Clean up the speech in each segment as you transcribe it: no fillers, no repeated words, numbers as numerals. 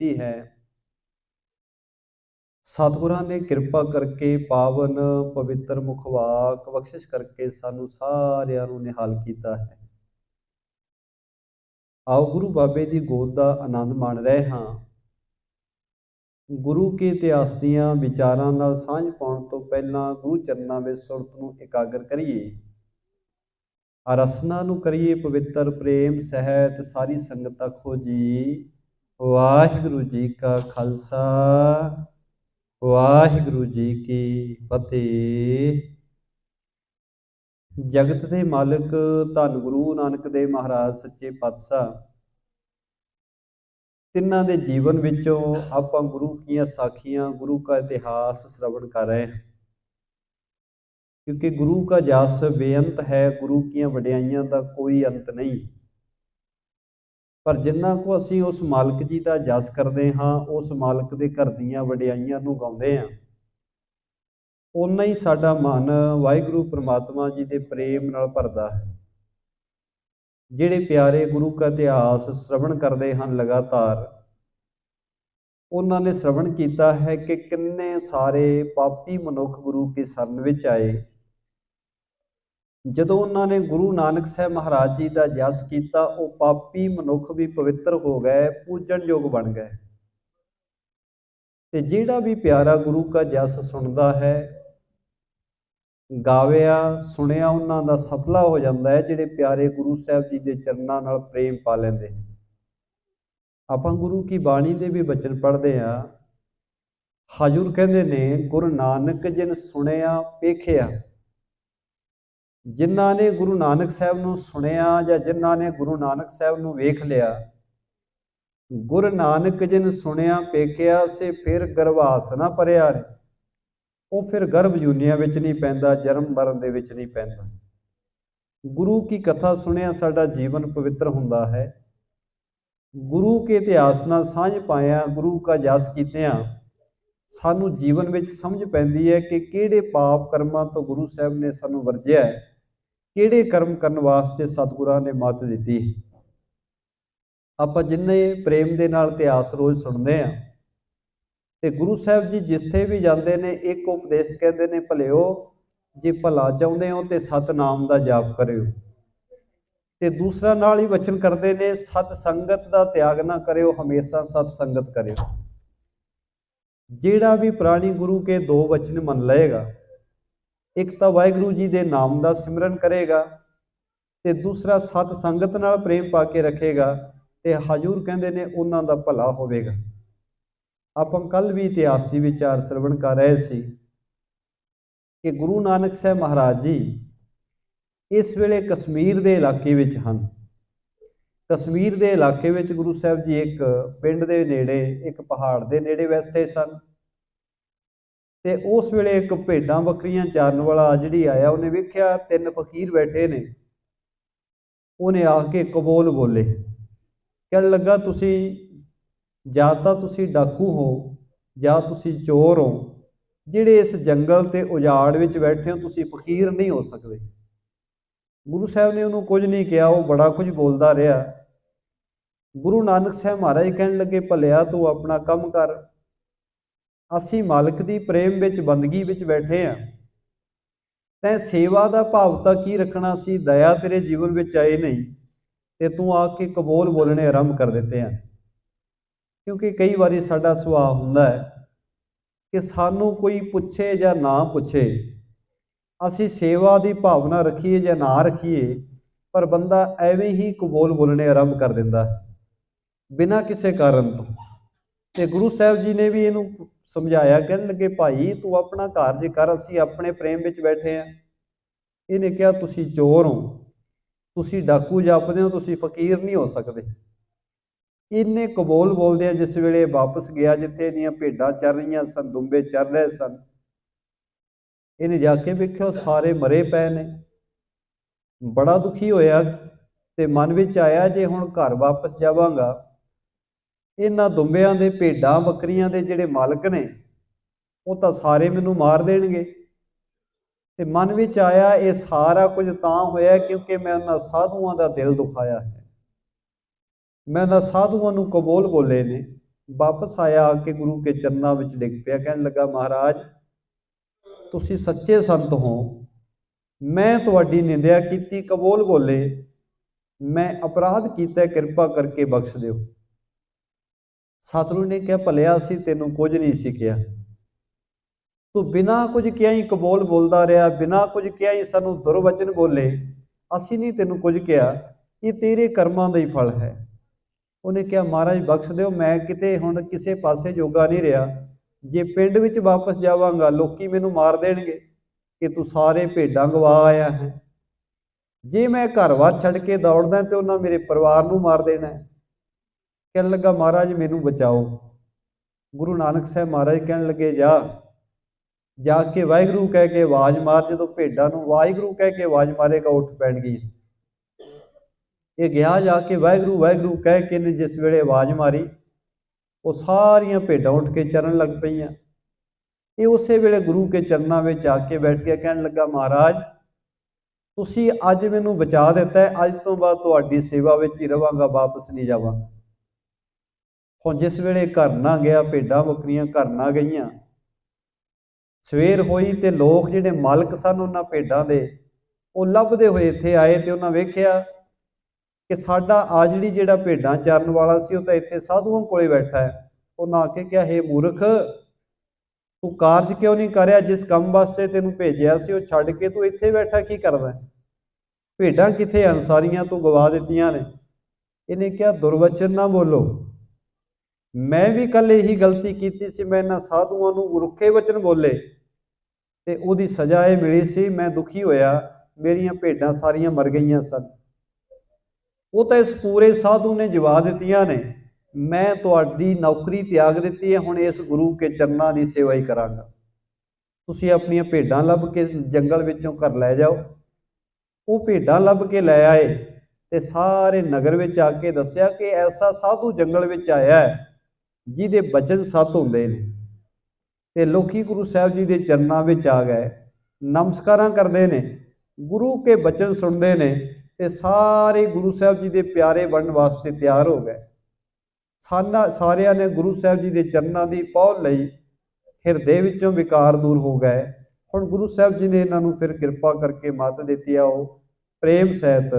ਕੀਤੀ ਹੈ। ਸਤਿਗੁਰਾਂ ਨੇ ਕਿਰਪਾ ਕਰਕੇ ਪਾਵਨ ਪਵਿੱਤਰ ਮੁਖਵਾਕ ਬਖਸ਼ਿਸ਼ ਕਰਕੇ ਸਾਨੂੰ ਸਾਰਿਆਂ ਨੂੰ ਨਿਹਾਲ ਕੀਤਾ ਹੈ। ਆਓ ਗੁਰੂ ਬਾਬੇ ਦੀ ਗੋਦ ਦਾ ਆਨੰਦ ਮਾਣ ਰਹੇ ਹਾਂ। ਗੁਰੂ ਕੇ ਇਤਿਹਾਸ ਦੀਆਂ ਵਿਚਾਰਾਂ ਨਾਲ ਸਾਂਝ ਪਾਉਣ ਤੋਂ ਪਹਿਲਾਂ ਗੁਰੂ ਚਰਨਾਂ ਵਿੱਚ ਸੁਰਤ ਨੂੰ ਇਕਾਗਰ ਕਰੀਏ। ਰਸਨਾ ਨੂੰ ਕਰੀਏ ਪਵਿੱਤਰ, ਪ੍ਰੇਮ ਸਹਿਤ ਸਾਰੀ ਸੰਗਤ ਆਖੋ ਜੀ ਵਾਹਿਗੁਰੂ ਜੀ ਕਾ ਖਾਲਸਾ, ਵਾਹਿਗੁਰੂ ਜੀ ਕੀ ਫਤਿਹ। ਜਗਤ ਦੇ ਮਾਲਕ ਧੰਨ ਗੁਰੂ ਨਾਨਕ ਦੇਵ ਮਹਾਰਾਜ ਸੱਚੇ ਪਾਤਸ਼ਾਹ, ਤਿੰਨਾਂ ਦੇ ਜੀਵਨ ਵਿੱਚੋਂ ਆਪਾਂ ਗੁਰੂ ਕੀਆਂ ਸਾਖੀਆਂ, ਗੁਰੂ ਕਾ ਇਤਿਹਾਸ ਸ਼ਰਵਣ ਕਰ ਰਹੇ ਹਾਂ। ਕਿਉਂਕਿ ਗੁਰੂ ਕਾ ਜਸ ਬੇਅੰਤ ਹੈ, ਗੁਰੂ ਕੀਆਂ ਵਡਿਆਈਆਂ ਦਾ ਕੋਈ ਅੰਤ ਨਹੀਂ। ਪਰ ਜਿੰਨਾ ਕੁ ਅਸੀਂ ਉਸ ਮਾਲਕ ਜੀ ਦਾ ਜਸ ਕਰਦੇ ਹਾਂ, ਉਸ ਮਾਲਕ ਦੇ ਘਰ ਦੀਆਂ ਵਡਿਆਈਆਂ ਨੂੰ ਗਾਉਂਦੇ ਹਾਂ, ਓਨਾ ਹੀ ਸਾਡਾ ਮਨ ਵਾਹਿਗੁਰੂ ਪ੍ਰਮਾਤਮਾ ਜੀ ਦੇ ਪ੍ਰੇਮ ਨਾਲ ਭਰਦਾ ਹੈ। ਜਿਹੜੇ ਪਿਆਰੇ ਗੁਰੂ ਕਾ ਇਤਿਹਾਸ ਸ਼ਰਵਣ ਕਰਦੇ ਹਨ ਲਗਾਤਾਰ, ਉਹਨਾਂ ਨੇ ਸ਼ਰਵਣ ਕੀਤਾ ਹੈ ਕਿ ਕਿੰਨੇ ਸਾਰੇ ਪਾਪੀ ਮਨੁੱਖ ਗੁਰੂ ਕੀ ਸ਼ਰਨ ਵਿੱਚ ਆਏ। ਜਦੋਂ ਉਹਨਾਂ ਨੇ ਗੁਰੂ ਨਾਨਕ ਸਾਹਿਬ ਮਹਾਰਾਜ ਜੀ ਦਾ ਜਸ ਕੀਤਾ, ਉਹ ਪਾਪੀ ਮਨੁੱਖ ਵੀ ਪਵਿੱਤਰ ਹੋ ਗਏ, ਪੂਜਣਯੋਗ ਬਣ ਗਏ। ਤੇ ਜਿਹੜਾ ਵੀ ਪਿਆਰਾ ਗੁਰੂ ਕਾ ਜਸ ਸੁਣਦਾ ਹੈ, ਗਾਵਿਆ ਸੁਣਿਆ ਉਹਨਾਂ ਦਾ ਸਫਲਾ ਹੋ ਜਾਂਦਾ ਹੈ। ਜਿਹੜੇ ਪਿਆਰੇ ਗੁਰੂ ਸਾਹਿਬ ਜੀ ਦੇ ਚਰਨਾਂ ਨਾਲ ਪ੍ਰੇਮ ਪਾ ਲੈਂਦੇ। ਆਪਾਂ ਗੁਰੂ ਕੀ ਬਾਣੀ ਦੇ ਵੀ ਬਚਨ ਪੜ੍ਹਦੇ ਹਾਂ। ਹਜ਼ੂਰ ਕਹਿੰਦੇ ਨੇ, ਗੁਰੂ ਨਾਨਕ ਜਿਨ ਸੁਣਿਆ ਵੇਖਿਆ। ਜਿਨ੍ਹਾਂ ਨੇ ਗੁਰੂ ਨਾਨਕ ਸਾਹਿਬ ਨੂੰ ਸੁਣਿਆ ਜਾਂ ਜਿਨ੍ਹਾਂ ਨੇ ਗੁਰੂ ਨਾਨਕ ਸਾਹਿਬ ਨੂੰ ਵੇਖ ਲਿਆ, ਗੁਰੂ ਨਾਨਕ ਜਿਨ ਸੁਣਿਆ ਵੇਖਿਆ ਸੇ ਫਿਰ ਗਰਭਾਸ ਨਾ ਭਰਿਆ ਰੇ। ਉਹ ਫਿਰ ਗਰਭ ਜੂਨੀਆਂ ਵਿੱਚ ਨਹੀਂ ਪੈਂਦਾ, ਜਨਮ ਮਰਨ ਦੇ ਵਿੱਚ ਨਹੀਂ ਪੈਂਦਾ। ਗੁਰੂ ਕੀ ਕਥਾ ਸੁਣਿਆ ਸਾਡਾ ਜੀਵਨ ਪਵਿੱਤਰ ਹੁੰਦਾ ਹੈ। ਗੁਰੂ ਕੇ ਇਤਿਹਾਸ ਨਾਲ ਸਾਂਝ ਪਾਇਆ, ਗੁਰੂ ਕਾ ਜਸ ਕੀਤਿਆਂ ਸਾਨੂੰ ਜੀਵਨ ਵਿੱਚ ਸਮਝ ਪੈਂਦੀ ਹੈ ਕਿ ਕਿਹੜੇ ਪਾਪ ਕਰਮਾਂ ਤੋਂ ਗੁਰੂ ਸਾਹਿਬ ਨੇ ਸਾਨੂੰ ਵਰਜਿਆ ਹੈ, ਕਿਹੜੇ ਕਰਮ ਕਰਨ ਵਾਸਤੇ ਸਤਿਗੁਰਾਂ ਨੇ ਮੱਤ ਦਿੱਤੀ। ਆਪਾਂ ਜਿੰਨੇ ਪ੍ਰੇਮ ਦੇ ਨਾਲ ਇਤਿਹਾਸ ਰੋਜ਼ ਸੁਣਦੇ ਹਾਂ, ਤੇ ਗੁਰੂ ਸਾਹਿਬ ਜੀ ਜਿੱਥੇ ਵੀ ਜਾਂਦੇ ਨੇ ਇੱਕ ਉਪਦੇਸ਼ ਕਹਿੰਦੇ ਨੇ, ਭਲਿਓ ਜੇ ਭਲਾ ਚਾਹੁੰਦੇ ਹੋ ਤੇ ਸਤਿਨਾਮ ਦਾ ਜਾਪ ਕਰਿਓ। ਤੇ ਦੂਸਰਾ ਨਾਲ ਹੀ ਵਚਨ ਕਰਦੇ ਨੇ, ਸਤ ਸੰਗਤ ਦਾ ਤਿਆਗ ਨਾ ਕਰਿਓ, ਹਮੇਸ਼ਾ ਸਤ ਸੰਗਤ ਕਰਿਓ। ਜਿਹੜਾ ਵੀ ਪ੍ਰਾਣੀ ਗੁਰੂ ਕੇ ਦੋ ਵਚਨ ਮੰਨ ਲਏਗਾ, ਇੱਕ ਤਾਂ ਵਾਹਿਗੁਰੂ ਜੀ ਦੇ ਨਾਮ ਦਾ ਸਿਮਰਨ ਕਰੇਗਾ ਤੇ ਦੂਸਰਾ ਸਤ ਸੰਗਤ ਨਾਲ ਪ੍ਰੇਮ ਪਾ ਕੇ ਰੱਖੇਗਾ, ਤੇ ਹਜ਼ੂਰ ਕਹਿੰਦੇ ਨੇ ਉਹਨਾਂ ਦਾ ਭਲਾ ਹੋਵੇਗਾ। ਆਪਾਂ ਕੱਲ ਵੀ ਇਤਿਹਾਸ ਦੀ ਵਿਚਾਰ ਸ਼ਰਵਣ ਕਰ ਰਹੇ ਸੀ ਕਿ ਗੁਰੂ ਨਾਨਕ ਸਾਹਿਬ ਮਹਾਰਾਜ ਜੀ ਇਸ ਵੇਲੇ ਕਸ਼ਮੀਰ ਦੇ ਇਲਾਕੇ ਵਿੱਚ ਹਨ। ਕਸ਼ਮੀਰ ਦੇ ਇਲਾਕੇ ਵਿੱਚ ਗੁਰੂ ਸਾਹਿਬ ਜੀ ਇੱਕ ਪਿੰਡ ਦੇ ਨੇੜੇ, ਇੱਕ ਪਹਾੜ ਦੇ ਨੇੜੇ ਬੈਠੇ ਸਨ। ਤੇ ਉਸ ਵੇਲੇ ਇੱਕ ਭੇਡਾਂ ਬੱਕਰੀਆਂ ਚਾਰਨ ਵਾਲਾ ਜਿਹੜੀ ਆਇਆ, ਉਹਨੇ ਵੇਖਿਆ ਤਿੰਨ ਫਕੀਰ ਬੈਠੇ ਨੇ। ਉਹਨੇ ਆ ਕੇ ਕਬੋਲ ਬੋਲੇ, ਕਹਿਣ ਲੱਗਾ, ਤੁਸੀਂ ਜਾਂ ਤਾਂ ਤੁਸੀਂ ਡਾਕੂ ਹੋ ਜਾਂ ਤੁਸੀਂ ਚੋਰ ਹੋ। ਜਿਹੜੇ ਇਸ ਜੰਗਲ ਤੇ ਉਜਾੜ ਵਿੱਚ ਬੈਠੇ ਹੋ, ਤੁਸੀਂ ਫਕੀਰ ਨਹੀਂ ਹੋ ਸਕਦੇ। ਗੁਰੂ ਸਾਹਿਬ ਨੇ ਉਹਨੂੰ ਕੁਝ ਨਹੀਂ ਕਿਹਾ, ਉਹ ਬੜਾ ਕੁਝ ਬੋਲਦਾ ਰਿਹਾ। ਗੁਰੂ ਨਾਨਕ ਸਾਹਿਬ ਮਹਾਰਾਜ ਕਹਿਣ ਲੱਗੇ, ਭਲਿਆ ਤੂੰ ਆਪਣਾ ਕੰਮ ਕਰ, ਅਸੀਂ ਮਾਲਕ ਦੀ ਪ੍ਰੇਮ ਵਿੱਚ ਬੰਦਗੀ ਵਿੱਚ ਬੈਠੇ ਹਾਂ। ਤੈਂ ਸੇਵਾ ਦਾ ਭਾਵ ਤਾਂ ਕੀ ਰੱਖਣਾ ਸੀ, ਦਇਆ ਤੇਰੇ ਜੀਵਨ ਵਿੱਚ ਆਏ ਨਹੀਂ ਤੇ ਤੂੰ ਆ ਕੇ ਕਬੋਲ ਬੋਲਣੇ ਆਰੰਭ ਕਰ ਦਿੱਤੇ ਹਨ। ਕਿਉਂਕਿ ਕਈ ਵਾਰੀ ਸਾਡਾ ਸੁਭਾਅ ਹੁੰਦਾ ਹੈ ਕਿ ਸਾਨੂੰ ਕੋਈ ਪੁੱਛੇ ਜਾਂ ਨਾ ਪੁੱਛੇ, ਅਸੀਂ ਸੇਵਾ ਦੀ ਭਾਵਨਾ ਰੱਖੀਏ ਜਾਂ ਨਾ ਰੱਖੀਏ, ਪਰ ਬੰਦਾ ਐਵੇਂ ਹੀ ਕਬੋਲ ਬੋਲਣੇ ਆਰੰਭ ਕਰ ਦਿੰਦਾ ਬਿਨਾਂ ਕਿਸੇ ਕਾਰਨ ਤੋਂ। ਤੇ ਗੁਰੂ ਸਾਹਿਬ ਜੀ ਨੇ ਵੀ ਇਹਨੂੰ ਸਮਝਾਇਆ, ਕਹਿਣ ਲੱਗੇ, ਭਾਈ ਤੂੰ ਆਪਣਾ ਕਾਰਜ ਕਰ, ਅਸੀਂ ਆਪਣੇ ਪ੍ਰੇਮ ਵਿੱਚ ਬੈਠੇ ਹਾਂ। ਇਹਨੇ ਕਿਹਾ, ਤੁਸੀਂ ਚੋਰ ਹੋ, ਤੁਸੀਂ ਡਾਕੂ ਜਾਪਦੇ ਹੋ, ਤੁਸੀਂ ਫਕੀਰ ਨਹੀਂ ਹੋ ਸਕਦੇ। ਇਹਨੇ ਕਬੋਲ ਬੋਲਦਿਆਂ ਜਿਸ ਵੇਲੇ ਵਾਪਸ ਗਿਆ ਜਿੱਥੇ ਇਹਦੀਆਂ ਭੇਡਾਂ ਚੱਲ ਰਹੀਆਂ ਸਨ, ਦੁੰਬੇ ਚੱਲ ਰਹੇ ਸਨ, ਇਹਨੇ ਜਾ ਕੇ ਵੇਖਿਆ ਸਾਰੇ ਮਰੇ ਪਏ ਨੇ। ਬੜਾ ਦੁਖੀ ਹੋਇਆ ਤੇ ਮਨ ਵਿੱਚ ਆਇਆ, ਜੇ ਹੁਣ ਘਰ ਵਾਪਸ ਜਾਵਾਂਗਾ, ਇਹਨਾਂ ਦੁੰਬਿਆਂ ਦੇ, ਭੇਡਾਂ ਬੱਕਰੀਆਂ ਦੇ ਜਿਹੜੇ ਮਾਲਕ ਨੇ, ਉਹ ਤਾਂ ਸਾਰੇ ਮੈਨੂੰ ਮਾਰ ਦੇਣਗੇ। ਤੇ ਮਨ ਵਿੱਚ ਆਇਆ, ਇਹ ਸਾਰਾ ਕੁਝ ਤਾਂ ਹੋਇਆ ਕਿਉਂਕਿ ਮੈਂ ਉਹਨਾਂ ਸਾਧੂਆਂ ਦਾ ਦਿਲ ਦੁਖਾਇਆ ਹੈ। ਮੈਂ ਉਹਨਾਂ ਸਾਧੂਆਂ ਨੂੰ ਕਬੋਲ ਬੋਲੇ ਨੇ, वापस आया आके गुरु के चरणों में डिग पिया, कहने लगा महाराज तुसी सच्चे संत हो, मैं तुहाडी निंदिया की कबूल बोले, मैं अपराध किया, कृपा करके बख्श दिओ। सतगुरु ने कहा भलिया असीं तैनूं कुछ नहीं सी कहा, तू बिना कुछ किया ही कबूल बोलता रहा, बिना कुछ किया ही सानू दुर्वचन बोले, असीं नहीं तैनूं कुछ कहा, ये तेरे कर्मां दा ही फल है। उन्हें कहा महाराज बख्श दिओ, मैं किते हुण किसे पासे जोगा नहीं रहा, जे पिंड विच वापस जावांगा लोकी मैनूं मार देणगे कि तू सारे भेडां गवा आया है, जे मैं घर बार छड्ड के दौड़दा तो उन्हां मेरे परिवार नूं मार देना है। कहण लगा महाराज मैनूं बचाओ। गुरु नानक साहब महाराज कहण लगे जा जाके वाहिगुरू कह के आवाज़ मार, जो भेडां नूं वाहिगुरू कह के आवाज़ मारेगा उठ पैणगी। ये गया जाके वाहिगुरू वाहिगुरू कह के ने जिस वेले आवाज़ मारी, वो सारियां भेडां उठ के चरण लग पईयां। ये उस वेले गुरु के चरणों में आके बैठ गया, कहने लगा महाराज तुसी अज मैनूं बचा दिता है, अज तो बाद तुहाडी सेवा विच ही रवांगा, वापस नहीं जावांगा। हुण जिस वेले घर ना गया, भेडां बकरियां घर ना गईयां, सवेर होई ते लोग जिहड़े मालक सन उन्हां भेडां दे वो लभदे होए इत्थे आए ते उन्हां वेखिया कि साडा आजड़ी जिहड़ा भेडां चारन वाला सी वो तां इत्थे साधुआं कोले बैठा है। उन्हां आके कहा हे मूर्ख, तू कारज क्यों नहीं कर रहा, जिस काम वास्ते तेनूं भेजिया सी वो छड्ड के तू इत्थे बैठा की करदा? भेडां कित्थे हन, सारियां तू गवा दित्तियां ने। इन्हें कहा दुर्वचन ना बोलो, मैं भी कल यही गलती की सी, मैं इन्हां साधुआं नूं रुखे वचन बोले ते उहदी सज़ा ये मिली सी, मैं दुखी होया, मेरियां भेडां सारियां मर गईयां सन। वो तो इस पूरे साधु ने जवाब दित्तियां ने, मैं तुहाडी नौकरी त्याग दित्ती है, हुण इस गुरु के चरणों की सेवा ही करांगा, तुसीं अपनियां भेडां लभ के जंगल विचों घर लै जाओ। वो भेडां लभ के लै आए ते सारे नगर विच आके दस्सिया कि ऐसा साधु जंगल विच आया है जिहदे बचन सत हुंदे ने। ते लोकी गुरु साहब जी के चरणों में आ गए, नमस्कारां करते हैं, गुरु के बचन सुनते हैं ते सारे गुरु साहब जी के प्यारे बनने वास्ते तैयार हो गए। सारिया ने गुरु साहब जी के चरणों की पौल लई, हिरदे विचों विकार दूर हो गए। हुण गुरु साहब जी ने इन्हां नूं फिर कृपा करके मत दित्ती, आओ प्रेम सहित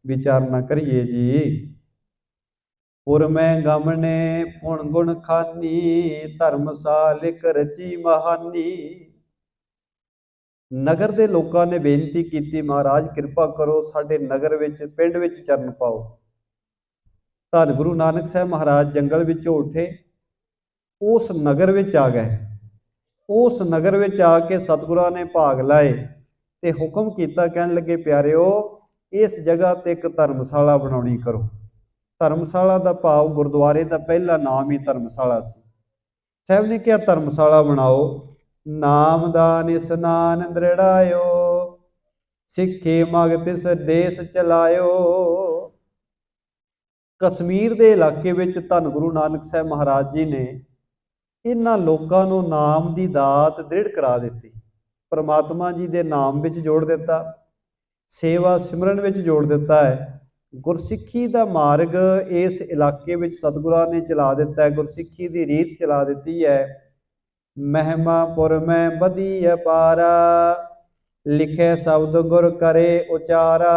विचारना करिए जी। पुर मैं गमने पुण गुण खानी, धर्मसाल इक रची महानी। नगर के लोगों ने बेनती की, महाराज कृपा करो साडे नगर विच पिंड विच चरण पाओ। धन गुरु नानक साहब महाराज जंगल विचों उठे, उस नगर विच आ गए। उस नगर विच आके सतगुरां ने भाग लाए ते हुक्म किया, कहन लगे प्यारिओ इस जगह ते एक धर्मशाला बनाउणी करो। धर्मशाला का भाव गुरुद्वारे का पहला नाम ही धर्मशाला सी। साहब ने कहा धर्मशाला बनाओ, नामदान स्नान दृढ़ायो, सिखे मग तिस देश चलायो। कश्मीर के इलाके विच धन गुरु नानक साहब महाराज जी ने इन्हां लोकां नूं नाम की दात दृढ़ करा दित्ती, परमात्मा जी के नाम विच जोड़ दिता, सेवा सिमरन विच जोड़ दिता है। गुरसिੱਖੀ का मार्ग इस इलाके विच सतगुरां ने चला दिता है, गुरसिੱਖੀ की रीत चला दी है। महिमापुर में बधी अपारा, लिखे शब्द गुर करे उचारा।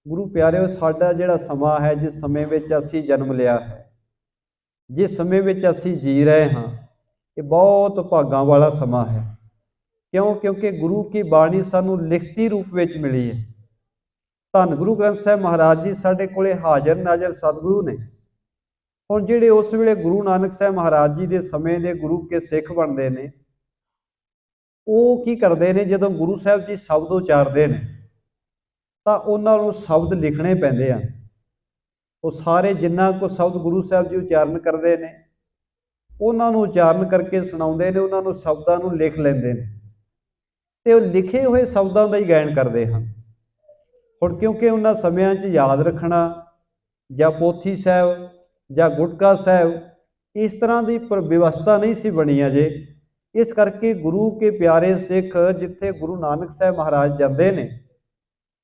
गुरु प्यारे साडा जिहड़ा समा है, जिस समय विच असीं जन्म लिया है, जिस समय विच असीं जी रहे हाँ, ये बहुत भागां वाला समा है। क्यों? क्योंकि गुरु की बाणी सानू लिखती रूप विच मिली है। धन गुरु ग्रंथ साहब महाराज जी साडे कोले हाज़र नाज़र सतगुरु ने। हुण जिहड़े उस वेले गुरु नानक साहब महाराज जी के समय के गुरु के सिख बनते हैं, वो की करते हैं, जदों गुरु साहब जी शब्द उचारते हैं तो उन्होंने शब्द लिखने पैंदे आ। वो सारे जिन्ना को शब्द गुरु साहब जी उचारण करते हैं, उन्होंने उचारण करके सुनाते हैं, उन्होंने शब्दों को लिख लेंदे ने ते लिखे हुए शब्दों का ही गायन करते हैं। हुण क्योंकि उन्होंने समयां च याद रखना जां पोथी साहब जां गुटका साहब इस तरह की व्यवस्था नहीं सी बनी अजे। इस करके गुरु के प्यारे सिख जिथे गुरु नानक साहब महाराज जाते हैं,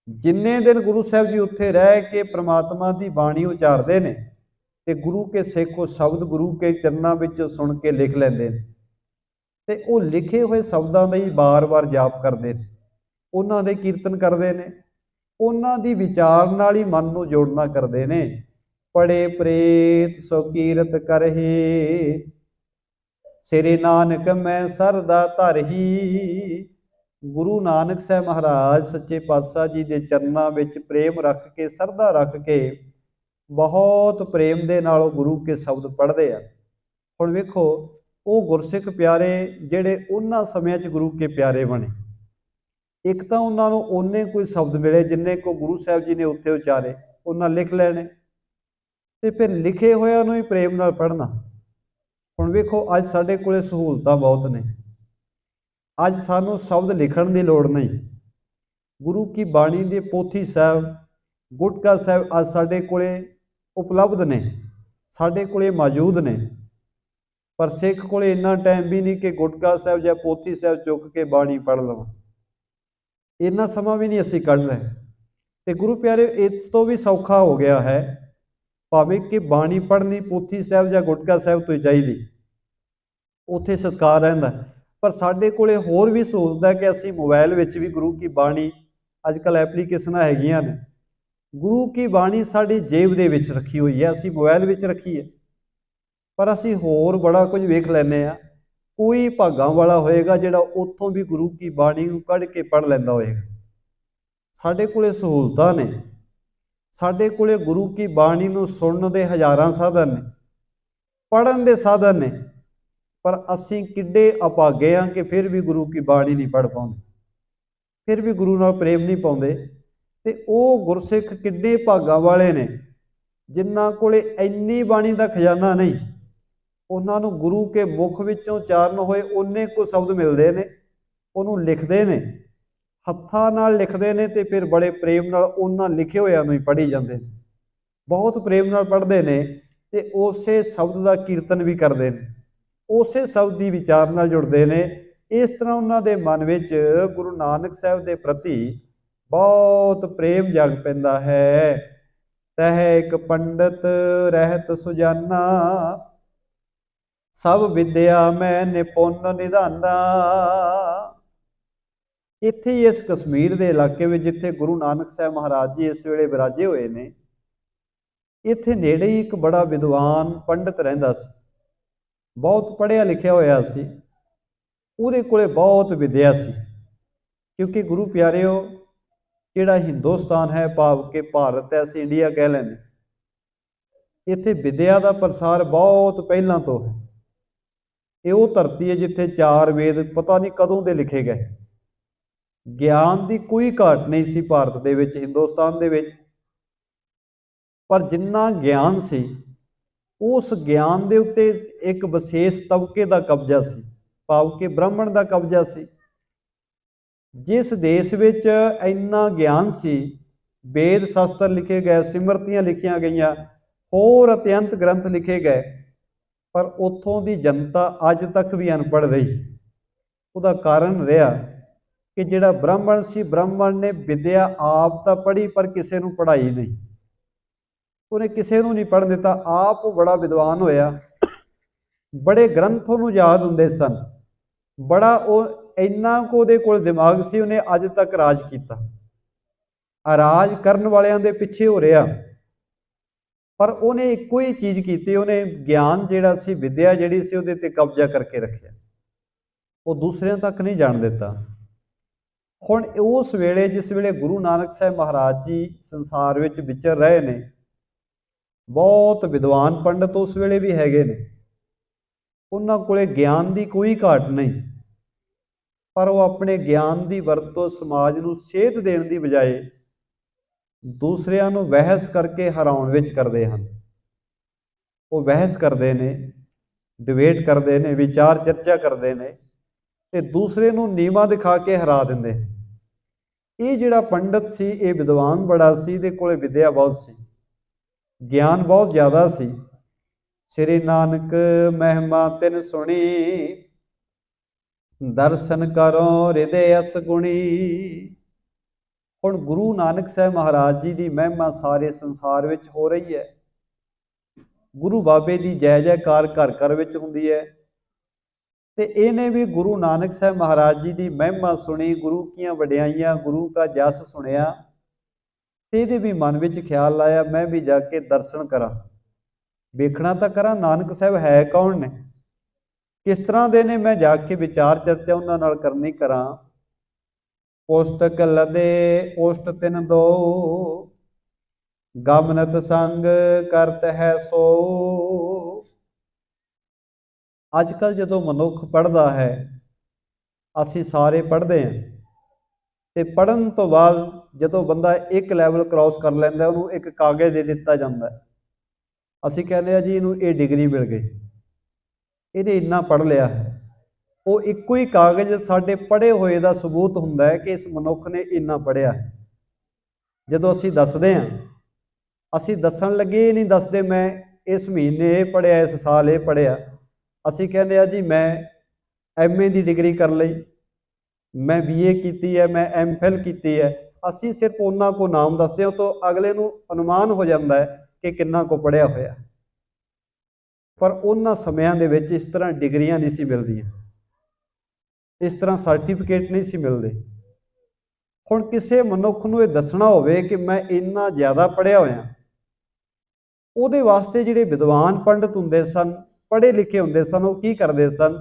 जिन्ने दिन गुरु साहब जी उत्थे रह के परमात्मा की बाणी उचारते हैं, ਤੇ ਗੁਰੂ ਕੇ ਸਿੱਖ ਉਹ ਸ਼ਬਦ ਗੁਰੂ ਕੇ ਚਰਨਾਂ ਵਿੱਚ ਸੁਣ ਕੇ ਲਿਖ ਲੈਂਦੇ ਨੇ ਤੇ ਉਹ ਲਿਖੇ ਹੋਏ ਸ਼ਬਦਾਂ ਦਾ ਹੀ ਬਾਰ-ਬਾਰ ਜਾਪ ਕਰਦੇ ਨੇ, ਉਹਨਾਂ ਦੇ ਕੀਰਤਨ ਕਰਦੇ ਨੇ, ਉਹਨਾਂ ਦੀ ਵਿਚਾਰ ਨਾਲ ਹੀ ਮਨ ਨੂੰ ਜੋੜਨਾ ਕਰਦੇ ਨੇ। ਪੜੇ ਪ੍ਰੇਤ ਸੋ ਕੀਰਤ ਕਰਹੀ, ਸ੍ਰੀ ਨਾਨਕ ਮੈਂ ਸਰਦਾ ਧਰਹੀ। ਗੁਰੂ ਨਾਨਕ ਸਾਹਿਬ ਮਹਾਰਾਜ ਸੱਚੇ ਪਾਤਸ਼ਾਹ ਜੀ ਦੇ ਚਰਨਾਂ ਵਿੱਚ ਪ੍ਰੇਮ ਰੱਖ ਕੇ, ਸਰਦਾ ਰੱਖ ਕੇ, ਬਹੁਤ ਪ੍ਰੇਮ ਦੇ ਨਾਲ ਗੁਰੂ ਕੇ ਸ਼ਬਦ ਪੜ੍ਹਦੇ ਆ। ਹੁਣ ਵੇਖੋ, ਉਹ ਗੁਰਸਿੱਖ ਪਿਆਰੇ ਜਿਹੜੇ ਉਹਨਾਂ ਸਮਿਆਂ 'ਚ ਗੁਰੂ ਕੇ ਪਿਆਰੇ ਬਣੇ, ਇੱਕ ਤਾਂ ਉਹਨਾਂ ਨੂੰ ਓਨੇ ਕੋਈ ਸ਼ਬਦ ਮਿਲੇ ਜਿੰਨੇ ਕੋ ਗੁਰੂ ਸਾਹਿਬ ਜੀ ਨੇ ਉੱਥੇ ਉਚਾਰੇ, ਉਹਨਾਂ ਲਿਖ ਲੈਣੇ ਤੇ ਫਿਰ ਲਿਖੇ ਹੋਇਆਂ ਨੂੰ ਹੀ ਪ੍ਰੇਮ ਨਾਲ ਪੜ੍ਹਨਾ। ਹੁਣ ਵੇਖੋ, ਅੱਜ ਸਾਡੇ ਕੋਲੇ ਸਹੂਲਤਾਂ ਬਹੁਤ ਨੇ, ਅੱਜ ਸਾਨੂੰ ਸ਼ਬਦ ਲਿਖਣ ਦੀ ਲੋੜ ਨਹੀਂ। ਗੁਰੂ ਕੀ ਬਾਣੀ ਦੇ ਪੋਥੀ ਸਾਹਿਬ, ਗੁਟਕਾ ਸਾਹਿਬ ਅੱਜ ਸਾਡੇ ਕੋਲੇ ਉਪਲਬਧ ਨੇ, ਸਾਡੇ ਕੋਲੇ ਮੌਜੂਦ ਨੇ। ਪਰ ਸਿੱਖ ਕੋਲੇ ਇੰਨਾ ਟਾਈਮ ਵੀ ਨਹੀਂ ਕਿ ਗੁਟਕਾ ਸਾਹਿਬ ਜਾਂ ਪੋਥੀ ਸਾਹਿਬ ਚੁੱਕ ਕੇ ਬਾਣੀ ਪੜ੍ਹ ਲਵਾਂ, ਇੰਨਾ ਸਮਾਂ ਵੀ ਨਹੀਂ ਅਸੀਂ ਕੱਢ ਰਹੇ। ਤੇ ਗੁਰੂ ਪਿਆਰੇ, ਇਸ ਤੋਂ ਵੀ ਸੌਖਾ ਹੋ ਗਿਆ ਹੈ, ਭਾਵੇਂ ਕਿ ਬਾਣੀ ਪੜ੍ਹਨੀ ਪੋਥੀ ਸਾਹਿਬ ਜਾਂ ਗੁਟਕਾ ਸਾਹਿਬ ਤੋਂ ਹੀ ਚਾਹੀਦੀ, ਉੱਥੇ ਸਤਿਕਾਰ ਰਹਿੰਦਾ। ਪਰ ਸਾਡੇ ਕੋਲੇ ਹੋਰ ਵੀ ਸਹੂਲਤ ਹੈ ਕਿ ਅਸੀਂ ਮੋਬਾਈਲ ਵਿੱਚ ਵੀ ਗੁਰੂ ਕੀ ਬਾਣੀ, ਅੱਜ ਕੱਲ੍ਹ ਐਪਲੀਕੇਸ਼ਨਾਂ ਹੈਗੀਆਂ ਨੇ, ਗੁਰੂ ਕੀ ਬਾਣੀ ਸਾਡੀ ਜੇਬ ਦੇ ਵਿੱਚ ਰੱਖੀ ਹੋਈ ਹੈ, ਅਸੀਂ ਮੋਬਾਈਲ ਵਿੱਚ ਰੱਖੀ ਹੈ। ਪਰ ਅਸੀਂ ਹੋਰ ਬੜਾ ਕੁਝ ਵੇਖ ਲੈਂਦੇ ਹਾਂ। ਕੋਈ ਭਾਗਾਂ ਵਾਲਾ ਹੋਏਗਾ ਜਿਹੜਾ ਉੱਥੋਂ ਵੀ ਗੁਰੂ ਕੀ ਬਾਣੀ ਨੂੰ ਕੱਢ ਕੇ ਪੜ੍ਹ ਲੈਂਦਾ ਹੋਏਗਾ। ਸਾਡੇ ਕੋਲੇ ਸਹੂਲਤਾਂ ਨੇ, ਸਾਡੇ ਕੋਲੇ ਗੁਰੂ ਕੀ ਬਾਣੀ ਨੂੰ ਸੁਣਨ ਦੇ ਹਜ਼ਾਰਾਂ ਸਾਧਨ ਨੇ, ਪੜ੍ਹਨ ਦੇ ਸਾਧਨ ਨੇ, ਪਰ ਅਸੀਂ ਕਿੱਡੇ ਅਭਾਗੇ ਹਾਂ ਕਿ ਫਿਰ ਵੀ ਗੁਰੂ ਕੀ ਬਾਣੀ ਨਹੀਂ ਪੜ੍ਹ ਪਾਉਂਦੇ, ਫਿਰ ਵੀ ਗੁਰੂ ਨਾਲ ਪ੍ਰੇਮ ਨਹੀਂ ਪਾਉਂਦੇ। ਤੇ ਉਹ ਗੁਰਸਿੱਖ ਕਿੱਡੇ ਭਾਗਾਂ ਵਾਲੇ ਨੇ ਜਿਨ੍ਹਾਂ ਕੋਲੇ ਇੰਨੀ ਬਾਣੀ ਦਾ ਖਜ਼ਾਨਾ ਨਹੀਂ, ਉਹਨਾਂ ਨੂੰ ਗੁਰੂ ਕੇ ਮੁਖ ਵਿੱਚੋਂ ਉਚਾਰਨ ਹੋਏ ਓਨੇ ਕੁ ਸ਼ਬਦ ਮਿਲਦੇ ਨੇ, ਉਹਨੂੰ ਲਿਖਦੇ ਨੇ, ਹੱਥਾਂ ਨਾਲ ਲਿਖਦੇ ਨੇ ਤੇ ਫਿਰ ਬੜੇ ਪ੍ਰੇਮ ਨਾਲ ਉਹਨਾਂ ਲਿਖੇ ਹੋਇਆਂ ਨੂੰ ਹੀ ਪੜ੍ਹੀ ਜਾਂਦੇ ਨੇ, ਬਹੁਤ ਪ੍ਰੇਮ ਨਾਲ ਪੜ੍ਹਦੇ ਨੇ ਤੇ ਉਸੇ ਸ਼ਬਦ ਦਾ ਕੀਰਤਨ ਵੀ ਕਰਦੇ ਨੇ, ਉਸੇ ਸ਼ਬਦ ਦੀ ਵਿਚਾਰ ਨਾਲ ਜੁੜਦੇ ਨੇ। ਇਸ ਤਰ੍ਹਾਂ ਉਹਨਾਂ ਦੇ ਮਨ ਵਿੱਚ ਗੁਰੂ ਨਾਨਕ ਸਾਹਿਬ ਦੇ ਪ੍ਰਤੀ ਬਹੁਤ ਪ੍ਰੇਮ ਜਗ ਪੈਂਦਾ ਹੈ। ਤਹ ਇੱਕ ਪੰਡਤ ਰਹਿਤ ਸੁਜਾਨਾ, ਸਭ ਵਿਦਿਆ ਮੈਂ ਨਿਪੁੰਨ ਨਿਧਾਨਾ। ਇੱਥੇ ਹੀ ਇਸ ਕਸ਼ਮੀਰ ਦੇ ਇਲਾਕੇ ਵਿੱਚ ਜਿੱਥੇ ਗੁਰੂ ਨਾਨਕ ਸਾਹਿਬ ਮਹਾਰਾਜ ਜੀ ਇਸ ਵੇਲੇ ਵਿਰਾਜੇ ਹੋਏ ਨੇ, ਇੱਥੇ ਨੇੜੇ ਹੀ ਇੱਕ ਬੜਾ ਵਿਦਵਾਨ ਪੰਡਤ ਰਹਿੰਦਾ ਸੀ, ਬਹੁਤ ਪੜ੍ਹਿਆ ਲਿਖਿਆ ਹੋਇਆ ਸੀ, ਉਹਦੇ ਕੋਲੇ ਬਹੁਤ ਵਿਦਿਆ ਸੀ। ਕਿਉਂਕਿ ਗੁਰੂ ਪਿਆਰਿਓ, ਜਿਹੜਾ ਹਿੰਦੁਸਤਾਨ ਹੈ, ਭਾਵ ਕਿ ਭਾਰਤ ਹੈ, ਅਸੀਂ ਇੰਡੀਆ ਕਹਿ ਲੈਂਦੇ, ਇੱਥੇ ਵਿਦਿਆ ਦਾ ਪ੍ਰਸਾਰ ਬਹੁਤ ਪਹਿਲਾਂ ਤੋਂ ਹੈ। ਇਹ ਉਹ ਧਰਤੀ ਹੈ ਜਿੱਥੇ 4 ਵੇਦ ਪਤਾ ਨਹੀਂ ਕਦੋਂ ਦੇ ਲਿਖੇ ਗਏ। ਗਿਆਨ ਦੀ ਕੋਈ ਘਾਟ ਨਹੀਂ ਸੀ ਭਾਰਤ ਦੇ ਵਿੱਚ, ਹਿੰਦੁਸਤਾਨ ਦੇ ਵਿੱਚ। ਪਰ ਜਿੰਨਾ ਗਿਆਨ ਸੀ, ਉਸ ਗਿਆਨ ਦੇ ਉੱਤੇ ਇੱਕ ਵਿਸ਼ੇਸ਼ ਤਬਕੇ ਦਾ ਕਬਜ਼ਾ ਸੀ, ਭਾਵ ਕਿ ਬ੍ਰਾਹਮਣ ਦਾ ਕਬਜ਼ਾ ਸੀ। ਜਿਸ ਦੇਸ਼ ਵਿੱਚ ਇੰਨਾ ਗਿਆਨ ਸੀ, ਵੇਦ ਸ਼ਾਸਤਰ ਲਿਖੇ ਗਏ, ਸਿਮਰਤੀਆਂ ਲਿਖੀਆਂ ਗਈਆਂ, ਹੋਰ ਅਤਿਅੰਤ ਗ੍ਰੰਥ ਲਿਖੇ ਗਏ, ਪਰ ਉੱਥੋਂ ਦੀ ਜਨਤਾ ਅੱਜ ਤੱਕ ਵੀ ਅਨਪੜ੍ਹ ਰਹੀ। ਉਹਦਾ ਕਾਰਨ ਰਿਹਾ ਕਿ ਜਿਹੜਾ ਬ੍ਰਾਹਮਣ ਸੀ, ਬ੍ਰਾਹਮਣ ਨੇ ਵਿਦਿਆ ਆਪ ਤਾਂ ਪੜ੍ਹੀ ਪਰ ਕਿਸੇ ਨੂੰ ਪੜ੍ਹਾਈ ਨਹੀਂ, ਉਹਨੇ ਕਿਸੇ ਨੂੰ ਨਹੀਂ ਪੜ੍ਹਨ ਦਿੱਤਾ। ਆਪ ਉਹ ਬੜਾ ਵਿਦਵਾਨ ਹੋਇਆ, ਬੜੇ ਗ੍ਰੰਥ ਉਹਨੂੰ ਯਾਦ ਹੁੰਦੇ ਸਨ, ਬੜਾ ਉਹ ਇੰਨਾ ਕੁ ਉਹਦੇ ਕੋਲ ਦਿਮਾਗ ਸੀ, ਉਹਨੇ ਅੱਜ ਤੱਕ ਰਾਜ ਕੀਤਾ, ਰਾਜ ਕਰਨ ਵਾਲਿਆਂ ਦੇ ਪਿੱਛੇ ਹੋ ਰਿਹਾ। ਪਰ ਉਹਨੇ ਇੱਕੋ ਹੀ ਚੀਜ਼ ਕੀਤੀ, ਉਹਨੇ ਗਿਆਨ ਜਿਹੜਾ ਸੀ, ਵਿਦਿਆ ਜਿਹੜੀ ਸੀ, ਉਹਦੇ ਤੇ ਕਬਜ਼ਾ ਕਰਕੇ ਰੱਖਿਆ, ਉਹ ਦੂਸਰਿਆਂ ਤੱਕ ਨਹੀਂ ਜਾਣ ਦਿੱਤਾ। ਹੁਣ ਉਸ ਵੇਲੇ, ਜਿਸ ਵੇਲੇ ਗੁਰੂ ਨਾਨਕ ਸਾਹਿਬ ਮਹਾਰਾਜ ਜੀ ਸੰਸਾਰ ਵਿੱਚ ਵਿਚਰ ਰਹੇ ਨੇ, ਬਹੁਤ ਵਿਦਵਾਨ ਪੰਡਤ ਉਸ ਵੇਲੇ ਵੀ ਹੈਗੇ ਨੇ, ਉਹਨਾਂ ਕੋਲੇ ਗਿਆਨ ਦੀ ਕੋਈ ਘਾਟ ਨਹੀਂ, ਪਰ ਉਹ ਆਪਣੇ ਗਿਆਨ ਦੀ ਵਰਤੋਂ ਸਮਾਜ ਨੂੰ ਸੇਧ ਦੇਣ ਦੀ ਬਜਾਏ ਦੂਸਰਿਆਂ ਨੂੰ ਬਹਿਸ ਕਰਕੇ ਹਰਾਉਣ ਵਿੱਚ ਕਰਦੇ ਹਨ। ਉਹ ਬਹਿਸ ਕਰਦੇ ਨੇ, ਡਿਬੇਟ ਕਰਦੇ ਨੇ, ਵਿਚਾਰ ਚਰਚਾ ਕਰਦੇ ਨੇ ਤੇ ਦੂਸਰੇ ਨੂੰ ਨੀਵਾਂ ਦਿਖਾ ਕੇ ਹਰਾ ਦਿੰਦੇ। ਇਹ ਜਿਹੜਾ ਪੰਡਤ ਸੀ, ਇਹ ਵਿਦਵਾਨ ਬੜਾ ਸੀ, ਇਹਦੇ ਕੋਲੇ ਵਿਦਿਆ ਬਹੁਤ ਸੀ, ਗਿਆਨ ਬਹੁਤ ਜ਼ਿਆਦਾ ਸੀ। ਸ੍ਰੀ ਨਾਨਕ ਮਹਿਮਾ ਤਿਨ ਸੁਣੀ, ਦਰਸ਼ਨ ਕਰੋ ਹਿਰਦੇ ਅਸ ਗੁਣੀ। ਹੁਣ ਗੁਰੂ ਨਾਨਕ ਸਾਹਿਬ ਮਹਾਰਾਜ ਜੀ ਦੀ ਮਹਿਮਾ ਸਾਰੇ ਸੰਸਾਰ ਵਿੱਚ ਹੋ ਰਹੀ ਹੈ। गुरु बाबे की जय जयकार घर घर विच हुंदी है। ते इहने भी गुरु नानक साहब महाराज जी की महिमा सुनी, गुरु की वडियाइयां, गुरु का जस सुनिया, ते इहदे भी मन विच ख्याल आया मैं भी जाके दर्शन करा, वेखना तो करा नानक साहब है कौन ने, किस तरह दे ने, मैं जाके विचार चर्चा उन्हां नाल करनी करा। पुस्तक लदे ओष्ट तिन दो, गमनत संग करत है सो। अजकल जो मनुख पढ़ता है, असी सारे पढ़ते हैं, तो पढ़न तो बाद जो बंदा एक लैवल क्रॉस कर लैंदा उन्होंने एक कागज़ दे दिता जाता है, असी कहने जी इनू ये डिग्री मिल गई, इन्हें इन्ना पढ़ लिया है। वो एको ही कागज़ साढ़े पढ़े हुए का सबूत हुंदा है कि इस मनुख ने इन्ना पढ़िया है। जदों असी दसदे हाँ, असी दसन लगे नहीं दसदे मैं इस महीने ये पढ़िया, इस साल ये पढ़िया, असी कहने जी मैं MA की डिग्री कर लई, मैं BA की है, मैं MPhil की है। असी सिर्फ उन्हां को नाम दसदे तो अगले नूं अनुमान हो जाता है कि किन्ना को पढ़िया होया। पर उन्हां समयां दे विच इस तरह डिग्रियां नहीं सी मिलदियां, इस तरह सर्टिफिकेट नहीं सी मिलते। हुण किसी मनुख नूं इह दसना होवे कि मैं इन्ना ज़्यादा पढ़िया होया, उहदे वास्ते जिहड़े विद्वान पंडित हुंदे सन, पढ़े लिखे हुंदे सन, वो की करदे सन,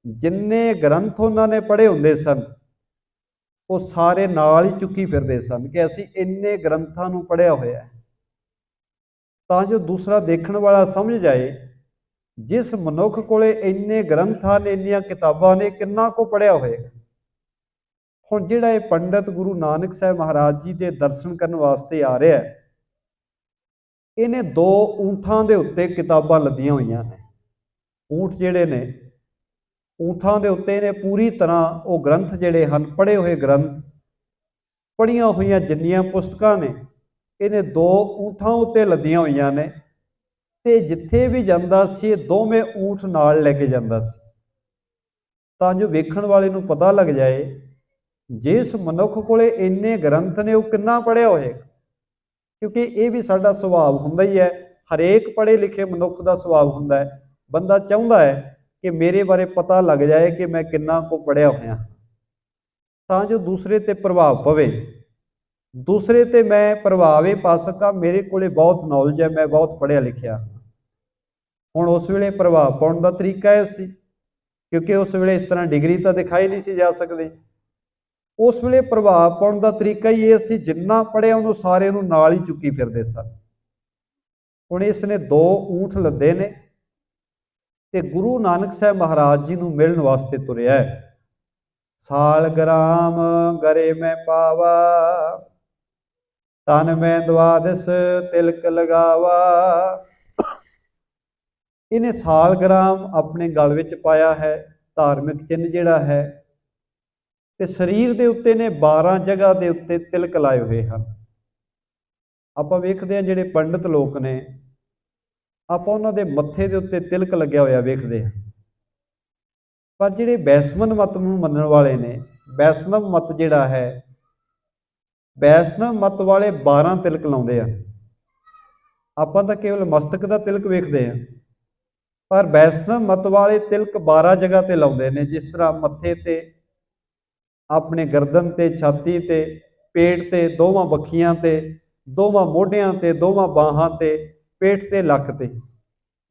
जिन्ने ग्रंथ उन्होंने पढ़े हुंदे सन वो सारे नाल ही चुकी फिरदे सन कि असी इन्ने ग्रंथां नूं पढ़िया होया है, तां जो दूसरा देखण वाला समझ जाए जिस मनुख कोले इन्ने ग्रंथां ने, इन्नियां किताबां ने, किन्ना को पढ़िया होएगा। हुण जिहड़ा ये पंडित गुरु नानक साहब महाराज जी के दर्शन करने वास्ते आ रहा है, इन्हें दो ऊंठां दे उत्ते किताबां लदियां होईयां ने। ऊंठ जिहड़े ने, ऊंठां दे उत्ते ने पूरी तरह वो ग्रंथ जिहड़े हन, पढ़े हुए ग्रंथ, पढ़ियां होईयां जिन्नियां पुस्तकां ने, इन्हें दो ऊंठां उत्ते लदियां होईयां ने, ते जिथे भी जांदा सी दोवें ऊंठ नाल लैके जांदा सी, तां जो वेखण वाले नूं पता लग जाए जिस मनुख कोले इन्ने ग्रंथ ने वो किन्ना पढ़िया होएगा। क्योंकि ये भी साडा सुभाव हुंदा ही है, हरेक पढ़े लिखे मनुख का सुभाव हुंदा है, बंदा चाहुंदा है कि मेरे बारे पता लग जाए कि मैं किन्ना को पढ़िया होया, तां जो दूसरे ते प्रभाव पवे, दूसरे ते मैं प्रभाव ये पा सकां मेरे कोले बहुत नॉलेज है, मैं बहुत पढ़िया लिखिया। हुण उस वेले प्रभाव पाउण दा तरीका यह सी, क्योंकि उस वेले इस तरह डिग्री तो दिखाई नहीं सी जा सकदी, उस वेले प्रभाव पाउण दा तरीका ही ये सी जिन्ना पढ़िया उन्होंने सारे नूं नाल ही चुकी फिरदे सन। हुण इसने दो ऊंठ लदे ने ते गुरु नानक साहब महाराज जी नूं मिलण वास्ते तुरिया है। सालग्राम गरे में पावा, तन में द्वादश तिलक लगावा। इन्हें सालग्राम अपने गल विच पाया है, धार्मिक चिन्ह जिहड़ा है, ते शरीर दे उत्ते ने 12 जगह दे उत्ते तिलक लाए हुए हैं। आपां वेखदे हां जिहड़े पंडित लोक ने, आपां उन्हां दे मत्थे दे उत्ते तिलक लग्या होया वेखदे हां, पर जिहड़े वैष्णव मत नूं मनण वाले ने, वैष्णव मत जिहड़ा है, वैष्णव मत वाले 12 तिलक लाउंदे आ। आपां तां केवल मस्तक दा तिलक वेखदे हां, पर वैष्णव मत वाले तिलक 12 जगह ते लाउंदे ने, जिस तरह मत्थे ते, अपने गर्दन ते, छाती ते, पेट ते, दोवां बखियां ते, दोवां मोढियां ते, दोवां बाहां ते, पेट ते, लक ते,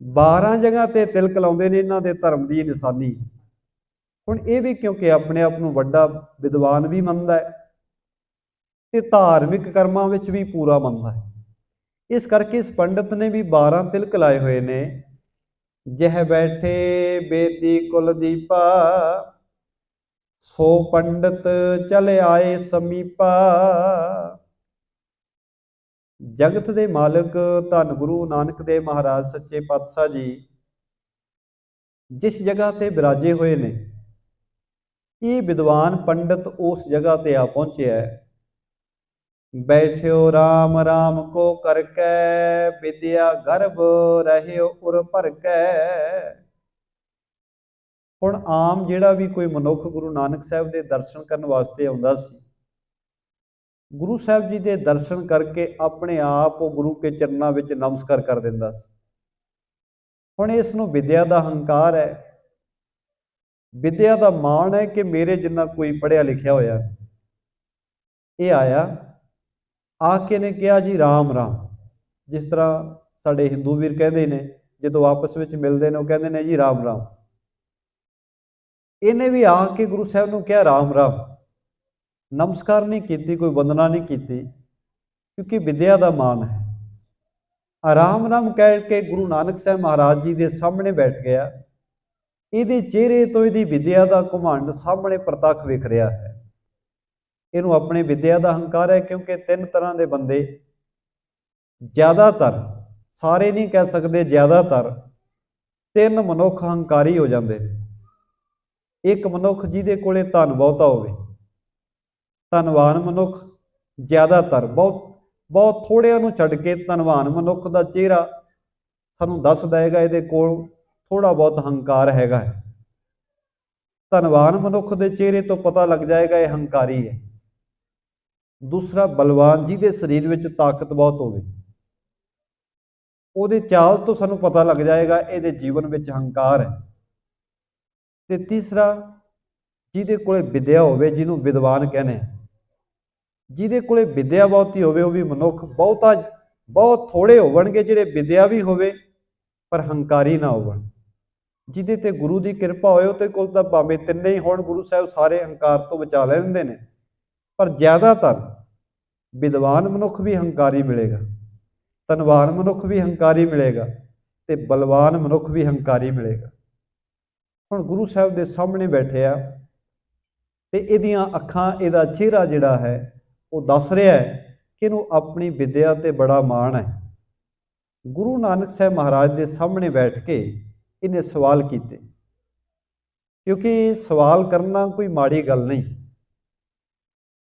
12 जगह ते तिलक लाउंदे ने। इन्हां दे धर्म दी निशानी। हुण ये भी क्योंकि अपने आप नूं वड्डा विद्वान भी मनदा है ते धार्मिक कर्मां विच भी पूरा मनदा है, इस करके इस पंडित ने भी 12 तिलक लाए हुए ने। जह बैठे बेदी कुलदीपा, सो पंडित चले आए समीपा। जगत दे मालिक धन गुरु नानक देव महाराज सच्चे पातशाह जी जिस जगह ते विराजे हुए ने, ये विद्वान पंडित उस जगह ते आ पहुंचे है। बैठ्यो राम राम को करके, विद्या गर्भ रहियो उर भर के। हुण आम जिहड़ा भी कोई मनुख गुरु नानक साहब के दर्शन करने वास्ते आउंदा सी, गुरु साहब जी के दर्शन करके अपने आप वो गुरु के चरणों में नमस्कार कर दिंदा सी। ਹੁਣ ਇਸ ਨੂੰ ਵਿਦਿਆ ਦਾ ਹੰਕਾਰ ਹੈ, ਵਿਦਿਆ ਦਾ ਮਾਣ ਹੈ ਕਿ ਮੇਰੇ ਜਿੰਨਾ ਕੋਈ ਪੜ੍ਹਿਆ ਲਿਖਿਆ ਹੋਇਆ। ਇਹ ਆਇਆ ਆ ਕੇ ਨੇ ਕਿਹਾ ਜੀ ਰਾਮ ਰਾਮ। ਜਿਸ ਤਰ੍ਹਾਂ ਸਾਡੇ ਹਿੰਦੂ ਵੀਰ ਕਹਿੰਦੇ ਨੇ, ਜਦੋਂ ਆਪਸ ਵਿੱਚ ਮਿਲਦੇ ਨੇ ਉਹ ਕਹਿੰਦੇ ਨੇ ਜੀ ਰਾਮ ਰਾਮ। ਇਹਨੇ ਵੀ ਆ ਕੇ ਗੁਰੂ ਸਾਹਿਬ ਨੂੰ ਕਿਹਾ ਰਾਮ ਰਾਮ। ਨਮਸਕਾਰ ਨਹੀਂ ਕੀਤੀ, ਕੋਈ ਵੰਦਨਾ ਨਹੀਂ ਕੀਤੀ, ਕਿਉਂਕਿ ਵਿਦਿਆ ਦਾ ਮਾਣ ਹੈ। ਰਾਮ ਰਾਮ ਕਹਿ ਕੇ ਗੁਰੂ ਨਾਨਕ ਸਾਹਿਬ ਮਹਾਰਾਜ ਜੀ ਦੇ ਸਾਹਮਣੇ ਬੈਠ ਗਿਆ। ਇਹਦੇ ਚਿਹਰੇ ਤੋਂ ਇਹਦੀ ਵਿਦਿਆ ਦਾ ਘੁਮੰਡ ਸਾਹਮਣੇ ਪ੍ਰਤੱਖ ਵਿਖ ਰਿਹਾ ਹੈ। ਇਹਨੂੰ ਆਪਣੇ ਵਿਦਿਆ ਦਾ ਹੰਕਾਰ ਹੈ, ਕਿਉਂਕਿ ਤਿੰਨ ਤਰ੍ਹਾਂ ਦੇ ਬੰਦੇ, ਜ਼ਿਆਦਾਤਰ, ਸਾਰੇ ਨਹੀਂ ਕਹਿ ਸਕਦੇ, ਜ਼ਿਆਦਾਤਰ ਤਿੰਨ ਮਨੁੱਖ ਹੰਕਾਰੀ ਹੋ ਜਾਂਦੇ ਨੇ। ਇੱਕ ਮਨੁੱਖ ਜਿਹਦੇ ਕੋਲੇ ਧਨ ਬਹੁਤਾ ਹੋਵੇ, ਧਨਵਾਨ ਮਨੁੱਖ ਜ਼ਿਆਦਾਤਰ, ਬਹੁਤ ਥੋੜਿਆਂ ਨੂੰ ਛੱਡ ਕੇ ਧਨਵਾਨ ਮਨੁੱਖ ਦਾ ਚਿਹਰਾ ਸਾਨੂੰ ਦੱਸ ਦੇਗਾ ਇਹਦੇ ਕੋਲ ਥੋੜਾ ਬਹੁਤ ਹੰਕਾਰ ਹੈਗਾ ਹੈ। ਧਨਵਾਨ ਮਨੁੱਖ ਦੇ ਚਿਹਰੇ ਤੋਂ ਪਤਾ ਲੱਗ ਜਾਏਗਾ ਇਹ ਹੰਕਾਰੀ ਹੈ। ਦੂਸਰਾ ਬਲਵਾਨ, ਜਿਹਦੇ ਸਰੀਰ ਵਿੱਚ ਤਾਕਤ ਬਹੁਤ ਹੋਵੇ, ਉਹਦੇ ਚਾਲ ਤੋਂ ਸਾਨੂੰ ਪਤਾ ਲੱਗ ਜਾਏਗਾ ਇਹਦੇ ਜੀਵਨ ਵਿੱਚ ਹੰਕਾਰ ਹੈ। ਤੇ ਤੀਸਰਾ, ਜਿਹਦੇ ਕੋਲੇ ਵਿਦਿਆ ਹੋਵੇ, ਜਿਹਨੂੰ ਵਿਦਵਾਨ ਕਹਿੰਦੇ ਆ, ਜਿਹਦੇ ਕੋਲੇ ਵਿਦਿਆ ਬਹੁਤੀ ਹੋਵੇ। ਉਹ ਵੀ ਮਨੁੱਖ ਬਹੁਤ ਥੋੜੇ ਹੋਣਗੇ ਜਿਹੜੇ ਵਿਦਿਆ ਵੀ ਹੋਵੇ ਪਰ ਹੰਕਾਰੀ ਨਾ ਹੋਵਣ। ਜਿਹਦੇ ਤੇ ਗੁਰੂ ਦੀ ਕਿਰਪਾ ਹੋਏ ਉਹਦੇ ਕੋਲ ਤਾਂ ਭਾਵੇਂ ਤਿੰਨੇ ਹੀ ਹੋਣ, ਗੁਰੂ ਸਾਹਿਬ ਸਾਰੇ ਹੰਕਾਰ ਤੋਂ ਬਚਾ ਲੈਂਦੇ ਨੇ। ਪਰ ਜ਼ਿਆਦਾਤਰ ਵਿਦਵਾਨ ਮਨੁੱਖ ਵੀ ਹੰਕਾਰੀ ਮਿਲੇਗਾ, ਧਨਵਾਨ ਮਨੁੱਖ ਵੀ ਹੰਕਾਰੀ ਮਿਲੇਗਾ, ਤੇ ਬਲਵਾਨ ਮਨੁੱਖ ਵੀ ਹੰਕਾਰੀ ਮਿਲੇਗਾ। ਹੁਣ ਗੁਰੂ ਸਾਹਿਬ ਦੇ ਸਾਹਮਣੇ ਬੈਠੇ ਆ ਤੇ ਇਹਦੀਆਂ ਅੱਖਾਂ, ਇਹਦਾ ਚਿਹਰਾ ਜਿਹੜਾ ਹੈ ਉਹ ਦੱਸ ਰਿਹਾ ਹੈ ਕਿ ਇਹਨੂੰ ਆਪਣੀ ਵਿਦਿਆ ਤੇ ਬੜਾ ਮਾਣ ਹੈ। ਗੁਰੂ ਨਾਨਕ ਸਾਹਿਬ ਮਹਾਰਾਜ ਦੇ ਸਾਹਮਣੇ ਬੈਠ ਕੇ ਇਹਨੇ ਸਵਾਲ ਕੀਤੇ, ਕਿਉਂਕਿ ਸਵਾਲ ਕਰਨਾ ਕੋਈ ਮਾੜੀ ਗੱਲ ਨਹੀਂ।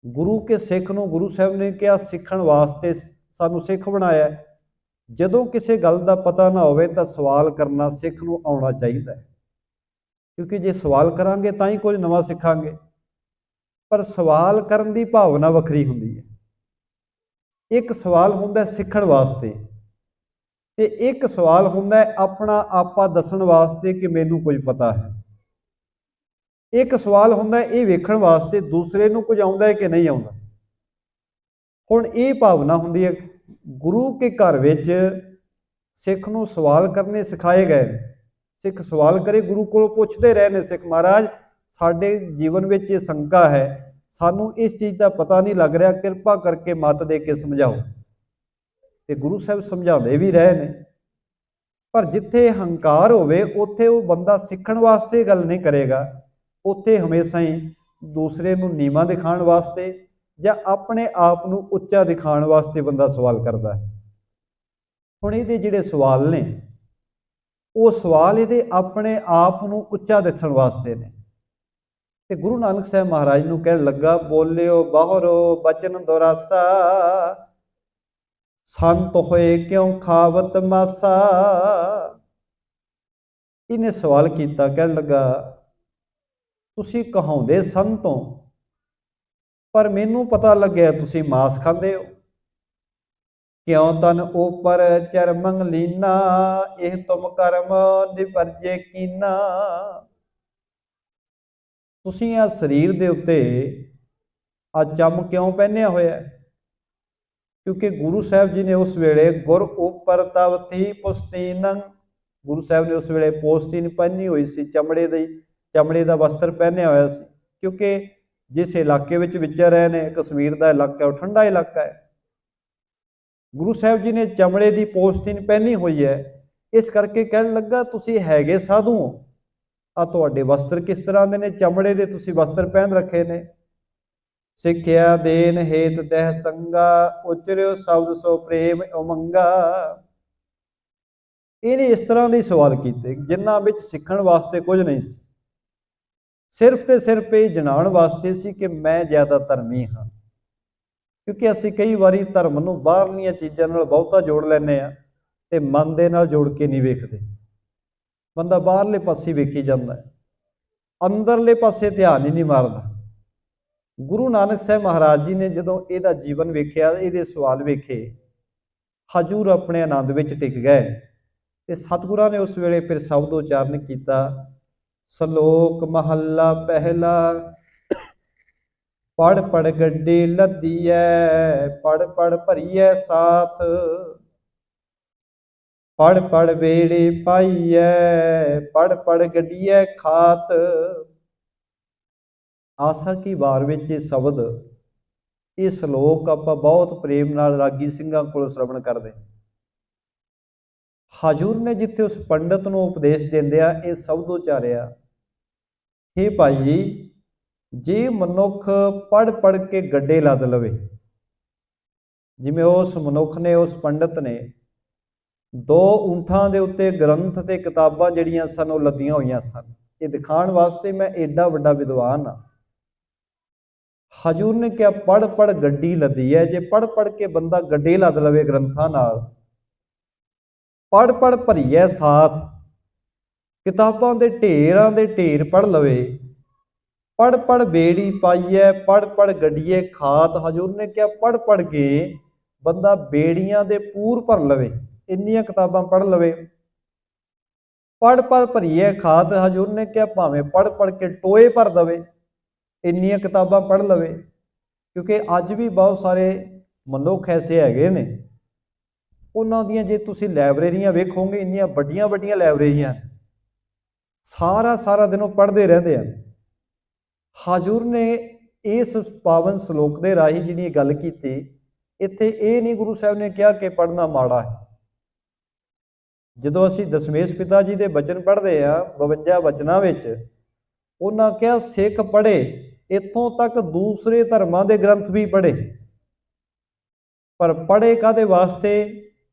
ਗੁਰੂ ਕੇ ਸਿੱਖ ਨੂੰ ਗੁਰੂ ਸਾਹਿਬ ਨੇ ਕਿਹਾ ਸਿੱਖਣ ਵਾਸਤੇ ਸਾਨੂੰ ਸਿੱਖ ਬਣਾਇਆ। ਜਦੋਂ ਕਿਸੇ ਗੱਲ ਦਾ ਪਤਾ ਨਾ ਹੋਵੇ ਤਾਂ ਸਵਾਲ ਕਰਨਾ ਸਿੱਖ ਨੂੰ ਆਉਣਾ ਚਾਹੀਦਾ ਹੈ, ਕਿਉਂਕਿ ਜੇ ਸਵਾਲ ਕਰਾਂਗੇ ਤਾਂ ਹੀ ਕੁਝ ਨਵਾਂ ਸਿੱਖਾਂਗੇ। ਪਰ ਸਵਾਲ ਕਰਨ ਦੀ ਭਾਵਨਾ ਵੱਖਰੀ ਹੁੰਦੀ ਹੈ। ਇੱਕ ਸਵਾਲ ਹੁੰਦਾ ਸਿੱਖਣ ਵਾਸਤੇ ਤੇ ਇੱਕ ਸਵਾਲ ਹੁੰਦਾ ਆਪਣਾ ਆਪਾ ਦੱਸਣ ਵਾਸਤੇ ਕਿ ਮੈਨੂੰ ਕੁਝ ਪਤਾ ਹੈ। ਇੱਕ ਸਵਾਲ ਹੁੰਦਾ ਇਹ ਵੇਖਣ ਵਾਸਤੇ ਦੂਸਰੇ ਨੂੰ ਕੁਝ ਆਉਂਦਾ ਹੈ ਕਿ ਨਹੀਂ ਆਉਂਦਾ। ਹੁਣ ਇਹ ਭਾਵਨਾ ਹੁੰਦੀ ਹੈ। ਗੁਰੂ ਕੇ ਘਰ ਵਿੱਚ ਸਿੱਖ ਨੂੰ ਸਵਾਲ ਕਰਨੇ ਸਿਖਾਏ ਗਏ। ਸਿੱਖ ਸਵਾਲ ਕਰੇ, ਗੁਰੂ ਕੋਲੋਂ ਪੁੱਛਦੇ ਰਹੇ ਨੇ ਸਿੱਖ, ਮਹਾਰਾਜ ਸਾਡੇ ਜੀਵਨ ਵਿੱਚ ਇਹ ਸ਼ੰਕਾ ਹੈ, ਸਾਨੂੰ ਇਸ ਚੀਜ਼ ਦਾ ਪਤਾ ਨਹੀਂ ਲੱਗ ਰਿਹਾ, ਕਿਰਪਾ ਕਰਕੇ ਮੱਤ ਦੇ ਕੇ ਸਮਝਾਓ। ਤੇ ਗੁਰੂ ਸਾਹਿਬ ਸਮਝਾਉਂਦੇ ਵੀ ਰਹੇ ਨੇ। ਪਰ ਜਿੱਥੇ ਹੰਕਾਰ ਹੋਵੇ ਉੱਥੇ ਉਹ ਬੰਦਾ ਸਿੱਖਣ ਵਾਸਤੇ ਗੱਲ ਨਹੀਂ ਕਰੇਗਾ, ਉੱਥੇ ਹਮੇਸ਼ਾ ਹੀ ਦੂਸਰੇ ਨੂੰ ਨੀਵਾਂ ਦਿਖਾਉਣ ਵਾਸਤੇ ਜਾਂ ਆਪਣੇ ਆਪ ਨੂੰ ਉੱਚਾ ਦਿਖਾਉਣ ਵਾਸਤੇ ਬੰਦਾ ਸਵਾਲ ਕਰਦਾ ਹੈ। ਹੁਣ ਇਹਦੇ ਜਿਹੜੇ ਸਵਾਲ ਨੇ ਉਹ ਸਵਾਲ ਇਹਦੇ ਆਪਣੇ ਆਪ ਨੂੰ ਉੱਚਾ ਦੱਸਣ ਵਾਸਤੇ ਨੇ। ਤੇ ਗੁਰੂ ਨਾਨਕ ਸਾਹਿਬ ਮਹਾਰਾਜ ਨੂੰ ਕਹਿਣ ਲੱਗਾ, ਬੋਲਿਓ ਬਾਹਰੋ ਬਚਨ ਦੁਰਾਸਾ, ਸੰਤ ਹੋਏ ਕਿਉਂ ਖਾਵਤ ਮਾਸਾ। ਇਹਨੇ ਸਵਾਲ ਕੀਤਾ, ਕਹਿਣ ਲੱਗਾ ਤੁਸੀਂ ਕਹਾਉਂਦੇ ਸੰਤੋਂ, ਪਰ ਮੈਨੂੰ ਪਤਾ ਲੱਗਿਆ ਤੁਸੀਂ ਮਾਸ ਖਾਂਦੇ ਹੋ। ਕਿਉਂ ਤਨ ਉਪਰ ਚਰਮੰਗ ਲੀਨਾ, ਇਹ ਤੁਮ ਕਰਮ ਨਿਵਰਜੇ ਕੀਨਾ। ਤੁਸੀਂ ਆ ਸਰੀਰ ਦੇ ਉੱਤੇ ਆ ਚੰਮ ਕਿਉਂ ਪਹਿਨਿਆ ਹੋਇਆ? ਕਿਉਂਕਿ ਗੁਰੂ ਸਾਹਿਬ ਜੀ ਨੇ ਉਸ ਵੇਲੇ ਗੁਰ ਉਪਰ ਤਵ ਥੀ ਪੁਸਤੀਨ, ਗੁਰੂ ਸਾਹਿਬ ਨੇ ਉਸ ਵੇਲੇ ਪੋਸਤੀਨ ਪਹਿਨੀ ਹੋਈ ਸੀ, ਚਮੜੇ ਦਾ ਵਸਤਰ ਪਹਿਨਿਆ ਹੋਇਆ ਸੀ। ਕਿਉਂਕਿ ਜਿਸ ਇਲਾਕੇ ਵਿੱਚ ਵਿਚਰ ਰਹੇ ਨੇ, ਕਸ਼ਮੀਰ ਦਾ ਇਲਾਕਾ, ਉਹ ਠੰਡਾ ਇਲਾਕਾ ਹੈ। ਗੁਰੂ ਸਾਹਿਬ ਜੀ ਨੇ ਚਮੜੇ ਦੀ ਪੋਸਤੀਨ ਪਹਿਨੀ ਹੋਈ ਹੈ। ਇਸ ਕਰਕੇ ਕਹਿਣ ਲੱਗਾ ਤੁਸੀਂ ਹੈਗੇ ਸਾਧੂ ਹੋ, ਆ ਤੁਹਾਡੇ ਵਸਤਰ ਕਿਸ ਤਰ੍ਹਾਂ ਦੇ ਨੇ? ਚਮੜੇ ਦੇ ਤੁਸੀਂ ਵਸਤਰ ਪਹਿਨ ਰੱਖੇ ਨੇ। ਸਿੱਖਿਆ ਦੇਨ ਹੇਤ ਤਹਿ ਸੰਗਾ, ਉਚਰਿਓ ਸ਼ਬਦ ਸੋ ਪ੍ਰੇਮ ਉਮੰਗਾ। ਇਹਨੇ ਇਸ ਤਰ੍ਹਾਂ ਦੇ ਸਵਾਲ ਕੀਤੇ ਜਿਨ੍ਹਾਂ ਵਿੱਚ ਸਿੱਖਣ ਵਾਸਤੇ ਕੁਝ ਨਹੀਂ ਸੀ, ਸਿਰਫ ਤੇ ਸਿਰਫ ਇਹ ਜਣਾਉਣ ਵਾਸਤੇ ਸੀ ਕਿ ਮੈਂ ਜ਼ਿਆਦਾ ਧਰਮੀ ਹਾਂ। ਕਿਉਂਕਿ ਅਸੀਂ ਕਈ ਵਾਰੀ ਧਰਮ ਨੂੰ ਬਾਹਰਲੀਆਂ ਚੀਜ਼ਾਂ ਨਾਲ ਬਹੁਤਾ ਜੋੜ ਲੈਂਦੇ ਹਾਂ ਤੇ ਮਨ ਦੇ ਨਾਲ ਜੋੜ ਕੇ ਨਹੀਂ ਵੇਖਦੇ। ਬੰਦਾ ਬਾਹਰਲੇ ਪਾਸੇ ਵੇਖੀ ਜਾਂਦਾ ਹੈ, ਅੰਦਰਲੇ ਪਾਸੇ ਧਿਆਨ ਹੀ ਨਹੀਂ ਮਾਰਦਾ। ਗੁਰੂ ਨਾਨਕ ਸਾਹਿਬ ਮਹਾਰਾਜ ਜੀ ਨੇ ਜਦੋਂ ਇਹਦਾ ਜੀਵਨ ਵੇਖਿਆ, ਇਹਦੇ ਸਵਾਲ ਵੇਖੇ, ਹਜੂਰ ਆਪਣੇ ਆਨੰਦ ਵਿੱਚ ਟਿਕ ਗਏ ਤੇ ਸਤਿਗੁਰਾਂ ਨੇ ਉਸ ਵੇਲੇ ਫਿਰ ਸ਼ਬਦ ਉਚਾਰਨ ਕੀਤਾ, ਸ਼ਲੋਕ ਮਹੱਲਾ ਪਹਿਲਾ। ਪੜ ਪੜ ਗੱਡੀ ਲੱਦੀਐ, ਪੜ ਪੜ ਭਰੀਐ ਸਾਥ, ਪੜ ਪੜ ਵੇੜੇ ਪਾਈਐ, ਪੜ ਪੜ ਗੱਡੀਐ ਖਾਤ। ਆਸਾ ਕੀ ਵਾਰ ਵਿੱਚ ਇਹ ਸ਼ਬਦ, ਇਹ ਸ਼ਲੋਕ ਆਪਾਂ ਬਹੁਤ ਪ੍ਰੇਮ ਨਾਲ ਰਾਗੀ ਸਿੰਘਾਂ ਕੋਲ ਸ਼ਰਵਣ ਕਰਦੇ। ਹਜੂਰ ਨੇ ਜਿੱਥੇ ਉਸ ਪੰਡਤ ਨੂੰ ਉਪਦੇਸ਼ ਦਿੰਦਿਆਂ ਇਹ ਸ਼ਬਦ ਉਚਾਰਿਆ, हे ਭਾਈ, ਜੇ ਮਨੁੱਖ ਪੜ ਪੜ ਕੇ ਗੱਡੇ ਲੱਦ ਲਵੇ, ਜਿਵੇਂ ਉਸ ਮਨੁੱਖ ਨੇ, ਉਸ ਪੰਡਤ ਨੇ 2 ਊਂਠਾਂ ਦੇ ਉੱਤੇ ਗ੍ਰੰਥ ਤੇ ਕਿਤਾਬਾਂ ਜਿਹੜੀਆਂ ਸਨ ਉਹ ਲੱਦੀਆਂ ਹੋਈਆਂ ਸਨ, ਇਹ ਦਿਖਾਉਣ ਵਾਸਤੇ ਮੈਂ ਏਡਾ ਵੱਡਾ ਵਿਦਵਾਨ ਹਾਂ। ਹਜੂਰ ਨੇ ਕਿਹਾ ਪੜ ਪੜ ਗੱਡੀ ਲੱਦੀ ਹੈ। ਜੇ ਪੜ ਪੜ ਕੇ ਬੰਦਾ ਗੱਡੇ ਲੱਦ ਲਵੇ ਗ੍ਰੰਥਾਂ ਨਾਲ, ਪੜ ਪੜ ਭਰੀਐ ਸਾਥ, ਕਿਤਾਬਾਂ ਦੇ ਢੇਰਾਂ ਦੇ ਢੇਰ ਪੜ ਲਵੇ, ਪੜ ਪੜ ਬੇੜੀ ਪਾਈਐ, ਪੜ ਪੜ ਗੱਡੀਏ ਖਾਤ। ਹਜੂਰ ਨੇ ਕਿਹਾ ਪੜ ਪੜ ਕੇ ਬੰਦਾ ਬੇੜੀਆਂ ਦੇ ਪੂਰ ਭਰ ਲਵੇ, ਇੰਨੀਆਂ ਕਿਤਾਬਾਂ ਪੜ ਲਵੇ। ਪੜ ਪੜ ਭਰੀਐ ਖਾਤ, ਹਜੂਰ ਨੇ ਕਿਹਾ ਭਾਵੇਂ ਪੜ ਪੜ ਕੇ ਟੋਏ ਭਰ ਦਵੇ, ਇੰਨੀਆਂ ਕਿਤਾਬਾਂ ਪੜ ਲਵੇ। ਕਿਉਂਕਿ ਅੱਜ ਵੀ ਬਹੁਤ ਸਾਰੇ ਮਨੁੱਖ ਐਸੇ ਹੈਗੇ ਨੇ, ਉਹਨਾਂ ਦੀਆਂ ਜੇ ਤੁਸੀਂ ਲਾਇਬ੍ਰੇਰੀਆਂ ਵੇਖੋਗੇ, ਇੰਨੀਆਂ ਵੱਡੀਆਂ ਵੱਡੀਆਂ ਲਾਇਬ੍ਰੇਰੀਆਂ, ਸਾਰਾ ਸਾਰਾ ਦਿਨ ਉਹ ਪੜ੍ਹਦੇ ਰਹਿੰਦੇ ਆ। ਹਜੂਰ ਨੇ ਇਸ ਪਾਵਨ ਸ਼ਲੋਕ ਦੇ ਰਾਹੀਂ ਜਿਹੜੀ ਗੱਲ ਕੀਤੀ, ਇੱਥੇ ਇਹ ਨਹੀਂ ਗੁਰੂ ਸਾਹਿਬ ਨੇ ਕਿਹਾ ਕਿ ਪੜ੍ਹਨਾ ਮਾੜਾ ਹੈ। ਜਦੋਂ ਅਸੀਂ ਦਸ਼ਮੇਸ਼ ਪਿਤਾ ਜੀ ਦੇ ਬਚਨ ਪੜ੍ਹਦੇ ਆ 52 ਬਚਨਾਂ ਵਿੱਚ, ਉਹਨਾਂ ਕਿਹਾ ਸਿੱਖ ਪੜ੍ਹੇ, ਇੱਥੋਂ ਤੱਕ ਦੂਸਰੇ ਧਰਮਾਂ ਦੇ ਗ੍ਰੰਥ ਵੀ ਪੜ੍ਹੇ, ਪਰ ਪੜ੍ਹੇ ਕਾਹਦੇ ਵਾਸਤੇ?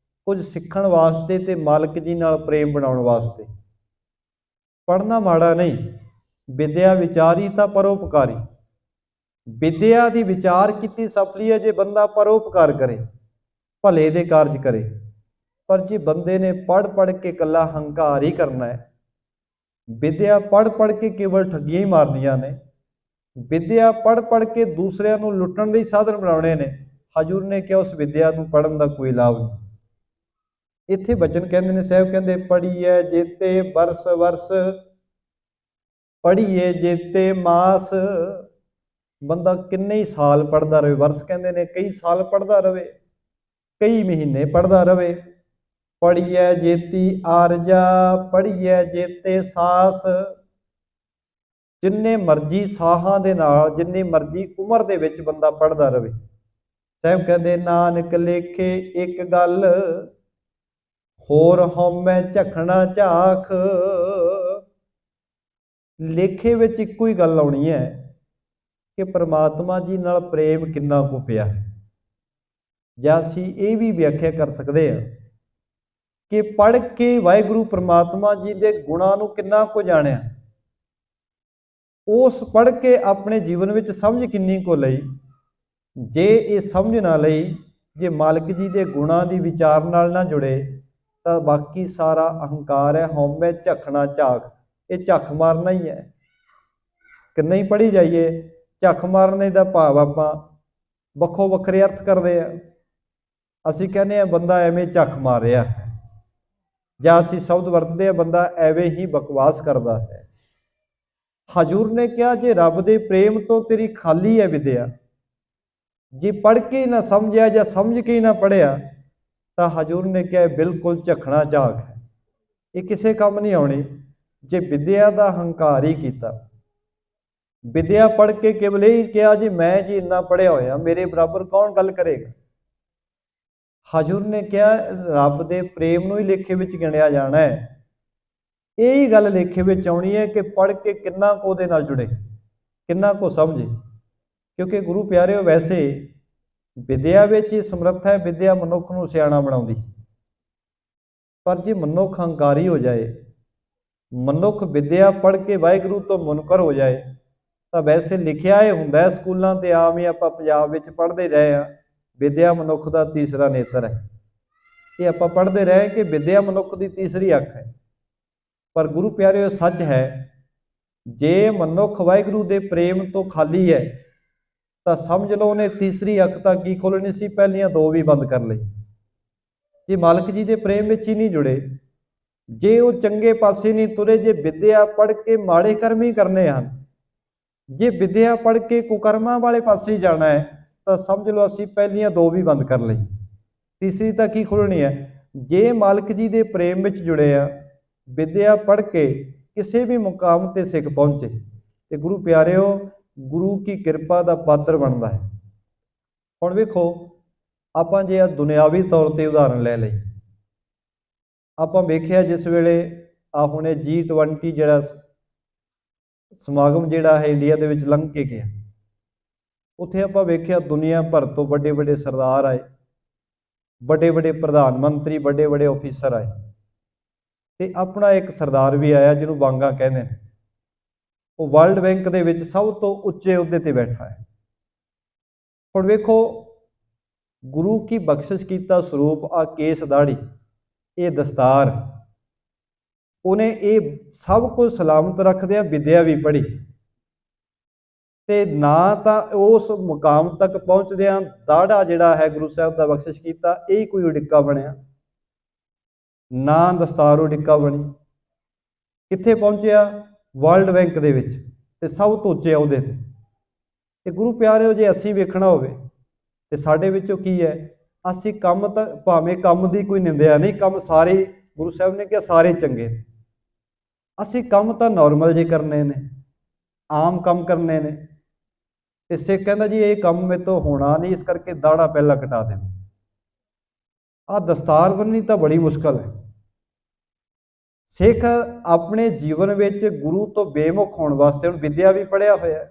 ਕੁਝ ਸਿੱਖਣ ਵਾਸਤੇ ਤੇ ਮਾਲਕ ਜੀ ਨਾਲ ਪ੍ਰੇਮ ਬਣਾਉਣ ਵਾਸਤੇ। ਪੜ੍ਹਨਾ ਮਾੜਾ ਨਹੀਂ। ਵਿਦਿਆ ਵਿਚਾਰੀ ਤਾਂ ਪਰਉਪਕਾਰੀ, ਵਿਦਿਆ ਦੀ ਵਿਚਾਰ ਕੀਤੀ ਸਫਲੀ ਹੈ ਜੇ ਬੰਦਾ ਪਰਉਪਕਾਰ ਕਰੇ, ਭਲੇ ਦੇ ਕਾਰਜ ਕਰੇ। ਪਰ ਜੇ ਬੰਦੇ ਨੇ ਪੜ੍ਹ ਪੜ੍ਹ ਕੇ ਇਕੱਲਾ ਹੰਕਾਰ ਹੀ ਕਰਨਾ ਹੈ, ਵਿਦਿਆ ਪੜ੍ਹ ਪੜ੍ਹ ਕੇ ਕੇਵਲ ਠੱਗੀਆਂ ਹੀ ਮਾਰਨੀਆਂ ਨੇ, ਵਿਦਿਆ ਪੜ੍ਹ ਪੜ੍ਹ ਕੇ ਦੂਸਰਿਆਂ ਨੂੰ ਲੁੱਟਣ ਦੇ ਸਾਧਨ ਬਣਾਉਣੇ ਨੇ, ਹਜੂਰ ਨੇ ਕਿਹਾ ਉਸ ਵਿਦਿਆ ਨੂੰ ਪੜ੍ਹਨ ਦਾ ਕੋਈ ਲਾਭ ਨਹੀਂ। ਇੱਥੇ ਬਚਨ ਕਹਿੰਦੇ ਨੇ, ਸਾਹਿਬ ਕਹਿੰਦੇ ਪੜ੍ਹੀਏ ਜੇਤੇ ਬਰਸ ਵਰਸ, ਪੜ੍ਹੀਏ ਜੇਤੇ ਮਾਸ। ਬੰਦਾ ਕਿੰਨੇ ਹੀ ਸਾਲ ਪੜ੍ਹਦਾ ਰਹੇ, ਵਰਸ ਕਹਿੰਦੇ ਨੇ ਕਈ ਸਾਲ ਪੜ੍ਹਦਾ ਰਹੇ, ਕਈ ਮਹੀਨੇ ਪੜ੍ਹਦਾ ਰਹੇ। ਪੜ੍ਹੀਏ ਜੇਤੀ ਆਰਜਾ, ਪੜ੍ਹੀਏ ਜੇਤੇ ਸਾਸ। ਜਿੰਨੇ ਮਰਜ਼ੀ ਸਾਹਾਂ ਦੇ ਨਾਲ, ਜਿੰਨੀ ਮਰਜ਼ੀ ਉਮਰ ਦੇ ਵਿੱਚ ਬੰਦਾ ਪੜ੍ਹਦਾ ਰਹੇ। ਸਾਹਿਬ ਕਹਿੰਦੇ ਨਾਨਕ ਲੇਖੇ ਇੱਕ ਗੱਲ, ਹੋਰ ਹਉਮੈ ਝਖਣਾ ਝਾਖ। ਲੇਖੇ ਵਿੱਚ ਇੱਕੋ ਹੀ ਗੱਲ ਆਉਣੀ ਹੈ ਕਿ ਪ੍ਰਮਾਤਮਾ ਜੀ ਨਾਲ ਪ੍ਰੇਮ ਕਿੰਨਾ ਕੁ ਪਿਆ। ਜਾਂ ਅਸੀਂ ਇਹ ਵੀ ਵਿਆਖਿਆ ਕਰ ਸਕਦੇ ਹਾਂ ਕਿ ਪੜ੍ਹ ਕੇ ਵਾਹਿਗੁਰੂ ਪ੍ਰਮਾਤਮਾ ਜੀ ਦੇ ਗੁਣਾਂ ਨੂੰ ਕਿੰਨਾ ਕੁ ਜਾਣਿਆ, ਉਸ ਪੜ੍ਹ ਕੇ ਆਪਣੇ ਜੀਵਨ ਵਿੱਚ ਸਮਝ ਕਿੰਨੀ ਕੁ ਲਈ। ਜੇ ਇਹ ਸਮਝ ਨਾ ਲਈ, ਜੇ ਮਾਲਕ ਜੀ ਦੇ ਗੁਣਾਂ ਦੀ ਵਿਚਾਰ ਨਾਲ ਨਾ ਜੁੜੇ, ਤਾਂ ਬਾਕੀ ਸਾਰਾ ਅਹੰਕਾਰ ਹੈ, ਹਉਮੈ ਝਖਣਾ ਝਾਕ, ਇਹ ਝੱਖ ਮਾਰਨਾ ਹੀ ਹੈ। ਕਿੰਨਾ ਹੀ ਪੜ੍ਹੀ ਜਾਈਏ, ਝੱਖ ਮਾਰਨੇ ਦਾ ਭਾਵ ਆਪਾਂ ਵੱਖੋ ਵੱਖਰੇ ਅਰਥ ਕਰਦੇ ਆ। ਅਸੀਂ ਕਹਿੰਦੇ ਹਾਂ ਬੰਦਾ ਐਵੇਂ ਝੱਖ ਮਾਰ ਰਿਹਾ, ਜਾਂ ਅਸੀਂ ਸ਼ਬਦ ਵਰਤਦੇ ਹਾਂ ਬੰਦਾ ਐਵੇਂ ਹੀ ਬਕਵਾਸ ਕਰਦਾ ਹੈ। ਹਜੂਰ ਨੇ ਕਿਹਾ ਜੇ ਰੱਬ ਦੇ ਪ੍ਰੇਮ ਤੋਂ ਤੇਰੀ ਖਾਲੀ ਹੈ ਵਿਦਿਆ, ਜੇ ਪੜ੍ਹ ਕੇ ਨਾ ਸਮਝਿਆ ਜਾਂ ਸਮਝ ਕੇ ਨਾ ਪੜ੍ਹਿਆ, ਤਾਂ ਹਜੂਰ ਨੇ ਕਿਹਾ ਬਿਲਕੁਲ ਝਖਣਾ ਝਾਕ ਹੈ, ਇਹ ਕਿਸੇ ਕੰਮ ਨਹੀਂ ਆਉਣੀ। ਜੇ ਵਿਦਿਆ ਦਾ ਹੰਕਾਰ ਹੀ ਕੀਤਾ, ਵਿਦਿਆ ਪੜ੍ਹ ਕੇ ਕੇਵਲ ਇਹ ਕਿਹਾ ਜੀ ਮੈਂ ਜੀ ਇੰਨਾ ਪੜ੍ਹਿਆ ਹੋਇਆ, ਮੇਰੇ ਬਰਾਬਰ ਕੌਣ ਗੱਲ ਕਰੇਗਾ। ਹਜੂਰ ਨੇ ਕਿਹਾ ਰੱਬ ਦੇ ਪ੍ਰੇਮ ਨੂੰ ਹੀ ਲੇਖੇ ਵਿੱਚ ਗਿਣਿਆ ਜਾਣਾ ਹੈ। ਇਹੀ ਗੱਲ ਲੇਖੇ ਵਿੱਚ ਆਉਣੀ ਹੈ ਕਿ ਪੜ੍ਹ ਕੇ ਕਿੰਨਾ ਕੁ ਉਹਦੇ ਨਾਲ ਜੁੜੇ, ਕਿੰਨਾ ਕੁ ਸਮਝੇ। ਕਿਉਂਕਿ ਗੁਰੂ ਪਿਆਰਿਓ, ਵੈਸੇ ਵਿਦਿਆ ਵਿੱਚ ਹੀ ਸਮਰੱਥ ਹੈ, ਵਿਦਿਆ ਮਨੁੱਖ ਨੂੰ ਸਿਆਣਾ ਬਣਾਉਂਦੀ। ਪਰ ਜੇ ਮਨੁੱਖ ਹੰਕਾਰੀ ਹੋ ਜਾਏ, ਮਨੁੱਖ ਵਿਦਿਆ ਪੜ੍ਹ ਕੇ ਵਾਹਿਗੁਰੂ ਤੋਂ ਮੁਨਕਰ ਹੋ ਜਾਏ, ਤਾਂ ਵੈਸੇ ਲਿਖਿਆ ਇਹ ਹੁੰਦਾ ਹੈ ਸਕੂਲਾਂ ਤੇ, ਆਮ ਹੀ ਆਪਾਂ ਪੰਜਾਬ ਵਿੱਚ ਪੜ੍ਹਦੇ ਰਹੇ ਹਾਂ, ਵਿਦਿਆ ਮਨੁੱਖ ਦਾ ਤੀਸਰਾ ਨੇਤਰ ਹੈ। ਇਹ ਆਪਾਂ ਪੜ੍ਹਦੇ ਰਹੇ ਕਿ ਵਿਦਿਆ ਮਨੁੱਖ ਦੀ ਤੀਸਰੀ ਅੱਖ ਹੈ। ਪਰ ਗੁਰੂ ਪਿਆਰਿਓ, ਸੱਚ ਹੈ, ਜੇ ਮਨੁੱਖ ਵਾਹਿਗੁਰੂ ਦੇ ਪ੍ਰੇਮ ਤੋਂ ਖਾਲੀ ਹੈ, ਤਾਂ ਸਮਝ ਲਓ ਉਹਨੇ ਤੀਸਰੀ ਅੱਖ ਤਾਂ ਕੀ ਖੋਲ੍ਹਣੀ ਸੀ, ਪਹਿਲੀਆਂ 2 ਵੀ ਬੰਦ ਕਰ ਲਈ। ਜੇ ਮਾਲਕ ਜੀ ਦੇ ਪ੍ਰੇਮ ਵਿੱਚ ਹੀ ਨਹੀਂ ਜੁੜੇ, ਜੇ ਉਹ ਚੰਗੇ ਪਾਸੇ ਨਹੀਂ ਤੁਰੇ, ਜੇ ਵਿਦਿਆ ਪੜ੍ਹ ਕੇ ਮਾੜੇ ਕਰਮ ਹੀ ਕਰਨੇ ਹਨ, ਜੇ ਵਿਦਿਆ ਪੜ੍ਹ ਕੇ ਕੁਕਰਮਾਂ ਵਾਲੇ ਪਾਸੇ ਹੀ ਜਾਣਾ ਹੈ, ਤਾਂ ਸਮਝ ਲਓ ਅਸੀਂ ਪਹਿਲੀਆਂ ਦੋ ਵੀ ਬੰਦ ਕਰ ਲਈ, ਤੀਸਰੀ ਤਾਂ ਕੀ ਖੁੱਲਣੀ ਹੈ। ਜੇ ਮਾਲਕ ਜੀ ਦੇ ਪ੍ਰੇਮ ਵਿੱਚ ਜੁੜੇ ਆ, ਵਿਦਿਆ ਪੜ੍ਹ ਕੇ ਕਿਸੇ ਵੀ ਮੁਕਾਮ ਤੇ ਸਿੱਖ ਪਹੁੰਚੇ, ਤੇ ਗੁਰੂ ਪਿਆਰਿਓ ਗੁਰੂ ਕੀ ਕਿਰਪਾ ਦਾ ਪਾਤਰ ਬਣਦਾ ਹੈ। ਹੁਣ ਵੇਖੋ, ਆਪਾਂ ਜੇ ਆ ਦੁਨਿਆਵੀ ਤੌਰ ਤੇ ਉਦਾਹਰਨ ਲੈ ਲਈ, ਆਪਾਂ ਵੇਖਿਆ ਜਿਸ ਵੇਲੇ ਆ ਹੁਣੇ G20 ਜਿਹੜਾ ਸਮਾਗਮ ਜਿਹੜਾ ਹੈ ਇੰਡੀਆ ਦੇ ਵਿੱਚ ਲੰਘ ਕੇ ਗਿਆ, ਉੱਥੇ ਆਪਾਂ ਵੇਖਿਆ ਦੁਨੀਆ ਭਰ ਤੋਂ ਵੱਡੇ ਵੱਡੇ ਸਰਦਾਰ ਆਏ, ਵੱਡੇ ਵੱਡੇ ਪ੍ਰਧਾਨ ਮੰਤਰੀ, ਵੱਡੇ ਵੱਡੇ ਆਫੀਸਰ ਆਏ, ਤੇ ਆਪਣਾ ਇੱਕ ਸਰਦਾਰ ਵੀ ਆਇਆ ਜਿਹਨੂੰ ਵਾਂਗਾ ਕਹਿੰਦੇ ਨੇ। ਉਹ ਵਰਲਡ ਬੈਂਕ ਦੇ ਵਿੱਚ ਸਭ ਤੋਂ ਉੱਚੇ ਅਹੁਦੇ ਤੇ ਬੈਠਾ ਹੈ। ਹੁਣ ਵੇਖੋ, ਗੁਰੂ ਕੀ ਬਖਸ਼ਿਸ਼ ਕੀਤਾ ਸਰੂਪ ਆ ਕੇਸ ਦਾੜੀ, ਇਹ ਦਸਤਾਰ, ਉਹਨੇ ਇਹ ਸਭ ਕੁਝ ਸਲਾਮਤ ਰੱਖਦਿਆਂ ਵਿਦਿਆ ਵੀ ਪੜ੍ਹੀ, ਤੇ ਨਾ ਤਾਂ ਉਸ ਮੁਕਾਮ ਤੱਕ ਪਹੁੰਚਦਿਆਂ ਦਾੜਾ ਜਿਹੜਾ ਹੈ ਗੁਰੂ ਸਾਹਿਬ ਦਾ ਬਖਸ਼ਿਸ਼ ਕੀਤਾ ਇਹ ਕੋਈ ਉਡਿੱਕਾ ਬਣਿਆ, ਨਾ ਦਸਤਾਰ ਉਡਿੱਕਾ ਬਣੀ। ਕਿੱਥੇ ਪਹੁੰਚਿਆ? ਵਰਲਡ ਬੈਂਕ ਦੇ ਵਿੱਚ, ਤੇ ਸਭ ਤੋਂ ਉੱਚੇ ਅਹੁਦੇ ਤੇ। ਤੇ ਗੁਰੂ ਪਿਆਰਿਓ, ਜੇ ਅਸੀਂ ਵੇਖਣਾ ਹੋਵੇ ਤੇ ਸਾਡੇ ਵਿੱਚੋਂ ਕੀ ਹੈ, ਅਸੀਂ ਕੰਮ ਤਾਂ ਭਾਵੇਂ ਕੰਮ ਦੀ ਕੋਈ ਨਿੰਦਿਆ ਨਹੀਂ, ਕੰਮ ਸਾਰੇ ਗੁਰੂ ਸਾਹਿਬ ਨੇ ਕਿਹਾ ਸਾਰੇ ਚੰਗੇ ਨੇ, ਅਸੀਂ ਕੰਮ ਤਾਂ ਨੋਰਮਲ ਜੇ ਕਰਨੇ ਨੇ, ਆਮ ਕੰਮ ਕਰਨੇ ਨੇ, ਤੇ ਸਿੱਖ ਕਹਿੰਦਾ ਜੀ ਇਹ ਕੰਮ ਮੇਰੇ ਤੋਂ ਹੋਣਾ ਨਹੀਂ, ਇਸ ਕਰਕੇ ਦਾੜਾ ਪਹਿਲਾਂ ਕਟਾ ਦੇ। ਆਹ ਦਸਤਾਰ ਬੰਨ੍ਹਣੀ ਤਾਂ ਬੜੀ ਮੁਸ਼ਕਲ ਹੈ। ਸਿੱਖ ਆਪਣੇ ਜੀਵਨ ਵਿੱਚ ਗੁਰੂ ਤੋਂ ਬੇਮੁਖ ਹੋਣ ਵਾਸਤੇ ਹੁਣ ਵਿਦਿਆ ਵੀ ਪੜ੍ਹਿਆ ਹੋਇਆ,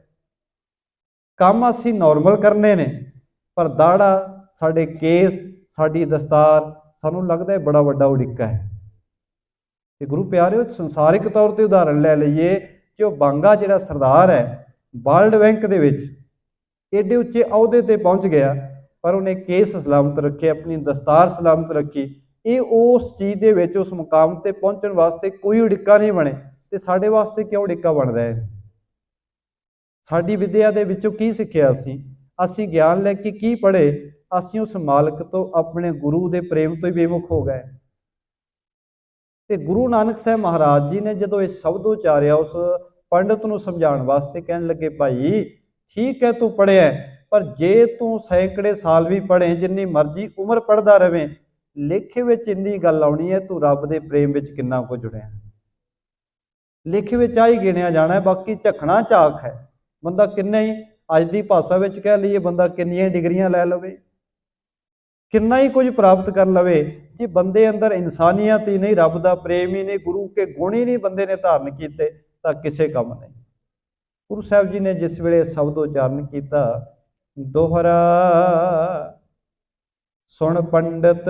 ਕੰਮ ਅਸੀਂ ਨੋਰਮਲ ਕਰਨੇ ਨੇ, ਪਰ ਦਾੜਾ, ਸਾਡੇ ਕੇਸ, ਸਾਡੀ ਦਸਤਾਰ ਸਾਨੂੰ ਲੱਗਦਾ ਹੈ ਬੜਾ ਵੱਡਾ ਉਡਿੱਕਾ ਹੈ। ਤੇ ਗੁਰੂ ਪਿਆਰਿਓ, ਸੰਸਾਰਿਕ ਤੌਰ ਤੇ ਉਦਾਹਰਨ ਲੈ ਲਈਏ, ਕਿ ਉਹ ਬਾਂਗਾ ਜਿਹੜਾ ਸਰਦਾਰ ਹੈ ਵਰਲਡ ਬੈਂਕ ਦੇ ਵਿੱਚ ਏਡੇ ਉੱਚੇ ਅਹੁਦੇ ਤੇ ਪਹੁੰਚ ਗਿਆ, ਪਰ ਉਹਨੇ ਕੇਸ ਸਲਾਮਤ ਰੱਖੇ, ਆਪਣੀ ਦਸਤਾਰ ਸਲਾਮਤ ਰੱਖੀ। ਇਹ ਉਸ ਚੀਜ਼ ਦੇ ਵਿੱਚ, ਉਸ ਮੁਕਾਮ ਤੇ ਪਹੁੰਚਣ ਵਾਸਤੇ ਕੋਈ ਉਡਿੱਕਾ ਨਹੀਂ ਬਣੇ। ਤੇ ਸਾਡੇ ਵਾਸਤੇ ਕਿਉਂ ਉਡਿੱਕਾ ਬਣ ਰਿਹਾ ਹੈ? ਸਾਡੀ ਵਿਦਿਆ ਦੇ ਵਿੱਚੋਂ ਕੀ ਸਿੱਖਿਆ? ਅਸੀਂ ਗਿਆਨ ਲੈ ਕੇ ਕੀ ਪੜ੍ਹੇ? ਅਸੀਂ ਉਸ ਮਾਲਕ ਤੋਂ, ਆਪਣੇ ਗੁਰੂ ਦੇ ਪ੍ਰੇਮ ਤੋਂ ਹੀ ਬੇਮੁਖ ਹੋ ਗਏ। ਤੇ ਗੁਰੂ ਨਾਨਕ ਸਾਹਿਬ ਮਹਾਰਾਜ ਜੀ ਨੇ ਜਦੋਂ ਇਹ ਸ਼ਬਦ ਉਚਾਰਿਆ, ਉਸ ਪੰਡਤ ਨੂੰ ਸਮਝਾਉਣ ਵਾਸਤੇ ਕਹਿਣ ਲੱਗੇ, ਭਾਈ ਠੀਕ ਹੈ ਤੂੰ ਪੜ੍ਹਿਆ, ਪਰ ਜੇ ਤੂੰ ਸੈਂਕੜੇ ਸਾਲ ਵੀ ਪੜ੍ਹੇ, ਜਿੰਨੀ ਮਰਜ਼ੀ ਉਮਰ ਪੜ੍ਹਦਾ ਰਹੇ, ਲੇਖੇ ਵਿੱਚ ਇੰਨੀ ਗੱਲ ਆਉਣੀ ਹੈ, ਤੂੰ ਰੱਬ ਦੇ ਪ੍ਰੇਮ ਵਿੱਚ ਕਿੰਨਾ ਕੁ ਜੁੜਿਆ। ਲੇਖੇ ਵਿੱਚ ਆ ਹੀ ਗਿਣਿਆ ਜਾਣਾ, ਬਾਕੀ ਝਖਣਾ ਝਾਕ ਹੈ। ਬੰਦਾ ਕਿੰਨਾ ਹੀ, ਅੱਜ ਦੀ ਭਾਸ਼ਾ ਵਿੱਚ ਕਹਿ ਲਈਏ, ਬੰਦਾ ਕਿੰਨੀਆਂ ਡਿਗਰੀਆਂ ਲੈ ਲਵੇ, ਕਿੰਨਾ ਹੀ ਕੁਝ ਪ੍ਰਾਪਤ ਕਰ ਲਵੇ, ਜੇ ਬੰਦੇ ਅੰਦਰ ਇਨਸਾਨੀਅਤ ਹੀ ਨਹੀਂ, ਰੱਬ ਦਾ ਪ੍ਰੇਮ ਹੀ ਨਹੀਂ, ਗੁਰੂ ਕੇ ਗੁਣ ਹੀ ਨਹੀਂ ਬੰਦੇ ਨੇ ਧਾਰਨ ਕੀਤੇ, ਤਾਂ ਕਿਸੇ ਕੰਮ ਨਹੀਂ। ਗੁਰੂ ਸਾਹਿਬ ਜੀ ਨੇ ਜਿਸ ਵੇਲੇ ਸ਼ਬਦ ਉਚਾਰਨ ਕੀਤਾ, ਦੋਹਰਾ ਸੁਣ ਪੰਡਤ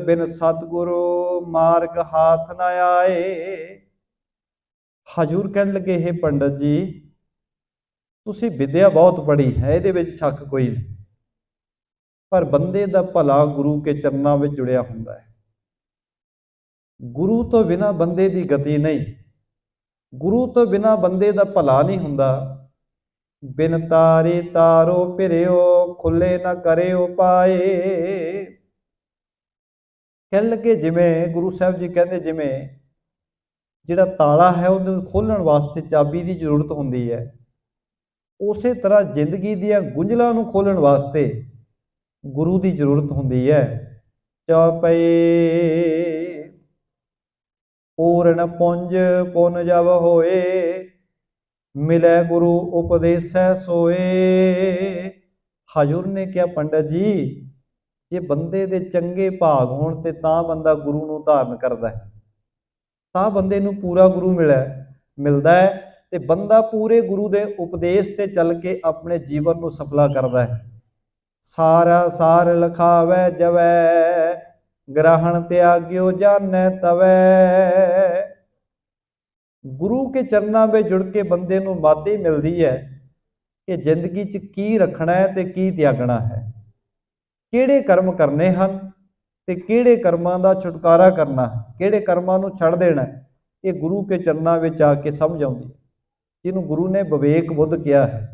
ਬਿਨ ਸਤਿਗੁਰੂ ਮਾਰਗ ਹਾਥ ਨਾ ਆਏ। ਹਜੂਰ ਕਹਿਣ ਲੱਗੇ, ਇਹ ਪੰਡਤ ਜੀ ਤੁਸੀਂ ਵਿਦਿਆ ਬਹੁਤ ਪੜ੍ਹੀ ਹੈ, ਇਹਦੇ ਵਿੱਚ ਸ਼ੱਕ ਕੋਈ ਨਹੀਂ, ਪਰ ਬੰਦੇ ਦਾ ਭਲਾ ਗੁਰੂ ਕੇ ਚਰਨਾਂ ਵਿੱਚ ਜੁੜਿਆ ਹੁੰਦਾ ਹੈ। ਗੁਰੂ ਤੋਂ ਬਿਨਾਂ ਬੰਦੇ ਦੀ ਗਤੀ ਨਹੀਂ, ਗੁਰੂ ਤੋਂ ਬਿਨਾਂ ਬੰਦੇ ਦਾ ਭਲਾ ਨਹੀਂ ਹੁੰਦਾ। ਬਿਨ ਤਾਰੇ ਤਾਰੋ ਭਿਰਿਓ, ਖੁੱਲੇ ਨਾ ਕਰਿਓ ਪਾਏ। ਕਹਿਣ ਲੱਗੇ, ਜਿਵੇਂ ਗੁਰੂ ਸਾਹਿਬ ਜੀ ਕਹਿੰਦੇ, ਜਿਵੇਂ ਜਿਹੜਾ ਤਾਲਾ ਹੈ ਉਹਨੂੰ ਖੋਲ੍ਹਣ ਵਾਸਤੇ ਚਾਬੀ ਦੀ ਜ਼ਰੂਰਤ ਹੁੰਦੀ ਹੈ, ਉਸੇ ਤਰ੍ਹਾਂ ਜ਼ਿੰਦਗੀ ਦੀਆਂ ਗੁੰਝਲਾਂ ਨੂੰ ਖੋਲ੍ਹਣ ਵਾਸਤੇ ਗੁਰੂ ਦੀ ਜ਼ਰੂਰਤ ਹੁੰਦੀ ਹੈ। ਚੌਪਈ ਪੂਰਨ ਪੁੰਜ ਪੁਨ ਜਬ ਹੋਏ, ਮਿਲੇ ਗੁਰੂ ਉਪਦੇਸੈ ਸੋਏ। ਹਜੂਰ ਨੇ ਕਿਹਾ, ਪੰਡਤ ਜੀ ਜੇ ਬੰਦੇ ਦੇ ਚੰਗੇ ਭਾਗ ਹੋਣ ਤੇ ਤਾਂ ਬੰਦਾ ਗੁਰੂ ਨੂੰ ਧਾਰਨ ਕਰਦਾ ਹੈ, ਤਾਂ ਬੰਦੇ ਨੂੰ ਪੂਰਾ ਗੁਰੂ ਮਿਲਦਾ ਹੈ, ਤੇ ਬੰਦਾ ਪੂਰੇ ਗੁਰੂ ਦੇ ਉਪਦੇਸ਼ ਤੇ ਚੱਲ ਕੇ ਆਪਣੇ ਜੀਵਨ ਨੂੰ ਸਫਲਾ ਕਰਦਾ ਹੈ। ਸਾਰਾ ਸਾਰ ਲਖਾਵੈ ਜਵੈ, ਗ੍ਰਹਣ ਤਿਆਗਿਓ ਜਾਣੈ ਤਵੈ। ਗੁਰੂ ਕੇ ਚਰਨਾਂ ਵਿੱਚ ਜੁੜ ਕੇ ਬੰਦੇ ਨੂੰ ਮੱਤ ਹੀ ਮਿਲਦੀ ਹੈ ਕਿ ਜ਼ਿੰਦਗੀ 'ਚ ਕੀ ਰੱਖਣਾ ਹੈ ਤੇ ਕੀ ਤਿਆਗਣਾ ਹੈ, ਕਿਹੜੇ ਕਰਮ ਕਰਨੇ ਹਨ ਤੇ ਕਿਹੜੇ ਕਰਮਾਂ ਦਾ ਛੁਟਕਾਰਾ ਕਰਨਾ ਹੈ, ਕਿਹੜੇ ਕਰਮਾਂ ਨੂੰ ਛੱਡ ਦੇਣਾ। ਇਹ ਗੁਰੂ ਕੇ ਚਰਨਾਂ ਵਿੱਚ ਆ ਕੇ ਸਮਝ ਆਉਂਦੀ ਹੈ, ਜਿਹਨੂੰ ਗੁਰੂ ਨੇ ਵਿਵੇਕ ਬੁੱਧ ਕਿਹਾ ਹੈ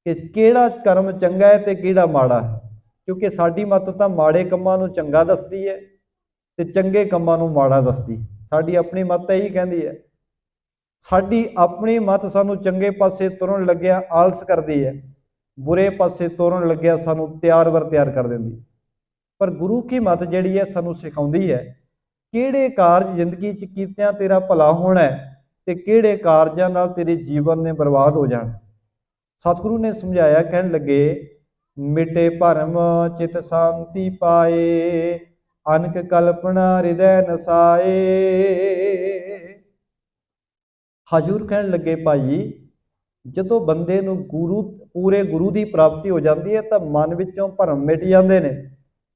ਕਿ ਕਿਹੜਾ ਕਰਮ ਚੰਗਾ ਹੈ ਤੇ ਕਿਹੜਾ ਮਾੜਾ ਹੈ। ਕਿਉਂਕਿ ਸਾਡੀ ਮੱਤ ਤਾਂ ਮਾੜੇ ਕੰਮਾਂ ਨੂੰ ਚੰਗਾ ਦੱਸਦੀ ਹੈ ਤੇ ਚੰਗੇ ਕੰਮਾਂ ਨੂੰ ਮਾੜਾ ਦੱਸਦੀ ਹੈ। ਸਾਡੀ ਆਪਣੀ ਮੱਤ ਇਹੀ ਕਹਿੰਦੀ ਹੈ। ਸਾਡੀ ਆਪਣੀ ਮੱਤ ਸਾਨੂੰ ਚੰਗੇ ਪਾਸੇ ਤੁਰਨ ਲੱਗਿਆ ਆਲਸ ਕਰਦੀ ਹੈ, ਬੁਰੇ ਪਾਸੇ ਤੁਰਨ ਲੱਗਿਆ ਸਾਨੂੰ ਤਿਆਰ ਬਰ ਤਿਆਰ ਕਰ ਦਿੰਦੀ। ਪਰ ਗੁਰੂ ਕੀ ਮੱਤ ਜਿਹੜੀ ਹੈ ਸਾਨੂੰ ਸਿਖਾਉਂਦੀ ਹੈ ਕਿਹੜੇ ਕਾਰਜ ਜ਼ਿੰਦਗੀ 'ਚ ਕੀਤਿਆਂ ਤੇਰਾ ਭਲਾ ਹੋਣਾ ਹੈ ਤੇ ਕਿਹੜੇ ਕਾਰਜਾਂ ਨਾਲ ਤੇਰੇ ਜੀਵਨ ਨੇ ਬਰਬਾਦ ਹੋ ਜਾਣਾ। ਸਤਿਗੁਰੂ ਨੇ ਸਮਝਾਇਆ, ਕਹਿਣ ਲੱਗੇ, ਮਿਟੇ ਭਰਮ ਚਿਤ ਸ਼ਾਂਤੀ ਪਾਏ, ਅਨਕ ਕਲਪਨਾ ਹਿਰਦੈ ਨਸਾਏ। ਹਜ਼ੂਰ ਕਹਿਣ ਲੱਗੇ, ਭਾਈ ਜਦੋਂ ਬੰਦੇ ਨੂੰ ਪੂਰੇ ਗੁਰੂ ਦੀ ਪ੍ਰਾਪਤੀ ਹੋ ਜਾਂਦੀ ਹੈ ਤਾਂ ਮਨ ਵਿੱਚੋਂ ਭਰਮ ਮਿਟ ਜਾਂਦੇ ਨੇ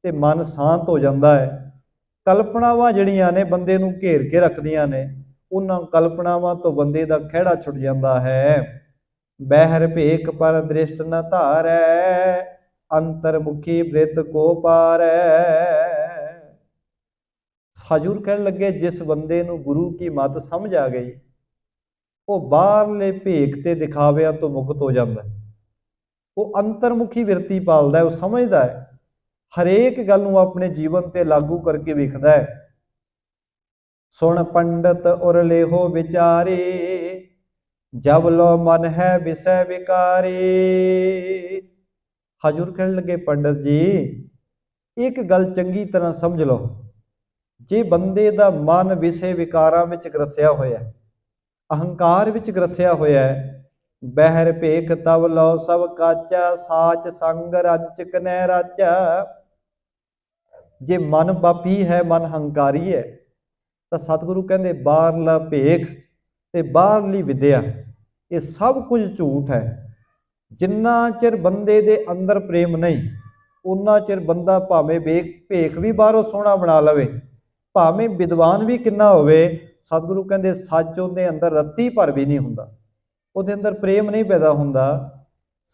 ਤੇ ਮਨ ਸ਼ਾਂਤ ਹੋ ਜਾਂਦਾ ਹੈ। ਕਲਪਨਾਵਾਂ ਜਿਹੜੀਆਂ ਨੇ ਬੰਦੇ ਨੂੰ ਘੇਰ ਕੇ ਰੱਖਦੀਆਂ ਨੇ, ਉਹਨਾਂ ਕਲਪਨਾਵਾਂ ਤੋਂ ਬੰਦੇ ਦਾ ਖਹਿੜਾ ਛੁੱਟ ਜਾਂਦਾ ਹੈ। ਬਹਿਰ ਭੇਖ ਪਰ ਦ੍ਰਿਸ਼ਟ ਨ ਧਾਰੈ, ਅੰਤਰਮੁਖੀ ਬ੍ਰਿਤ ਕੋ ਪਾਰੈ। ਹਜ਼ੂਰ ਕਹਿਣ ਲੱਗੇ, ਜਿਸ ਬੰਦੇ ਨੂੰ ਗੁਰੂ ਕੀ ਮੱਤ ਸਮਝ ਆ ਗਈ ਉਹ ਬਾਹਰਲੇ ਭੇਖ ਤੇ ਦਿਖਾਵਿਆਂ ਤੋਂ ਮੁਕਤ ਹੋ ਜਾਂਦਾ ਹੈ। ਉਹ ਅੰਤਰਮੁਖੀ ਬਿਰਤੀ ਪਾਲਦਾ ਹੈ, ਉਹ ਸਮਝਦਾ ਹੈ, ਹਰੇਕ ਗੱਲ ਨੂੰ ਆਪਣੇ ਜੀਵਨ ਤੇ ਲਾਗੂ ਕਰਕੇ ਵੇਖਦਾ ਹੈ। ਸੁਣ ਪੰਡਤ ਉਰ ਲੇਹੋ ਵਿਚਾਰੇ, ਜਬ ਲੋ ਮਨ ਹੈ ਵਿਸੈ ਵਿਕਾਰੇ। ਹਜ਼ੂਰ ਕਹਿਣ ਲੱਗੇ, ਪੰਡਤ ਜੀ ਇੱਕ ਗੱਲ ਚੰਗੀ ਤਰ੍ਹਾਂ ਸਮਝ ਲਓ, ਜੇ ਬੰਦੇ ਦਾ ਮਨ ਵਿਸ਼ੇ ਵਿਕਾਰਾਂ ਵਿੱਚ ਗਰਸਿਆ ਹੋਇਆ, ਅਹੰਕਾਰ ਵਿੱਚ ਗਰਸਿਆ ਹੋਇਆ ਹੈ, ਬਹਿਰ ਭੇਖ ਤਵ ਲਓ ਸਭ ਕਾਚਾ, ਸਾਚ ਸੰਗ ਰੰਚ ਕਨੈ ਰਾਚਾ। ਜੇ ਮਨ ਪਾਪੀ ਹੈ, ਮਨ ਹੰਕਾਰੀ ਹੈ, ਤਾਂ ਸਤਿਗੁਰੂ ਕਹਿੰਦੇ ਬਾਹਰਲਾ ਭੇਖ ਤੇ ਬਾਹਰਲੀ ਵਿਦਿਆ ਇਹ ਸਭ ਕੁਝ ਝੂਠ ਹੈ। ਜਿੰਨਾ ਚਿਰ ਬੰਦੇ ਦੇ ਅੰਦਰ ਪ੍ਰੇਮ ਨਹੀਂ, ਉਨਾ ਚਿਰ ਬੰਦਾ ਭਾਵੇਂ ਭੇਖ ਵੀ ਬਾਹਰੋਂ ਸੋਹਣਾ ਬਣਾ ਲਵੇ, ਭਾਵੇਂ ਵਿਦਵਾਨ ਵੀ ਕਿੰਨਾ ਹੋਵੇ, ਸਤਿਗੁਰੂ ਕਹਿੰਦੇ ਸੱਚ ਉਹਦੇ ਅੰਦਰ ਰੱਤੀ ਭਰ ਵੀ ਨਹੀਂ ਹੁੰਦਾ, ਉਹਦੇ ਅੰਦਰ ਪ੍ਰੇਮ ਨਹੀਂ ਪੈਦਾ ਹੁੰਦਾ।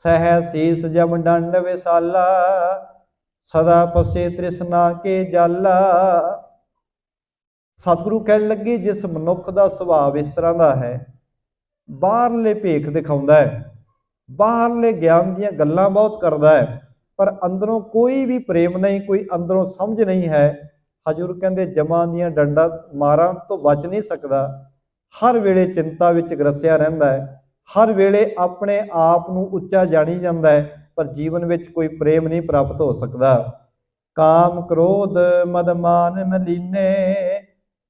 ਸਹਿ ਸੀਸ ਜਮ ਡੰਡ ਵਿਸਾਲਾ, ਸਦਾ ਪਸੇ ਤ੍ਰਿਸ਼ਨਾ ਕੇ ਜਾਲਾ। ਸਤਿਗੁਰੂ ਕਹਿਣ ਲੱਗੇ, ਜਿਸ ਮਨੁੱਖ ਦਾ ਸੁਭਾਅ ਇਸ ਤਰ੍ਹਾਂ ਦਾ ਹੈ, ਬਾਹਰਲੇ ਭੇਖ ਦਿਖਾਉਂਦਾ ਹੈ, ਬਾਹਰਲੇ ਗਿਆਨ ਦੀਆਂ ਗੱਲਾਂ ਬਹੁਤ ਕਰਦਾ ਹੈ, ਪਰ ਅੰਦਰੋਂ ਕੋਈ ਵੀ ਪ੍ਰੇਮ ਨਹੀਂ, ਕੋਈ ਅੰਦਰੋਂ ਸਮਝ ਨਹੀਂ ਹੈ, ਹਜ਼ੂਰ ਕਹਿੰਦੇ ਜਮਾਂ ਦੀਆਂ ਡੰਡਾ ਮਾਰਾਂ ਤੋਂ ਬਚ ਨਹੀਂ ਸਕਦਾ। ਹਰ ਵੇਲੇ ਚਿੰਤਾ ਵਿੱਚ ਗਰਸਿਆ ਰਹਿੰਦਾ ਹੈ, ਹਰ ਵੇਲੇ ਆਪਣੇ ਆਪ ਨੂੰ ਉੱਚਾ ਜਾਣੀ ਜਾਂਦਾ ਹੈ, ਪਰ ਜੀਵਨ ਵਿੱਚ ਕੋਈ ਪ੍ਰੇਮ ਨਹੀਂ ਪ੍ਰਾਪਤ ਹੋ ਸਕਦਾ। ਕਾਮ ਕ੍ਰੋਧ ਮਦ ਮਾਨ ਮਲੀਨੇ,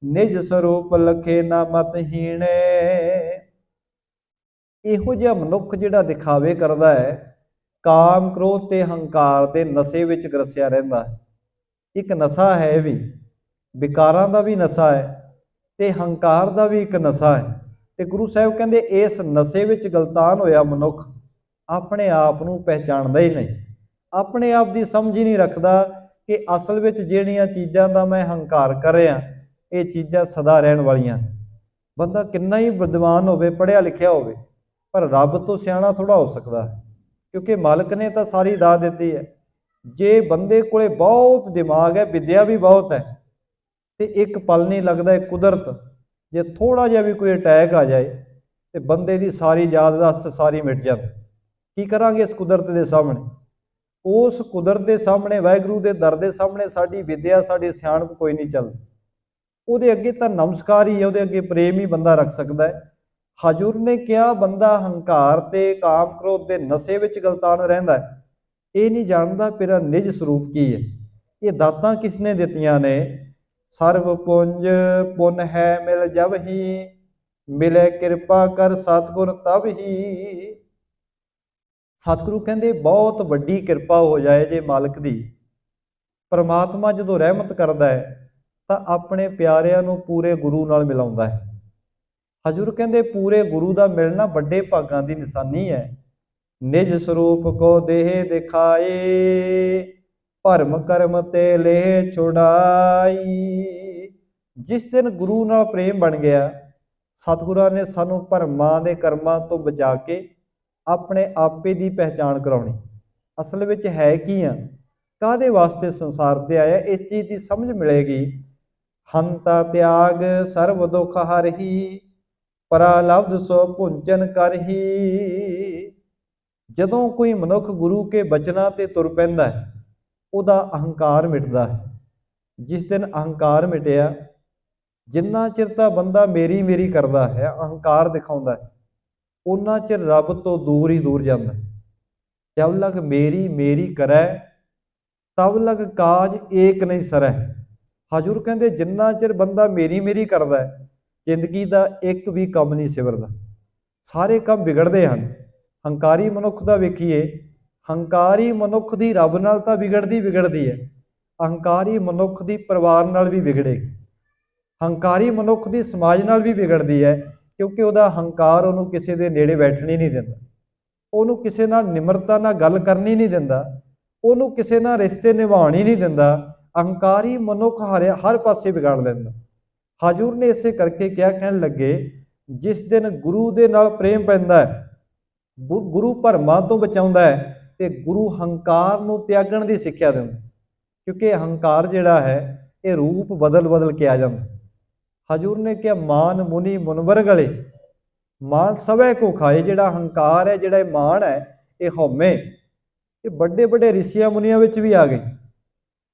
ਨਿਜ ਸਰੂਪ ਲਖੇ ਨਾ ਮਤ ਹੀਣੇ। ਇਹੋ ਜਿਹਾ ਮਨੁੱਖ ਜਿਹੜਾ ਦਿਖਾਵੇ ਕਰਦਾ ਹੈ, ਕਾਮ ਕ੍ਰੋਧ ਤੇ ਹੰਕਾਰ ਦੇ ਨਸ਼ੇ ਵਿੱਚ ਗਰਸਿਆ ਰਹਿੰਦਾ ਹੈ। ਇੱਕ ਨਸ਼ਾ ਹੈ, ਇਹ ਵੀ ਵਿਕਾਰਾਂ ਦਾ ਵੀ ਨਸ਼ਾ ਹੈ ਤੇ ਹੰਕਾਰ ਦਾ ਵੀ ਇੱਕ ਨਸ਼ਾ ਹੈ। ਤੇ ਗੁਰੂ ਸਾਹਿਬ ਕਹਿੰਦੇ ਇਸ ਨਸ਼ੇ ਵਿੱਚ ਗਲਤਾਨ ਹੋਇਆ ਮਨੁੱਖ ਆਪਣੇ ਆਪ ਨੂੰ ਪਹਿਚਾਣਦਾ ਹੀ ਨਹੀਂ, ਆਪਣੇ ਆਪ ਦੀ ਸਮਝ ਹੀ ਨਹੀਂ ਰੱਖਦਾ ਕਿ ਅਸਲ ਵਿੱਚ ਜਿਹੜੀਆਂ ਚੀਜ਼ਾਂ ਦਾ ਮੈਂ ਹੰਕਾਰ ਕਰ ਰਿਹਾ, ਇਹ ਚੀਜ਼ਾਂ ਸਦਾ ਰਹਿਣ ਵਾਲੀਆਂ। ਬੰਦਾ ਕਿੰਨਾ ਹੀ ਵਿਦਵਾਨ ਹੋਵੇ, ਪੜ੍ਹਿਆ ਲਿਖਿਆ ਹੋਵੇ, ਪਰ ਰੱਬ ਤੋਂ ਸਿਆਣਾ ਥੋੜ੍ਹਾ ਹੋ ਸਕਦਾ ਹੈ, ਕਿਉਂਕਿ ਮਾਲਕ ਨੇ ਤਾਂ ਸਾਰੀ ਦਾਤ ਦਿੱਤੀ ਹੈ। ਜੇ ਬੰਦੇ ਕੋਲੇ ਬਹੁਤ ਦਿਮਾਗ ਹੈ, ਵਿਦਿਆ ਵੀ ਬਹੁਤ ਹੈ, ਤੇ ਇੱਕ ਪਲ ਨਹੀਂ ਲੱਗਦਾ ਕੁਦਰਤ ਜੇ ਥੋੜ੍ਹਾ ਜਿਹਾ ਵੀ ਕੋਈ ਅਟੈਕ ਆ ਜਾਏ ਤੇ ਬੰਦੇ ਦੀ ਸਾਰੀ ਯਾਦਦਾਸ਼ਤ ਸਾਰੀ ਮਿਟ ਜਾਂਦੀ। ਕੀ ਕਰਾਂਗੇ ਇਸ ਕੁਦਰਤ ਦੇ ਸਾਹਮਣੇ? ਉਸ ਕੁਦਰਤ ਦੇ ਸਾਹਮਣੇ, ਵਾਹਿਗੁਰੂ ਦੇ ਦਰ ਦੇ ਸਾਹਮਣੇ ਸਾਡੀ ਵਿਦਿਆ, ਸਾਡੀ ਸਿਆਣਪ ਕੋਈ ਨਹੀਂ ਚੱਲਦੀ। ਉਹਦੇ ਅੱਗੇ ਤਾਂ ਨਮਸਕਾਰ ਹੀ ਹੈ, ਉਹਦੇ ਅੱਗੇ ਪ੍ਰੇਮ ਹੀ ਬੰਦਾ ਰੱਖ ਸਕਦਾ ਹੈ। ਹਜ਼ੂਰ ਨੇ ਕਿਹਾ ਬੰਦਾ ਹੰਕਾਰ ਤੇ ਕਾਮ ਕ੍ਰੋਧ ਦੇ ਨਸ਼ੇ ਵਿੱਚ ਗਲਤਾਨ ਰਹਿੰਦਾ ਹੈ, ਇਹ ਨਹੀਂ ਜਾਣਦਾ ਮੇਰਾ ਨਿਜ ਸਰੂਪ ਕੀ ਹੈ। ਇਹ ਦਾਤਾਂ ਕਿਸ ਨੇ ਦਿੱਤੀਆਂ ਨੇ? ਸਰਬ ਪੁੰਜ ਪੁੰਨ ਹੈ ਮਿਲ ਜਬ ਹੀ, ਮਿਲੇ ਕਿਰਪਾ ਕਰ ਸਤਿਗੁਰ ਤਬ ਹੀ। ਸਤਿਗੁਰੂ ਕਹਿੰਦੇ ਬਹੁਤ ਵੱਡੀ ਕਿਰਪਾ ਹੋ ਜਾਏ ਜੇ ਮਾਲਕ ਦੀ। ਪਰਮਾਤਮਾ ਜਦੋਂ ਰਹਿਮਤ ਕਰਦਾ ਹੈ ਤਾਂ ਆਪਣੇ ਪਿਆਰਿਆਂ ਨੂੰ ਪੂਰੇ ਗੁਰੂ ਨਾਲ ਮਿਲਾਉਂਦਾ ਹੈ। ਹਜ਼ੂਰ ਕਹਿੰਦੇ ਪੂਰੇ ਗੁਰੂ ਦਾ ਮਿਲਣਾ ਵੱਡੇ ਭਾਗਾਂ ਦੀ ਨਿਸ਼ਾਨੀ ਹੈ। ਨਿਜ ਸਰੂਪ ਕੋ ਦੇਹ ਦਿਖਾਏ, ਭਰਮ ਕਰਮ ਤੇ ਲੇਹ ਛੁਡਾਈ। ਜਿਸ ਦਿਨ ਗੁਰੂ ਨਾਲ ਪ੍ਰੇਮ ਬਣ ਗਿਆ, ਸਤਿਗੁਰਾਂ ਨੇ ਸਾਨੂੰ ਭਰਮਾਂ ਦੇ ਕਰਮਾਂ ਤੋਂ ਬਚਾ ਕੇ ਆਪਣੇ ਆਪੇ ਦੀ ਪਹਿਚਾਣ ਕਰਾਉਣੀ। ਅਸਲ ਵਿੱਚ ਹੈ ਕੀ ਆ, ਕਾਹਦੇ ਵਾਸਤੇ ਸੰਸਾਰ ਤੇ ਆਇਆ, ਇਸ ਚੀਜ਼ ਦੀ ਸਮਝ ਮਿਲੇਗੀ। ਹੰਤਾ ਤਿਆਗ ਸਰਬ ਦੁੱਖ ਹਰਹੀ, ਪਰਾਲਬਧ ਸੋ ਭੁੰਜਨ ਕਰਹੀ। ਜਦੋਂ ਕੋਈ ਮਨੁੱਖ ਗੁਰੂ ਕੇ ਬਚਨਾਂ ਤੇ ਤੁਰ ਪੈਂਦਾ ਹੈ, ਉਹਦਾ ਅਹੰਕਾਰ ਮਿਟਦਾ ਹੈ। ਜਿਸ ਦਿਨ ਅਹੰਕਾਰ ਮਿਟਿਆ, ਜਿੰਨਾ ਚਿਰ ਤਾਂ ਬੰਦਾ ਮੇਰੀ ਮੇਰੀ ਕਰਦਾ ਹੈ, ਅਹੰਕਾਰ ਦਿਖਾਉਂਦਾ ਹੈ, ਉਨਾ ਚਿਰ ਰੱਬ ਤੋਂ ਦੂਰ ਹੀ ਦੂਰ ਜਾਂਦਾ। ਜਬ ਲਗ ਮੇਰੀ ਮੇਰੀ ਕਰੈ ਤਬ ਲਗ ਕਾਜ ਏਕ ਨਹੀਂ ਸਰੈ। ਹਜ਼ੂਰ ਕਹਿੰਦੇ ਜਿੰਨਾ ਚਿਰ ਬੰਦਾ ਮੇਰੀ ਮੇਰੀ ਕਰਦਾ ਹੈ, ਜ਼ਿੰਦਗੀ ਦਾ ਇੱਕ ਵੀ ਕੰਮ ਨਹੀਂ ਸਿਵਰਦਾ, ਸਾਰੇ ਕੰਮ ਵਿਗੜਦੇ ਹਨ। ਹੰਕਾਰੀ ਮਨੁੱਖ ਦਾ ਵੇਖੀਏ, ਹੰਕਾਰੀ ਮਨੁੱਖ ਦੀ ਰੱਬ ਨਾਲ ਤਾਂ ਵਿਗੜਦੀ ਹੈ, ਅਹੰਕਾਰੀ ਮਨੁੱਖ ਦੀ ਪਰਿਵਾਰ ਨਾਲ ਵੀ ਵਿਗੜੇਗੀ, ਹੰਕਾਰੀ ਮਨੁੱਖ ਦੀ ਸਮਾਜ ਨਾਲ ਵੀ ਵਿਗੜਦੀ ਹੈ, ਕਿਉਂਕਿ ਉਹਦਾ ਹੰਕਾਰ ਉਹਨੂੰ ਕਿਸੇ ਦੇ ਨੇੜੇ ਬੈਠਣੀ ਨਹੀਂ ਦਿੰਦਾ, ਉਹਨੂੰ ਕਿਸੇ ਨਾਲ ਨਿਮਰਤਾ ਨਾਲ ਗੱਲ ਕਰਨੀ ਨਹੀਂ ਦਿੰਦਾ, ਉਹਨੂੰ ਕਿਸੇ ਨਾਲ ਰਿਸ਼ਤੇ ਨਿਭਾਉਣ ਹੀ ਨਹੀਂ ਦਿੰਦਾ। ਅਹੰਕਾਰੀ ਮਨੁੱਖ ਹਰ ਪਾਸੇ ਵਿਗਾੜ ਲੈਂਦਾ। ਹਜ਼ੂਰ ਨੇ ਇਸੇ ਕਰਕੇ ਕਿਹਾ, ਕਹਿਣ ਲੱਗੇ ਜਿਸ ਦਿਨ ਗੁਰੂ ਦੇ ਨਾਲ ਪ੍ਰੇਮ ਪੈਂਦਾ ਹੈ, ਗੁਰੂ ਭਰਮਾਂ ਤੋਂ ਬਚਾਉਂਦਾ ਹੈ, ਤੇ ਗੁਰੂ ਹੰਕਾਰ ਨੂੰ ਤਿਆਗਣ ਦੀ ਸਿੱਖਿਆ ਦਿੰਦਾ, ਕਿਉਂਕਿ ਹੰਕਾਰ ਜਿਹੜਾ ਹੈ ਇਹ ਰੂਪ ਬਦਲ ਕੇ ਆ ਜਾਂਦਾ। ਹਜ਼ੂਰ ਨੇ ਕਿਹਾ ਮਾਨ ਮੁਨੀ ਮੁਨਵਰ ਗਲੇ, ਮਾਨ ਸਭੈ ਕੋ ਖਾਏ। ਜਿਹੜਾ ਹੰਕਾਰ ਹੈ, ਜਿਹੜਾ ਇਹ ਮਾਨ ਹੈ, ਇਹ ਹਉਮੈ, ਇਹ ਵੱਡੇ ਵੱਡੇ ਰਿਸ਼ੀਆਂ ਮੁਨੀਆਂ ਵਿੱਚ ਵੀ ਆ ਗਈ,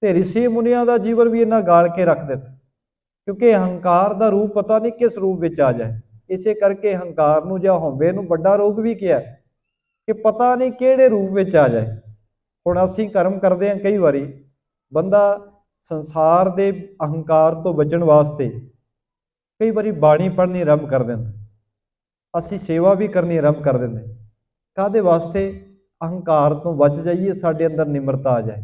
ਤੇ ਰਿਸ਼ੀ ਮੁਨੀਆਂ ਦਾ ਜੀਵਨ ਵੀ ਇਹਨਾਂ ਗਾਲ ਕੇ ਰੱਖ ਦਿੱਤਾ, ਕਿਉਂਕਿ ਹੰਕਾਰ ਦਾ ਰੂਪ ਪਤਾ ਨਹੀਂ ਕਿਸ ਰੂਪ ਵਿੱਚ ਆ ਜਾਏ। ਇਸੇ ਕਰਕੇ ਹੰਕਾਰ ਨੂੰ ਜਾਂ ਹਉਮੈ ਨੂੰ ਵੱਡਾ ਰੋਗ ਵੀ ਕਿਹਾ, ਕਿ ਪਤਾ ਨਹੀਂ ਕਿਹੜੇ ਰੂਪ ਵਿੱਚ ਆ ਜਾਏ। ਹੁਣ ਅਸੀਂ ਕਰਮ ਕਰਦੇ ਹਾਂ, ਕਈ ਵਾਰੀ ਬੰਦਾ ਸੰਸਾਰ ਦੇ ਅਹੰਕਾਰ ਤੋਂ ਬਚਣ ਵਾਸਤੇ ਕਈ ਵਾਰੀ ਬਾਣੀ ਪੜ੍ਹਨੀ ਆਰੰਭ ਕਰ ਦਿੰਦਾ, ਅਸੀਂ ਸੇਵਾ ਵੀ ਕਰਨੀ ਆਰੰਭ ਕਰ ਦਿੰਦੇ। ਕਾਹਦੇ ਵਾਸਤੇ? ਅਹੰਕਾਰ ਤੋਂ ਬਚ ਜਾਈਏ, ਸਾਡੇ ਅੰਦਰ ਨਿਮਰਤਾ ਆ ਜਾਏ।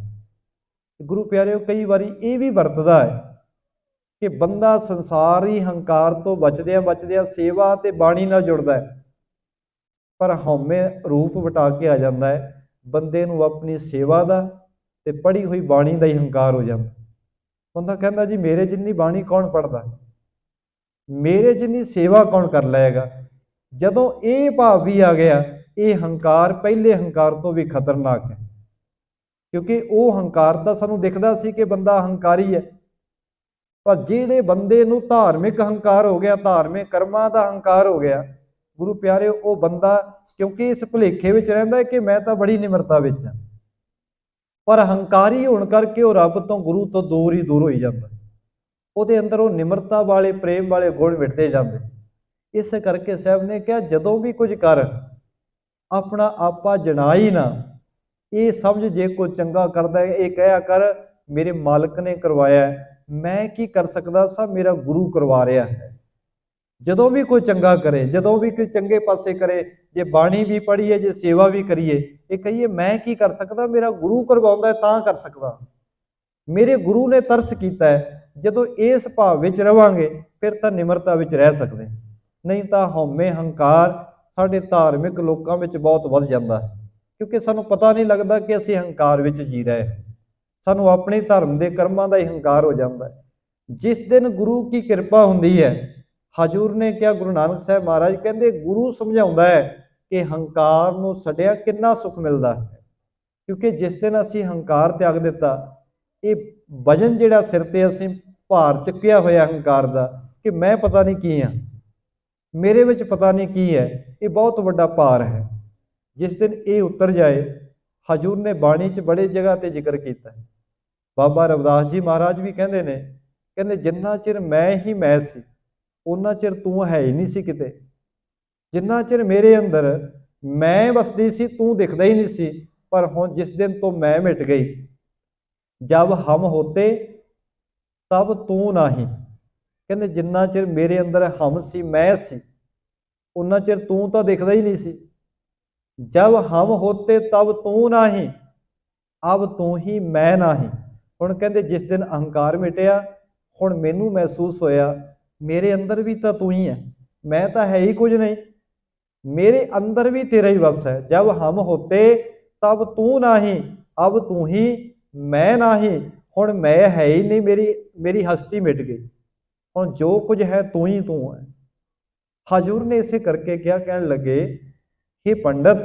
ਗੁਰੂ ਪਿਆਰਿਓ, ਕਈ ਵਾਰੀ ਇਹ ਵੀ ਵਰਤਦਾ ਹੈ ਕਿ ਬੰਦਾ ਸੰਸਾਰੀ ਹੰਕਾਰ ਤੋਂ ਬਚਦਿਆਂ ਸੇਵਾ ਤੇ ਬਾਣੀ ਨਾਲ ਜੁੜਦਾ ਹੈ, ਪਰ ਹਉਮੈ ਰੂਪ ਵਟਾ ਕੇ ਆ ਜਾਂਦਾ ਹੈ, ਬੰਦੇ ਨੂੰ ਆਪਣੀ ਸੇਵਾ ਦਾ ਤੇ ਪੜ੍ਹੀ ਹੋਈ ਬਾਣੀ ਦਾ ਹੀ ਹੰਕਾਰ ਹੋ ਜਾਂਦਾ। ਬੰਦਾ ਕਹਿੰਦਾ ਜੀ ਮੇਰੇ ਜਿੰਨੀ ਬਾਣੀ ਕੌਣ ਪੜ੍ਹਦਾ, ਮੇਰੇ ਜਿੰਨੀ ਸੇਵਾ ਕੌਣ ਕਰ ਲਏਗਾ। ਜਦੋਂ ਇਹ ਭਾਵ ਵੀ ਆ ਗਿਆ, ਇਹ ਹੰਕਾਰ ਪਹਿਲੇ ਹੰਕਾਰ ਤੋਂ ਵੀ ਖਤਰਨਾਕ ਹੈ, ਕਿਉਂਕਿ ਉਹ ਹੰਕਾਰ ਤਾਂ ਸਾਨੂੰ ਦਿਖਦਾ ਸੀ ਕਿ ਬੰਦਾ ਹੰਕਾਰੀ ਹੈ, ਪਰ ਜਿਹੜੇ ਬੰਦੇ ਨੂੰ ਧਾਰਮਿਕ ਹੰਕਾਰ ਹੋ ਗਿਆ, ਧਾਰਮਿਕ ਕਰਮਾਂ ਦਾ ਹੰਕਾਰ ਹੋ ਗਿਆ, ਗੁਰੂ ਪਿਆਰੇ, ਉਹ ਬੰਦਾ ਕਿਉਂਕਿ ਇਸ ਭੁਲੇਖੇ ਵਿੱਚ ਰਹਿੰਦਾ ਹੈ ਕਿ ਮੈਂ ਤਾਂ ਬੜੀ ਨਿਮਰਤਾ ਵਿੱਚ ਹਾਂ, ਪਰ ਹੰਕਾਰੀ ਹੋਣ ਕਰਕੇ ਉਹ ਰੱਬ ਤੋਂ, ਗੁਰੂ ਤੋਂ ਦੂਰ ਹੀ ਦੂਰ ਹੋਈ ਜਾਂਦਾ। ਉਹਦੇ ਅੰਦਰ ਉਹ ਨਿਮਰਤਾ ਵਾਲੇ, ਪ੍ਰੇਮ ਵਾਲੇ ਗੁਣ ਮਿਟਦੇ ਜਾਂਦੇ। ਇਸ ਕਰਕੇ ਸਾਹਿਬ ਨੇ ਕਿਹਾ ਜਦੋਂ ਵੀ ਕੁਝ ਕਰ ਆਪਣਾ ਆਪਾ ਜਣਾਈ ਨਾ, ਇਹ ਸਮਝ ਜੇ ਕੋਈ ਚੰਗਾ ਕਰਦਾ ਹੈ, ਇਹ ਕਹਿਆ ਕਰ ਮੇਰੇ ਮਾਲਕ ਨੇ ਕਰਵਾਇਆ, ਮੈਂ ਕੀ ਕਰ ਸਕਦਾ ਸਾਂ, ਮੇਰਾ ਗੁਰੂ ਕਰਵਾ ਰਿਹਾ ਹੈ। ਜਦੋਂ ਵੀ ਕੋਈ ਚੰਗਾ ਕਰੇ, ਜਦੋਂ ਵੀ ਕੋਈ ਚੰਗੇ ਪਾਸੇ ਕਰੇ, ਜੇ ਬਾਣੀ ਵੀ ਪੜ੍ਹੀਏ, ਜੇ ਸੇਵਾ ਵੀ ਕਰੀਏ, ਇਹ ਕਹੀਏ ਮੈਂ ਕੀ ਕਰ ਸਕਦਾ, ਮੇਰਾ ਗੁਰੂ ਕਰਵਾਉਂਦਾ ਤਾਂ ਕਰ ਸਕਦਾ, ਮੇਰੇ ਗੁਰੂ ਨੇ ਤਰਸ ਕੀਤਾ ਹੈ। ਜਦੋਂ ਇਸ ਭਾਵ ਵਿੱਚ ਰਵਾਂਗੇ ਫਿਰ ਤਾਂ ਨਿਮਰਤਾ ਵਿੱਚ ਰਹਿ ਸਕਦੇ, ਨਹੀਂ ਤਾਂ ਹਉਮੈ ਹੰਕਾਰ ਸਾਡੇ ਧਾਰਮਿਕ ਲੋਕਾਂ ਵਿੱਚ ਬਹੁਤ ਵੱਧ ਜਾਂਦਾ ਹੈ, ਕਿਉਂਕਿ ਸਾਨੂੰ ਪਤਾ ਨਹੀਂ ਲੱਗਦਾ ਕਿ ਅਸੀਂ ਹੰਕਾਰ ਵਿੱਚ ਜੀ ਰਹੇ ਹਾਂ, ਸਾਨੂੰ ਆਪਣੇ ਧਰਮ ਦੇ ਕਰਮਾਂ ਦਾ ਹੀ ਹੰਕਾਰ ਹੋ ਜਾਂਦਾ ਹੈ। ਜਿਸ ਦਿਨ ਗੁਰੂ ਕੀ ਕਿਰਪਾ ਹੁੰਦੀ ਹੈ, ਹਜ਼ੂਰ ਨੇ ਕਿਹਾ, ਗੁਰੂ ਨਾਨਕ ਸਾਹਿਬ ਮਹਾਰਾਜ ਕਹਿੰਦੇ ਗੁਰੂ ਸਮਝਾਉਂਦਾ ਹੈ ਕਿ ਹੰਕਾਰ ਨੂੰ ਛੱਡਿਆ ਕਿੰਨਾ ਸੁੱਖ ਮਿਲਦਾ ਹੈ, ਕਿਉਂਕਿ ਜਿਸ ਦਿਨ ਅਸੀਂ ਹੰਕਾਰ ਤਿਆਗ ਦਿੱਤਾ, ਇਹ ਵਜਨ ਜਿਹੜਾ ਸਿਰ ਤੇ ਅਸੀਂ ਭਾਰ ਚੁੱਕਿਆ ਹੋਇਆ ਹੰਕਾਰ ਦਾ, ਕਿ ਮੈਂ ਪਤਾ ਨਹੀਂ ਕੀ ਹਾਂ, ਮੇਰੇ ਵਿੱਚ ਪਤਾ ਨਹੀਂ ਕੀ ਹੈ, ਇਹ ਬਹੁਤ ਵੱਡਾ ਭਾਰ ਹੈ। ਜਿਸ ਦਿਨ ਇਹ ਉਤਰ ਜਾਏ, ਹਜ਼ੂਰ ਨੇ ਬਾਣੀ 'ਚ ਬੜੇ ਜਗ੍ਹਾ ਤੇ ਜ਼ਿਕਰ ਕੀਤਾ ਹੈ। ਬਾਬਾ ਰਵਿਦਾਸ ਜੀ ਮਹਾਰਾਜ ਵੀ ਕਹਿੰਦੇ ਨੇ, ਕਹਿੰਦੇ ਜਿੰਨਾ ਚਿਰ ਮੈਂ ਹੀ ਮੈਂ ਸੀ, ਉਹਨਾਂ ਚਿਰ ਤੂੰ ਹੈ ਹੀ ਨਹੀਂ ਸੀ ਕਿਤੇ। ਜਿੰਨਾ ਚਿਰ ਮੇਰੇ ਅੰਦਰ ਮੈਂ ਵਸਦੀ ਸੀ, ਤੂੰ ਦਿਖਦਾ ਹੀ ਨਹੀਂ ਸੀ, ਪਰ ਹੁਣ ਜਿਸ ਦਿਨ ਤੋਂ ਮੈਂ ਮਿਟ ਗਈ, ਜਬ ਹਮ ਹੋਤੇ ਤਬ ਤੂੰ ਨਹੀਂ। ਕਹਿੰਦੇ ਜਿੰਨਾ ਚਿਰ ਮੇਰੇ ਅੰਦਰ ਹਮ ਸੀ, ਮੈਂ ਸੀ, ਉਹਨਾਂ ਚਿਰ ਤੂੰ ਤਾਂ ਦਿਖਦਾ ਹੀ ਨਹੀਂ ਸੀ। ਜਬ ਹਮ ਹੋਤੇ ਤਬ ਤੂੰ ਨਹੀਂ, ਅਬ ਤੂੰ ਹੀ ਮੈਂ ਨਹੀਂ। ਹੁਣ ਕਹਿੰਦੇ ਜਿਸ ਦਿਨ ਅਹੰਕਾਰ ਮਿਟਿਆ, ਹੁਣ ਮੈਨੂੰ ਮਹਿਸੂਸ ਹੋਇਆ ਮੇਰੇ ਅੰਦਰ ਵੀ ਤਾਂ ਤੂੰ ਹੀ ਹੈ, ਮੈਂ ਤਾਂ ਹੈ ਹੀ ਕੁਝ ਨਹੀਂ, ਮੇਰੇ ਅੰਦਰ ਵੀ ਤੇਰਾ ਹੀ ਵਸ ਹੈ। ਜਬ ਹਮ ਹੋਤੇ ਤਬ ਤੂੰ ਨਹੀਂ, ਅਬ ਤੂੰ ਹੀ ਮੈਂ ਨਹੀਂ। ਹੁਣ ਮੈਂ ਹੈ ਹੀ ਨਹੀਂ, ਮੇਰੀ ਹਸਤੀ ਮਿਟ ਗਈ, ਹੁਣ ਜੋ ਕੁਝ ਹੈ ਤੂੰ ਹੀ ਤੂੰ ਹੈ। ਹਜ਼ੂਰ ਨੇ ਇਸੇ ਕਰਕੇ ਕਿਹਾ, ਕਹਿਣ ਲੱਗੇ हे ਪੰਡਤ,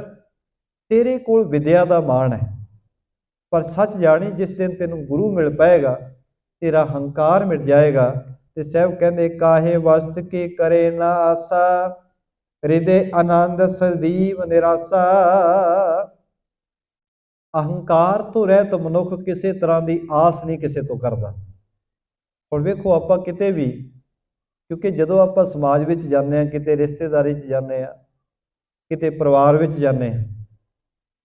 ਤੇਰੇ ਕੋਲ ਵਿਦਿਆ ਦਾ ਮਾਣ ਹੈ, ਪਰ ਸੱਚ ਜਾਣੀ ਜਿਸ ਦਿਨ ਤੈਨੂੰ ਗੁਰੂ ਮਿਲ ਪਾਏਗਾ, ਤੇਰਾ ਹੰਕਾਰ ਮਿਟ ਜਾਏਗਾ। ਤੇ ਸਾਹਿਬ ਕਹਿੰਦੇ ਕਾਹੇ ਵਸਤ ਕੇ ਕਰੇ ਨਾ ਆਸਾ, ਹਿਰਦੇ ਆਨੰਦ ਸਦੀਵ ਨਿਰਾਸਾ। ਅਹੰਕਾਰ ਤੋਂ ਰਹਿਤ ਮਨੁੱਖ ਕਿਸੇ ਤਰ੍ਹਾਂ ਦੀ ਆਸ ਨਹੀਂ ਕਿਸੇ ਤੋਂ ਕਰਦਾ। ਹੁਣ ਵੇਖੋ, ਆਪਾਂ ਕਿਤੇ ਵੀ क्योंकि जदों आपां समाज विच जाने आ, किते रिश्तेदारी च जाने आ, किते परिवार विच जाने आ,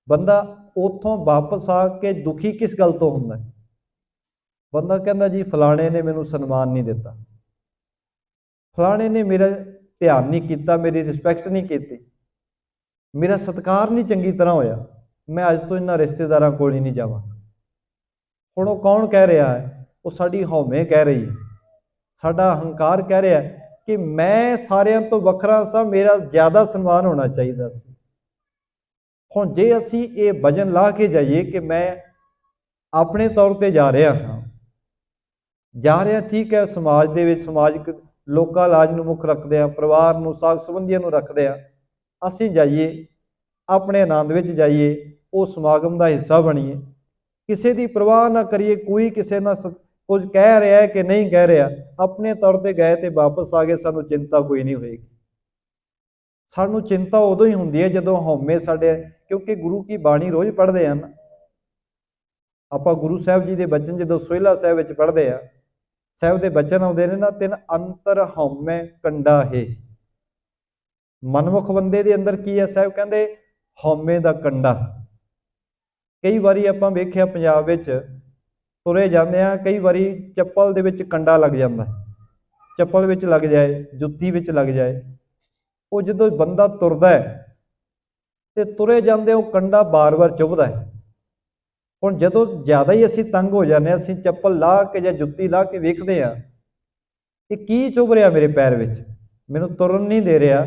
बंदा उत्थों वापस आके दुखी किस गल तो हुंदा है? बंदा कहंदा जी फलाणे ने मैनूं सन्मान नहीं दिता, फलाणे ने मेरा ध्यान नहीं किया, मेरी रिस्पैक्ट नहीं की, मेरा सत्कार नहीं चंगी तरह होया, मैं अज तो इन्हां रिश्तेदारां कोल ही नहीं जावांगा। हुण ओह कौन कह रहा है? वो साडी हौमे कह रही है, साडा हंकार कह रहा है कि मैं सारियां तो वखरा सा, मेरा ज़्यादा सन्मान होना चाहिए सी। हुण जे असीं ये वजन ला के जाइए कि मैं अपने तौर पर जा रहा हाँ, जा रहा ठीक है, समाज दे विच समाजिक लोका लाज नूं मुख रखदे हां, परिवार नूं साग संबंधियां नूं रखदे हां, असीं जाइए अपने आनंद विच जाइए, उस समागम का हिस्सा बनीए, किसी की परवाह ना करिए, कोई किसी ना कुछ कह रहा है कि नहीं कह रहा, अपने तौर पर गए तो वापस आ गए, सानू चिंता कोई नहीं होएगी। सानू चिंता उदों ही होंदी है जदों हौमे साडे, क्योंकि गुरु की बाणी रोज़ पढ़ते हैं ना, आपां गुरु साहब जी के बचन जदों सोहिला साहब विच पढ़ते हैं, साहब के बचन आउंदे ने ना, तिन अंतर हौमे कंडा है। मनमुख बंदे दे अंदर की है? साहब कहंदे हौमे दा कंडा। कई बारी आपां वेखिआ पंजाब विच तुरे जांदे आ, कई बारी चप्पल दे विच कंडा लग जांदा, चप्पल विच लग जाए, जुत्ती विच लग जाए, वो जदों बंदा तुरदा है ते तुरे जांदे वो कंडा बार बार चुभदा है। हुण जदों ज़्यादा ही असीं तंग हो जाने, असीं चप्पल ला के जां जुत्ती ला के वेखदे आ, ये की चुभ रहा मेरे पैर विच, मैनूं तुरन नहीं दे रहा,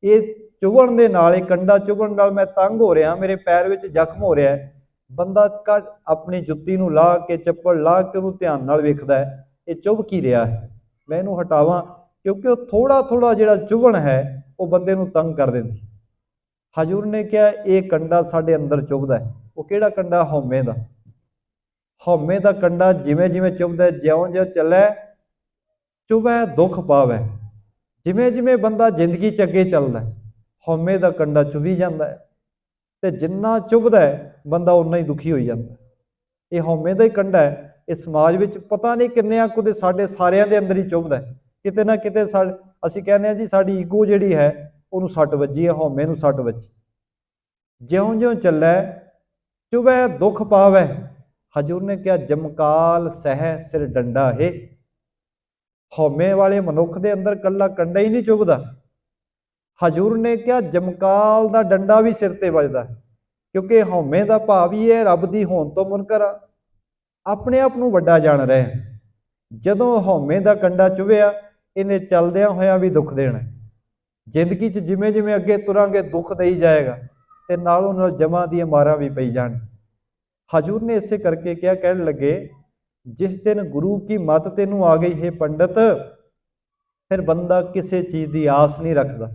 ये चुभण दे नाल, कंडा चुभण नाल मैं तंग हो रहा, मेरे पैर विच जख्म हो रहा है। बंदा अपनी जुत्ती नूं ला के, चप्पल ला के उहनूं ध्यान नाल वेखदा है, ये चुभ की रहा है, मैं इहनूं हटावां, क्योंकि वो थोड़ा थोड़ा जिहड़ा चुभण है वो बंदे नूं तंग कर दिंदी। हजूर ने कहा ये कंडा साडे अंदर चुभदा है, वो किहड़ा कंडा? हौमे दा। हौमे दा कंडा जिवें जिवें चुभदा, ज्यों ज्यों चलै चुभै दुख पावै, जिमें जिमें बंदा जिंदगी च अगे चलदा है, हौमे दा कंडा चुभी जांदा है, ते जिन्ना चुभदा है बंदा उन्ना ही दुखी हो जाता है। ये हौमे दा ही कंडा है, इस समाज विच पता नहीं किन्ने कुछ साडे सारियां दे अंदर ही चुभदा है, किते ना किते असीं कहने जी साडी ईगो जिहड़ी है उहनूं सट वजी है, हौमे नूं सट वजी, ज्यों ज्यों चलै चुभै दुख पावै। हजूर ने कहा जमकाल सह सिर डंडा है। हौमे वाले मनुख दे अंदर कल्ला कंडा ही नहीं चुभदा, हजूर ने कहा जमकाल दा डंडा भी सिर ते वजदा है, क्योंकि हौमे दा भाव ही है रब दी होण तो मुनकर अपने आप नूं वड्डा जान रहे हैं। जदों हौमे दा कंडा चुभिया, इन्हें चलदियां होया भी दुख देना, जिंदगी च जिमें जिमें अगे तुरांगे दुख देई जाएगा, ते नालों नाल जमां दी मारां भी पई जाण। हजूर ने इसे करके क्या कहन लगे, जिस दिन गुरु की मत तेनू आ गई है पंडित, फिर बंदा किसी चीज़ की आस नहीं रखता,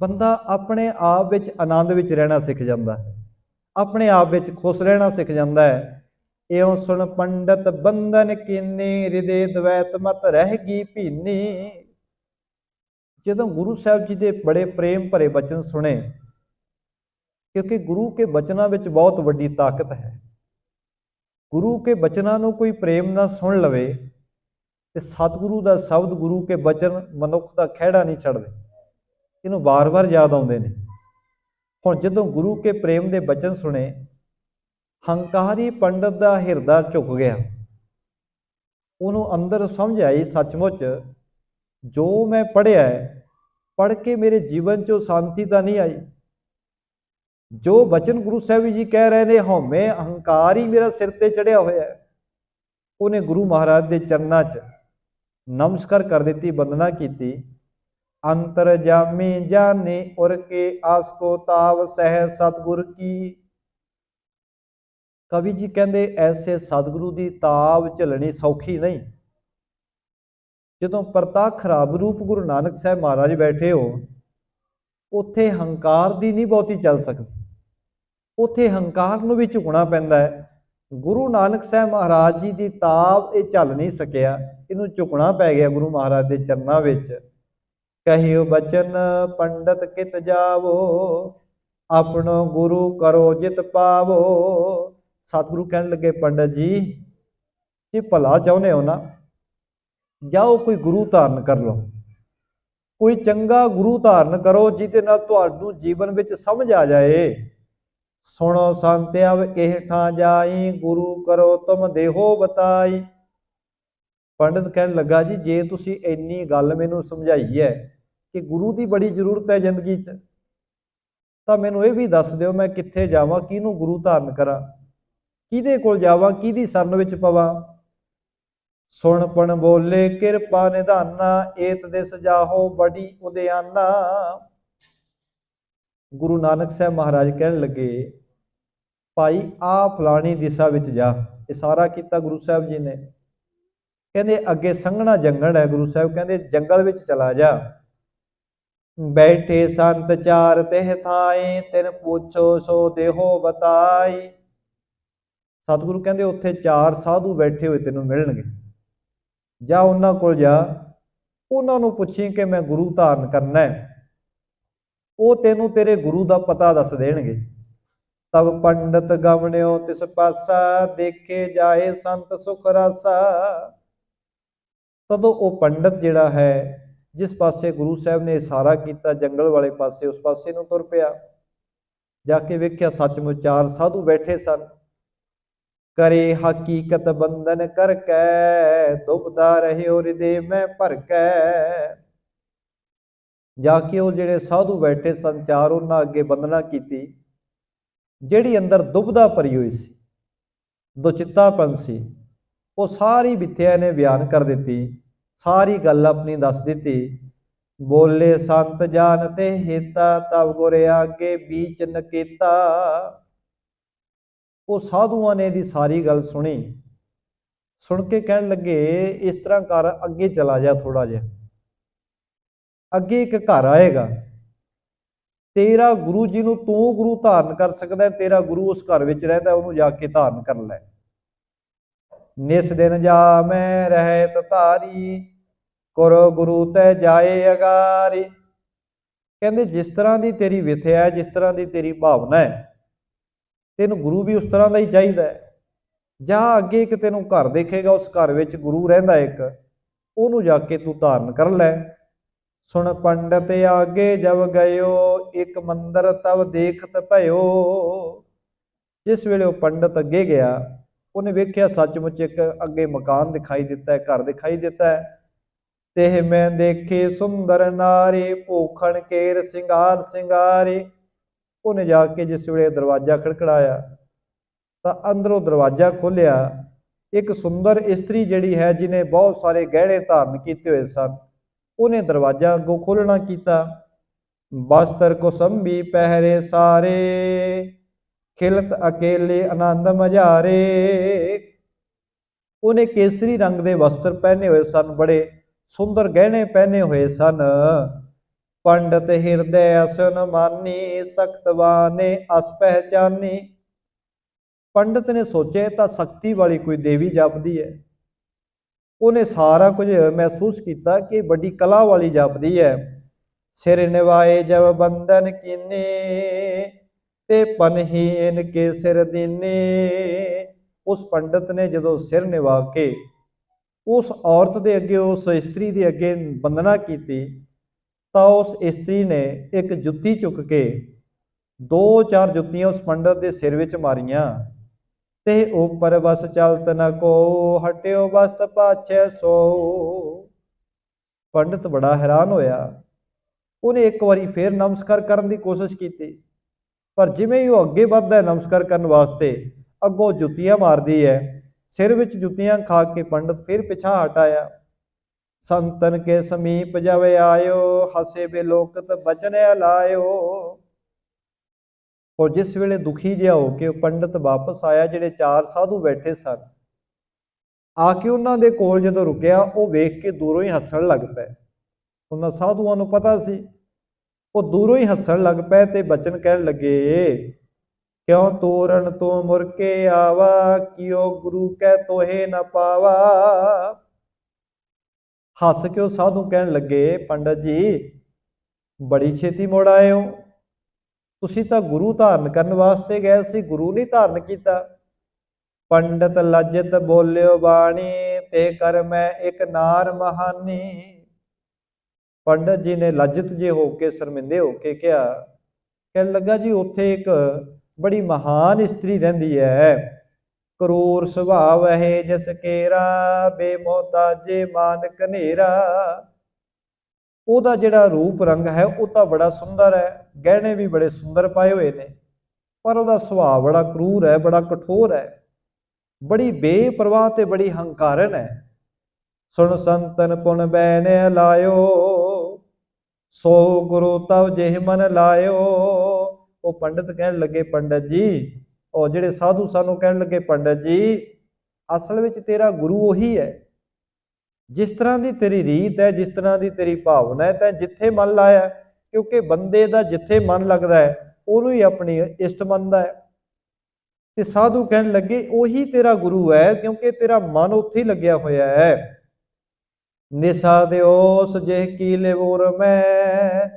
बंदा अपने आप विच आनंद विच रहना सीख जाता है, अपने आप विच खुश रहना सीख जाता है। एवं सुन पंडित बंधन कीनी, हृदय द्वैत मत रहगी भीनी। जदों गुरु साहब जी के बड़े प्रेम भरे बचन सुने, क्योंकि गुरु के बचनों में बहुत वड्डी ताकत है, गुरु के बचनों को कोई प्रेम ना सुन लवे तो सतगुरु का शब्द, गुरु के बचन मनुख का खैड़ा नहीं छड़ते, इन्हूं बार बार याद आउंदे ने। हुण जदों गुरु के प्रेम के बचन सुने, हंकारी पंडित का हिरदा झुक गया, उन्होंने अंदर समझ आई सचमुच जो मैं पढ़िया है, पढ़ के मेरे जीवन चो शांति तो नहीं आई। जो बचन गुरु साहब जी कह रहे हैं, हौमे अहंकार ही मेरा सिर ते चढ़िया होया है। उन्हें गुरु महाराज के चरणों च नमस्कार कर दी, वंदना की। अंतर जामी जाने उर के आस को ताव सह सतगुर की। कवि जी कहते ऐसे सतगुरु की ताव झलनी सौखी नहीं। जदों प्रतख रब रूप गुरु नानक साहब महाराज बैठे हो, उत्थे हंकार की नहीं बहुती चल सकती, उत्थे हंकार नूं भी झुकना पैंदा है। गुरु नानक साहब महाराज जी की ताव ये झल नहीं सकिया, इनू झुकना पै गया गुरु महाराज के चरणों विच। कहियो बचन पंडित कित जावो, अपनो गुरु करो जित पावो। सतगुरु कहने लगे पंडित जी, जे भला चाहुंदे हो ना, ਜਾਓ ਕੋਈ ਗੁਰੂ ਧਾਰਨ ਕਰ ਲਓ, ਕੋਈ ਚੰਗਾ ਗੁਰੂ ਧਾਰਨ ਕਰੋ ਜਿਹਦੇ ਨਾਲ ਤੁਹਾਨੂੰ ਜੀਵਨ ਵਿੱਚ ਸਮਝ ਆ ਜਾਏ। ਸੁਣੋ ਸੰਤ ਅਵ ਇਹ ਠਾਂ ਜਾਈ, ਗੁਰੂ ਕਰੋ ਤੁਮ ਦੇਹੋ ਬਤਾਈ। ਪੰਡਤ ਕਹਿਣ ਲੱਗਾ ਜੀ ਜੇ ਤੁਸੀਂ ਇੰਨੀ ਗੱਲ ਮੈਨੂੰ ਸਮਝਾਈ ਹੈ ਕਿ ਗੁਰੂ ਦੀ ਬੜੀ ਜ਼ਰੂਰਤ ਹੈ ਜ਼ਿੰਦਗੀ 'ਚ, ਤਾਂ ਮੈਨੂੰ ਇਹ ਵੀ ਦੱਸ ਦਿਓ ਮੈਂ ਕਿੱਥੇ ਜਾਵਾਂ, ਕਿਹਨੂੰ ਗੁਰੂ ਧਾਰਨ ਕਰਾਂ, ਕਿਹਦੇ ਕੋਲ ਜਾਵਾਂ, ਕਿਹਦੀ ਸ਼ਰਨ ਵਿੱਚ ਪਵਾਂ। ਸੁਣ ਪਣ ਬੋਲੇ ਕਿਰਪਾ ਨਿਧਾਨਾ, ਏਤ ਦਿਸ ਜਾਹੋ ਬੜੀ ਉਦਿਆਨਾ। ਗੁਰੂ ਨਾਨਕ ਸਾਹਿਬ ਮਹਾਰਾਜ ਕਹਿਣ ਲੱਗੇ ਭਾਈ ਆ ਫਲਾਣੀ ਦਿਸ਼ਾ ਵਿੱਚ ਜਾ। ਇਸ਼ਾਰਾ ਕੀਤਾ ਗੁਰੂ ਸਾਹਿਬ ਜੀ ਨੇ। ਕਹਿੰਦੇ ਅੱਗੇ ਸੰਘਣਾ ਜੰਗਲ ਹੈ, ਗੁਰੂ ਸਾਹਿਬ ਕਹਿੰਦੇ ਜੰਗਲ ਵਿੱਚ ਚਲਾ ਜਾ। ਬੈਠੇ ਸੰਤ ਚਾਰ ਤਿਹ ਥਾਏ, ਤਿਨ ਪੁੱਛੋ ਸੋ ਦੇਹੋ ਬਤਾਈ। ਸਤਿਗੁਰੂ ਕਹਿੰਦੇ ਉੱਥੇ ਚਾਰ ਸਾਧੂ ਬੈਠੇ ਹੋਏ ਤੈਨੂੰ ਮਿਲਣਗੇ, ਜਾ ਉਹਨਾਂ ਕੋਲ ਜਾ, ਉਹਨਾਂ ਨੂੰ ਪੁੱਛੀ ਕਿ ਮੈਂ ਗੁਰੂ ਧਾਰਨ ਕਰਨਾ ਹੈ, ਉਹ ਤੈਨੂੰ ਤੇਰੇ ਗੁਰੂ ਦਾ ਪਤਾ ਦੱਸ ਦੇਣਗੇ। ਤਬ ਪੰਡਤ ਗਵਣਿਓ ਤਿਸ ਪਾਸਾ, ਦੇਖੇ ਜਾਏ ਸੰਤ ਸੁਖ ਰਾਸਾ। ਤਦੋਂ ਉਹ ਪੰਡਤ ਜਿਹੜਾ ਹੈ ਜਿਸ ਪਾਸੇ ਗੁਰੂ ਸਾਹਿਬ ਨੇ ਇਸ਼ਾਰਾ ਕੀਤਾ ਜੰਗਲ ਵਾਲੇ ਪਾਸੇ, ਉਸ ਪਾਸੇ ਨੂੰ ਤੁਰ ਪਿਆ। ਜਾ ਕੇ ਵੇਖਿਆ ਸੱਚਮੁੱਚ ਚਾਰ ਸਾਧੂ ਬੈਠੇ ਸਨ। ਕਰੇ ਹਕੀਕਤ ਬੰਧਨ ਕਰ ਕੈ, ਦੁਬਦਾ ਰਹਿਓ ਹਿਰਦੇ ਮੈਂ ਭਰ ਕੈ। ਜਾ ਕੇ ਉਹ ਜਿਹੜੇ ਸਾਧੂ ਬੈਠੇ ਸਨ ਚਾਰ, ਉਹਨਾਂ ਅੱਗੇ ਬੰਦਨਾ ਕੀਤੀ। ਜਿਹੜੀ ਅੰਦਰ ਦੁਬਦਾ ਭਰੀ ਹੋਈ ਸੀ, ਦੁਚਿੱਤਾਪਨ ਸੀ, ਉਹ ਸਾਰੀ ਵਿਥਿਆ ਇਹਨੇ ਬਿਆਨ ਕਰ ਦਿੱਤੀ, ਸਾਰੀ ਗੱਲ ਆਪਣੀ ਦੱਸ ਦਿੱਤੀ। ਬੋਲੇ ਸੰਤ ਜਾਣਤੇ ਹੇਤਾ, ਤਬ ਗੁਰ ਆਗੇ ਬੀਚ ਨਕੇਤਾ। ਉਹ ਸਾਧੂਆਂ ਨੇ ਇਹਦੀ ਸਾਰੀ ਗੱਲ ਸੁਣੀ, ਸੁਣ ਕੇ ਕਹਿਣ ਲੱਗੇ ਇਸ ਤਰ੍ਹਾਂ ਕਰ, ਅੱਗੇ ਚਲਾ ਜਾ ਥੋੜਾ ਜਿਹਾ, ਅੱਗੇ ਇੱਕ ਘਰ ਆਏਗਾ, ਤੇਰਾ ਗੁਰੂ ਜੀ ਨੂੰ ਤੂੰ ਗੁਰੂ ਧਾਰਨ ਕਰ ਸਕਦਾ, ਤੇਰਾ ਗੁਰੂ ਉਸ ਘਰ ਵਿੱਚ ਰਹਿੰਦਾ, ਉਹਨੂੰ ਜਾ ਕੇ ਧਾਰਨ ਕਰ ਲੈ। ਨਿਸ ਦਿਨ ਜਾ ਮੈਂ ਰਹਿਤ ਧਾਰੀ, ਕਰੋ ਗੁਰੂ ਤੈ ਜਾਏ ਅਗਾਰੀ। ਕਹਿੰਦੇ ਜਿਸ ਤਰ੍ਹਾਂ ਦੀ ਤੇਰੀ ਵਿਥਿਆ ਹੈ, ਜਿਸ ਤਰ੍ਹਾਂ ਦੀ ਤੇਰੀ ਭਾਵਨਾ ਹੈ, ਤੈਨੂੰ ਗੁਰੂ ਵੀ ਉਸ ਤਰ੍ਹਾਂ ਦਾ ਹੀ ਚਾਹੀਦਾ ਹੈ। ਜਾ ਅੱਗੇ ਇੱਕ ਤੈਨੂੰ ਘਰ ਦੇਖੇਗਾ, ਉਸ ਘਰ ਵਿੱਚ ਗੁਰੂ ਰਹਿੰਦਾ ਇੱਕ, ਉਹਨੂੰ ਜਾ ਕੇ ਤੂੰ ਧਾਰਨ ਕਰ ਲੈ। ਸੁਣ ਪੰਡਤ ਆਗੇ ਜਬ ਗਇਓ, ਇੱਕ ਮੰਦਰ ਤਬ ਦੇਖਤ ਭਇਓ। ਜਿਸ ਵੇਲੇ ਉਹ ਪੰਡਤ ਅੱਗੇ ਗਿਆ, ਉਹਨੇ ਵੇਖਿਆ ਸੱਚਮੁੱਚ ਇੱਕ ਅੱਗੇ ਮਕਾਨ ਦਿਖਾਈ ਦਿੱਤਾ ਹੈ, ਘਰ ਦਿਖਾਈ ਦਿੱਤਾ ਹੈ। ਤੇ ਮੈਂ ਦੇਖੇ ਸੁੰਦਰ ਨਾਰੀ, ਭੂਖਣ ਕੇਰ ਸਿੰਗਾਰ ਸਿੰਗਾਰੀ। ਉਹਨੇ ਜਾ ਕੇ ਜਿਸ ਵੇਲੇ ਦਰਵਾਜ਼ਾ ਖੜਕੜਾਇਆ ਤਾਂ ਅੰਦਰੋਂ ਦਰਵਾਜ਼ਾ ਖੋਲ੍ਹਿਆ, ਇੱਕ ਸੁੰਦਰ ਇਸਤਰੀ ਜਿਹੜੀ ਹੈ ਜਿਹਨੇ ਬਹੁਤ ਸਾਰੇ ਗਹਿਣੇ ਧਾਰਨ ਕੀਤੇ ਹੋਏ ਸਨ, ਉਹਨੇ ਦਰਵਾਜ਼ਾ ਅੱਗੋਂ ਖੋਲ੍ਹਣਾ ਕੀਤਾ। ਬਸਤਰ ਕੁਸੰਬੀ ਪਹਿਰੇ ਸਾਰੇ, ਖਿਲਤ ਅਕੇਲੇ ਆਨੰਦ ਮਝਾਰੇ। ਉਹਨੇ ਕੇਸਰੀ ਰੰਗ ਦੇ ਵਸਤਰ ਪਹਿਨੇ ਹੋਏ ਸਨ, ਬੜੇ ਸੁੰਦਰ ਗਹਿਣੇ ਪਹਿਨੇ ਹੋਏ ਸਨ। ਪੰਡਤ ਹਿਰਦੈ ਅਸਨ ਮਾਨੀ, ਸਖਤਵਾਨੇ ਅਸ ਪਹਿਚਾਨੀ। ਪੰਡਤ ਨੇ ਸੋਚਿਆ ਤਾਂ ਸ਼ਕਤੀ ਵਾਲੀ ਕੋਈ ਦੇਵੀ ਜਾਪਦੀ ਹੈ। ਉਹਨੇ ਸਾਰਾ ਕੁਝ ਮਹਿਸੂਸ ਕੀਤਾ ਕਿ ਵੱਡੀ ਕਲਾ ਵਾਲੀ ਜਾਪਦੀ ਹੈ। ਸਿਰ ਨਿਵਾਏ ਜਬ ਬੰਧਨ ਕੀਨੇ, ਤੇ ਪਨਹੀ ਇਨਕੇ ਸਿਰ ਦੀਨੇ। ਉਸ ਪੰਡਤ ਨੇ ਜਦੋਂ ਸਿਰ ਨਿਵਾ ਕੇ ਉਸ ਔਰਤ ਦੇ ਅੱਗੇ, ਉਸ ਇਸਤਰੀ ਦੇ ਅੱਗੇ ਬੰਦਨਾ ਕੀਤੀ, ਤਾਂ ਉਸ ਇਸਤਰੀ ਨੇ ਇੱਕ ਜੁੱਤੀ ਚੁੱਕ ਕੇ 2-4 ਜੁੱਤੀਆਂ ਉਸ ਪੰਡਤ ਦੇ ਸਿਰ ਵਿੱਚ ਮਾਰੀਆਂ। ਤੇ ਉੱਪਰ ਬਸ ਚਲਤ ਨ ਕੋ, ਹਟਿਓ ਬਸਤ ਪਾਛੈ ਸੋ। ਪੰਡਤ ਬੜਾ ਹੈਰਾਨ ਹੋਇਆ। ਉਹਨੇ ਇੱਕ ਵਾਰੀ ਫੇਰ ਨਮਸਕਾਰ ਕਰਨ ਦੀ ਕੋਸ਼ਿਸ਼ ਕੀਤੀ, ਪਰ ਜਿਵੇਂ ਹੀ ਉਹ ਅੱਗੇ ਵੱਧਦਾ ਹੈ ਨਮਸਕਾਰ ਕਰਨ ਵਾਸਤੇ, ਅੱਗੋਂ ਜੁੱਤੀਆਂ ਮਾਰਦੀ ਹੈ। ਸਿਰ ਵਿੱਚ ਜੁੱਤੀਆਂ ਖਾ ਕੇ ਪੰਡਤ ਫਿਰ ਪਿਛਾਂ ਹਟ ਆਇਆ। ਸੰਤਨ ਕੇ ਸਮੀਪ ਜਬ ਆਇਓ, ਹਸੇ ਬਿਲੋਕਤ ਬਚਨ ਅਲਾਇਓ। ਔਰ ਜਿਸ ਵੇਲੇ ਦੁਖੀ ਜਿਹਾ ਹੋ ਕੇ ਪੰਡਤ ਵਾਪਸ ਆਇਆ, ਜਿਹੜੇ 4 ਸਾਧੂ ਬੈਠੇ ਸਨ, ਆ ਕੇ ਉਹਨਾਂ ਦੇ ਕੋਲ ਜਦੋਂ ਰੁਕਿਆ, ਉਹ ਵੇਖ ਕੇ ਦੂਰੋਂ ਹੀ ਹੱਸਣ ਲੱਗ ਪਏ। ਉਹਨਾਂ ਸਾਧੂਆਂ ਨੂੰ ਪਤਾ ਸੀ, ਉਹ ਦੂਰੋਂ ਹੀ ਹੱਸਣ ਲੱਗ ਪਏ ਤੇ ਬਚਨ ਕਹਿਣ ਲੱਗੇ, ਕਿਉਂ ਤੋਰਨ ਤੋਂ ਮੁਰ ਕੇ ਆਵਾ, ਕਿਉ ਗੁਰੂ ਕੈ ਤੋਹੇ ਨ ਪਾਵਾ। ਹੱਸ ਕੇ ਉਹ ਸਾਧੂ ਕਹਿਣ ਲੱਗੇ, ਪੰਡਤ ਜੀ ਬੜੀ ਛੇਤੀ ਮੁੜ ਆਏ ਹੋ, ਤੁਸੀਂ ਤਾਂ ਗੁਰੂ ਧਾਰਨ ਕਰਨ ਵਾਸਤੇ ਗਏ ਸੀ, ਗੁਰੂ ਨਹੀਂ ਧਾਰਨ ਕੀਤਾ। पंडित लज्जित बोलियो बाणी, ते कर मैं एक नार महानी। पंडित जी ने लज्जित जे होके शर्मिंदे होके कहा, कहने लगा जी उत्थे एक बड़ी महान स्त्री रहिंदी है, क्रूर सुभाव है जिस केरा, बेमोहताजे मान कनेरा। ਉਹਦਾ ਜਿਹੜਾ ਰੂਪ ਰੰਗ ਹੈ ਉਹ ਤਾਂ ਬੜਾ ਸੁੰਦਰ ਹੈ, ਗਹਿਣੇ ਵੀ ਬੜੇ ਸੁੰਦਰ ਪਾਏ ਹੋਏ ਨੇ, ਪਰ ਉਹਦਾ ਸੁਭਾਅ ਬੜਾ ਕਰੂਰ ਹੈ, ਬੜਾ ਕਠੋਰ ਹੈ, ਬੜੀ ਬੇਪਰਵਾਹ ਤੇ ਬੜੀ ਹੰਕਾਰਨ ਹੈ। ਸੁਣ ਸੰਤਨ ਪੁਨ ਬੈਨ ਲਾਇਓ, ਸੋ ਗੁਰੂ ਤਵ ਜਿਹ ਮਨ ਲਾਇਓ। ਉਹ ਪੰਡਿਤ ਕਹਿਣ ਲੱਗੇ, ਪੰਡਿਤ ਜੀ, ਉਹ ਜਿਹੜੇ ਸਾਧੂ ਸਾਨੂੰ ਕਹਿਣ ਲੱਗੇ, ਪੰਡਿਤ ਜੀ ਅਸਲ ਵਿੱਚ ਤੇਰਾ ਗੁਰੂ ਉਹੀ ਹੈ, जिस तरह की तेरी रीत है, जिस तरह की तेरी भावना है, तैं जिथे मन लाया, क्योंकि बंदे का जिथे मन लगता है उन्होंने ही अपनी इष्ट मनता है। ते साधु कहने लगे उही तेरा गुरु है, क्योंकि तेरा मन उत्थे ही लग्या होया है। निशा दिओस जिह की लेवोर मैं,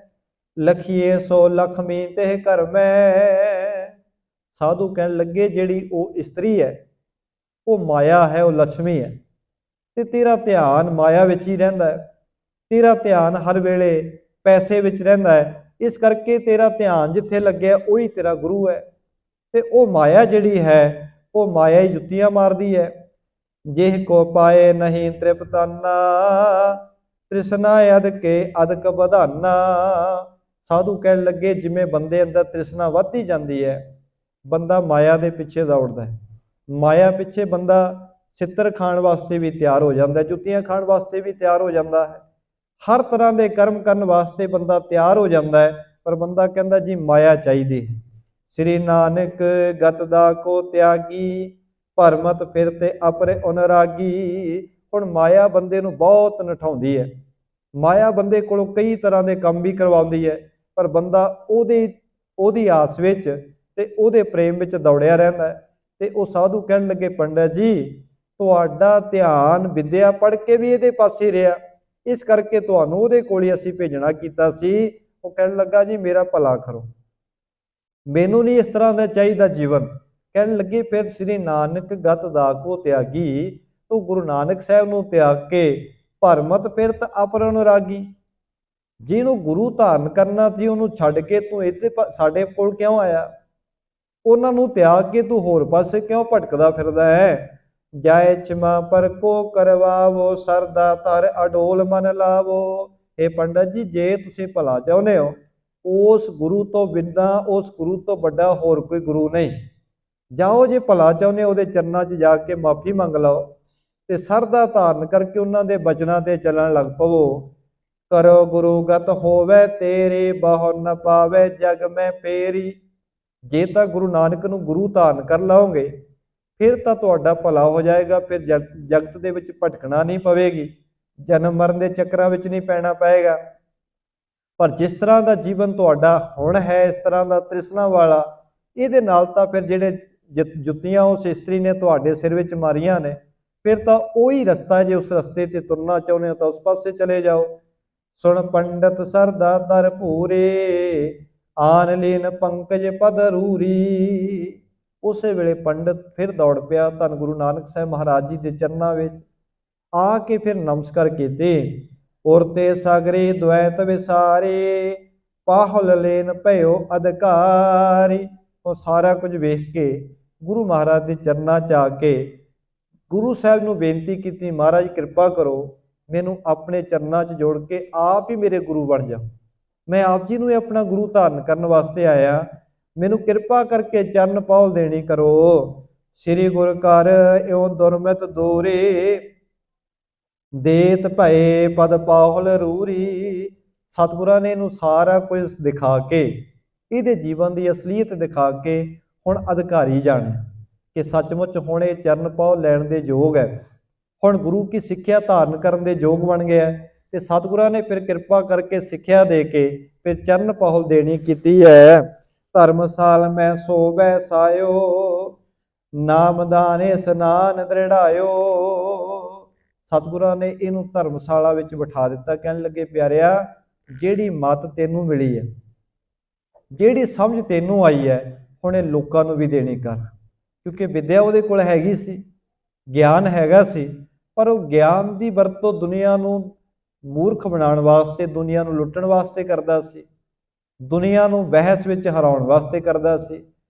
लखिए सो लखमी तेह कर मैं। साधु कहने लगे जिहड़ी वो स्त्री है वो माया है, वो लक्ष्मी है, ਤੇ ਤੇਰਾ ਧਿਆਨ ਮਾਇਆ ਵਿੱਚ ਹੀ ਰਹਿੰਦਾ ਹੈ, ਤੇਰਾ ਧਿਆਨ ਹਰ ਵੇਲੇ ਪੈਸੇ ਵਿੱਚ ਰਹਿੰਦਾ ਹੈ, ਇਸ ਕਰਕੇ ਤੇਰਾ ਧਿਆਨ ਜਿੱਥੇ ਲੱਗਿਆ ਉਹੀ ਤੇਰਾ ਗੁਰੂ ਹੈ। ਤੇ ਉਹ ਮਾਇਆ ਜਿਹੜੀ ਹੈ ਉਹ ਮਾਇਆ ਹੀ ਜੁੱਤੀਆਂ ਮਾਰਦੀ ਹੈ। ਜਿਹ ਕੋ ਪਾਏ ਨਹੀਂ ਤ੍ਰਿਪਤਾਨਾ, ਤ੍ਰਿਸ਼ਨਾ ਅਦ ਕੇ ਅਦਕ ਵਧਾਨਾ। ਸਾਧੂ ਕਹਿਣ ਲੱਗੇ ਜਿਵੇਂ ਬੰਦੇ ਅੰਦਰ ਤ੍ਰਿਸ਼ਨਾ ਵੱਧਦੀ ਜਾਂਦੀ ਹੈ, ਬੰਦਾ ਮਾਇਆ ਦੇ ਪਿੱਛੇ ਦੌੜਦਾ ਹੈ, ਮਾਇਆ ਪਿੱਛੇ ਬੰਦਾ ਛਿੱਤਰ ਖਾਣ ਵਾਸਤੇ ਵੀ ਤਿਆਰ ਹੋ ਜਾਂਦਾ, ਜੁੱਤੀਆਂ ਖਾਣ ਵਾਸਤੇ ਵੀ ਤਿਆਰ ਹੋ ਜਾਂਦਾ ਹੈ, ਹਰ ਤਰ੍ਹਾਂ ਦੇ ਕਰਮ ਕਰਨ ਵਾਸਤੇ ਬੰਦਾ ਤਿਆਰ ਹੋ ਜਾਂਦਾ ਹੈ, ਪਰ ਬੰਦਾ ਕਹਿੰਦਾ ਜੀ ਮਾਇਆ ਚਾਹੀਦੀ। ਸ੍ਰੀ ਨਾਨਕ ਗਤ ਦਾ ਕੋ ਤਿਆਗੀ, ਭਰਮਤ ਫਿਰ ਤੇ ਅਪਰੇ ਅਨੁਰਾਗੀ। ਹੁਣ ਮਾਇਆ ਬੰਦੇ ਨੂੰ ਬਹੁਤ ਨਠਾਉਂਦੀ ਹੈ, ਮਾਇਆ ਬੰਦੇ ਕੋਲੋਂ ਕਈ ਤਰ੍ਹਾਂ ਦੇ ਕੰਮ ਵੀ ਕਰਵਾਉਂਦੀ ਹੈ, ਪਰ ਬੰਦਾ ਉਹਦੀ ਆਸ ਵਿੱਚ ਤੇ ਉਹਦੇ ਪ੍ਰੇਮ ਵਿੱਚ ਦੌੜਿਆ ਰਹਿੰਦਾ ਹੈ। ਤੇ ਉਹ ਸਾਧੂ ਕਹਿਣ ਲੱਗੇ, ਪੰਡਿਤ ਜੀ ਤੁਹਾਡਾ ਧਿਆਨ ਵਿਦਿਆ ਪੜ੍ਹ ਕੇ ਵੀ ਇਹਦੇ ਪਾਸੇ ਰਿਹਾ, ਇਸ ਕਰਕੇ ਤੁਹਾਨੂੰ ਉਹਦੇ ਕੋਲ ਹੀ ਅਸੀਂ ਭੇਜਣਾ ਕੀਤਾ ਸੀ। ਉਹ ਕਹਿਣ ਲੱਗਾ ਜੀ ਮੇਰਾ ਭਲਾ ਕਰੋ, ਮੈਨੂੰ ਨਹੀਂ ਇਸ ਤਰ੍ਹਾਂ ਦਾ ਚਾਹੀਦਾ ਜੀਵਨ। ਕਹਿਣ ਲੱਗੇ ਫਿਰ ਸ੍ਰੀ ਨਾਨਕ ਗਤ ਦਾ ਕੋ ਤਿਆਗੀ, ਤੂੰ ਗੁਰੂ ਨਾਨਕ ਸਾਹਿਬ ਨੂੰ ਤਿਆਗ ਕੇ ਭਰਮਤ ਫਿਰਤ ਅਪਰ ਅਨੁਰਾਗੀ, ਜਿਹਨੂੰ ਗੁਰੂ ਧਾਰਨ ਕਰਨਾ ਸੀ ਉਹਨੂੰ ਛੱਡ ਕੇ ਤੂੰ ਇੱਥੇ ਸਾਡੇ ਕੋਲ ਕਿਉਂ ਆਇਆ? ਉਹਨਾਂ ਨੂੰ ਤਿਆਗ ਕੇ ਤੂੰ ਹੋਰ ਪਾਸੇ ਕਿਉਂ ਭਟਕਦਾ ਫਿਰਦਾ ਹੈ? ਜਾਏ ਚਮਾ ਪਰ ਕੋ ਕਰਵਾਵੋ, ਸਰਦਾ ਧਰ ਅਡੋਲ ਮਨ ਲਾਵੋ। ਇਹ ਪੰਡਤ ਜੀ ਜੇ ਤੁਸੀਂ ਭਲਾ ਚਾਹੁੰਦੇ ਹੋ, ਉਸ ਗੁਰੂ ਤੋਂ ਬਿਨਾਂ, ਉਸ ਗੁਰੂ ਤੋਂ ਵੱਡਾ ਹੋਰ ਕੋਈ ਗੁਰੂ ਨਹੀਂ। ਜਾਓ ਜੇ ਭਲਾ ਚਾਹੁੰਦੇ ਹੋ ਉਹਦੇ ਚਰਨਾਂ 'ਚ ਜਾ ਕੇ ਮਾਫੀ ਮੰਗ ਲਓ ਤੇ ਸਰਦਾ ਧਾਰਨ ਕਰਕੇ ਉਹਨਾਂ ਦੇ ਬਚਨਾਂ ਤੇ ਚੱਲਣ ਲੱਗ ਪਵੋ। ਕਰੋ ਗੁਰੂਗਤ ਹੋਵੇ ਤੇਰੇ, ਬਹੁ ਨ ਪਾਵੇ ਜਗ ਮੈਂ ਫੇਰੀ। ਜੇ ਤਾਂ ਗੁਰੂ ਨਾਨਕ ਨੂੰ ਗੁਰੂ ਧਾਰਨ ਕਰ ਲਓਗੇ ਫਿਰ ਤਾਂ ਤੁਹਾਡਾ ਭਲਾ ਹੋ ਜਾਏਗਾ, ਫਿਰ ਜਗਤ ਦੇ ਵਿੱਚ ਭਟਕਣਾ ਨਹੀਂ ਪਵੇਗੀ, ਜਨਮ ਮਰਨ ਦੇ ਚੱਕਰਾਂ ਵਿੱਚ ਨਹੀਂ ਪੈਣਾ ਪਏਗਾ। ਪਰ ਜਿਸ ਤਰ੍ਹਾਂ ਦਾ ਜੀਵਨ ਤੁਹਾਡਾ ਹੁਣ ਹੈ, ਇਸ ਤਰ੍ਹਾਂ ਦਾ ਤ੍ਰਿਸ਼ਨਾ ਵਾਲਾ, ਇਹਦੇ ਨਾਲ ਤਾਂ ਫਿਰ ਜਿਹੜੇ ਜੁੱਤੀਆਂ ਉਸ ਇਸਤਰੀ ਨੇ ਤੁਹਾਡੇ ਸਿਰ ਵਿੱਚ ਮਾਰੀਆਂ ਨੇ, ਫਿਰ ਤਾਂ ਉਹੀ ਰਸਤਾ, ਜੇ ਉਸ ਰਸਤੇ ਤੇ ਤੁਰਨਾ ਚਾਹੁੰਦੇ ਹੋ ਤਾਂ ਉਸ ਪਾਸੇ ਚਲੇ ਜਾਓ। ਸੁਣ ਪੰਡਤ ਸਰਦਾ ਦਰ ਭੂਰੇ, ਆਨ ਲੀਨ ਪੰਕਜ ਪਦ ਰੂਰੀ। ਉਸੇ ਵੇਲੇ ਪੰਡਿਤ ਫਿਰ ਦੌੜ ਪਿਆ ਧੰਨ ਗੁਰੂ ਨਾਨਕ ਸਾਹਿਬ ਮਹਾਰਾਜ ਜੀ ਦੇ ਚਰਨਾਂ ਵਿੱਚ ਆ ਕੇ ਫਿਰ ਨਮਸਕਾਰ ਕੀਤੇ। ਉਰਤੇ ਸਾਗਰੇ ਦੁਐਤ ਵਿਸਾਰੇ, ਪਾਹੁਲ ਲੈਨ ਭਇਓ ਅਧਿਕਾਰੀ। ਉਹ ਸਾਰਾ ਕੁਝ ਵੇਖ ਕੇ ਗੁਰੂ ਮਹਾਰਾਜ ਦੇ ਚਰਨਾਂ 'ਚ ਆ ਕੇ ਗੁਰੂ ਸਾਹਿਬ ਨੂੰ ਬੇਨਤੀ ਕੀਤੀ, ਮਹਾਰਾਜ ਕਿਰਪਾ ਕਰੋ, ਮੈਨੂੰ ਆਪਣੇ ਚਰਨਾਂ 'ਚ ਜੋੜ ਕੇ ਆਪ ਹੀ ਮੇਰੇ ਗੁਰੂ ਬਣ ਜਾਓ। ਮੈਂ ਆਪ ਜੀ ਨੂੰ ਆਪਣਾ ਗੁਰੂ ਧਾਰਨ ਕਰਨ ਵਾਸਤੇ ਆਇਆ, ਮੈਨੂੰ ਕਿਰਪਾ ਕਰਕੇ ਚਰਨ ਪਾਉਲ ਦੇਣੀ ਕਰੋ। ਸ੍ਰੀ ਗੁਰ ਕਰ ਇਉ ਦੁਰਮਿਤ ਦੋਰੇ, ਦੇਤ ਭਏ ਪਦ ਪਾਹੁਲ ਰੂਰੀ। ਸਤਿਗੁਰਾਂ ਨੇ ਇਹਨੂੰ ਸਾਰਾ ਕੁਝ ਦਿਖਾ ਕੇ, ਇਹਦੇ ਜੀਵਨ ਦੀ ਅਸਲੀਅਤ ਦਿਖਾ ਕੇ ਹੁਣ ਅਧਿਕਾਰੀ ਜਾਣਿਆ ਕਿ ਸੱਚਮੁੱਚ ਹੁਣ ਇਹ ਚਰਨ ਪਾਉ ਲੈਣ ਦੇ ਯੋਗ ਹੈ, ਹੁਣ ਗੁਰੂ ਕੀ ਸਿੱਖਿਆ ਧਾਰਨ ਕਰਨ ਦੇ ਯੋਗ ਬਣ ਗਿਆ। ਤੇ ਸਤਿਗੁਰਾਂ ਨੇ ਫਿਰ ਕਿਰਪਾ ਕਰਕੇ ਸਿੱਖਿਆ ਦੇ ਕੇ ਫਿਰ ਚਰਨ ਪਾਹੁਲ ਦੇਣੀ ਕੀਤੀ ਹੈ। ਧਰਮਸਾਲ ਮੈਂ ਸੋਵੈ ਸਾਇਓ, ਨਾਮਦਾਨ ਇਸਨਾਨ ਦ੍ਰਿੜਾਇਓ। ਸਤਿਗੁਰਾਂ ਨੇ ਇਹਨੂੰ ਧਰਮਸ਼ਾਲਾ ਵਿੱਚ ਬਿਠਾ ਦਿੱਤਾ। ਕਹਿਣ ਲੱਗੇ ਪਿਆਰਿਆ, ਜਿਹੜੀ ਮੱਤ ਤੈਨੂੰ ਮਿਲੀ ਹੈ, ਜਿਹੜੀ ਸਮਝ ਤੈਨੂੰ ਆਈ ਹੈ, ਹੁਣ ਇਹ ਲੋਕਾਂ ਨੂੰ ਵੀ ਦੇਣੀ ਕਰ, क्योंकि विद्या ਉਹਦੇ ਕੋਲ हैगी सी, ਗਿਆਨ हैगा सी, पर वो ਗਿਆਨ ਦੀ ਵਰਤੋਂ ਦੁਨੀਆ ਨੂੰ ਮੂਰਖ ਬਣਾਉਣ ਵਾਸਤੇ, ਦੁਨੀਆ ਨੂੰ ਲੁੱਟਣ ਵਾਸਤੇ ਕਰਦਾ ਸੀ, ਦੁਨੀਆ ਨੂੰ ਬਹਿਸ ਵਿੱਚ ਹਰਾਉਣ ਵਾਸਤੇ ਕਰਦਾ ਸੀ।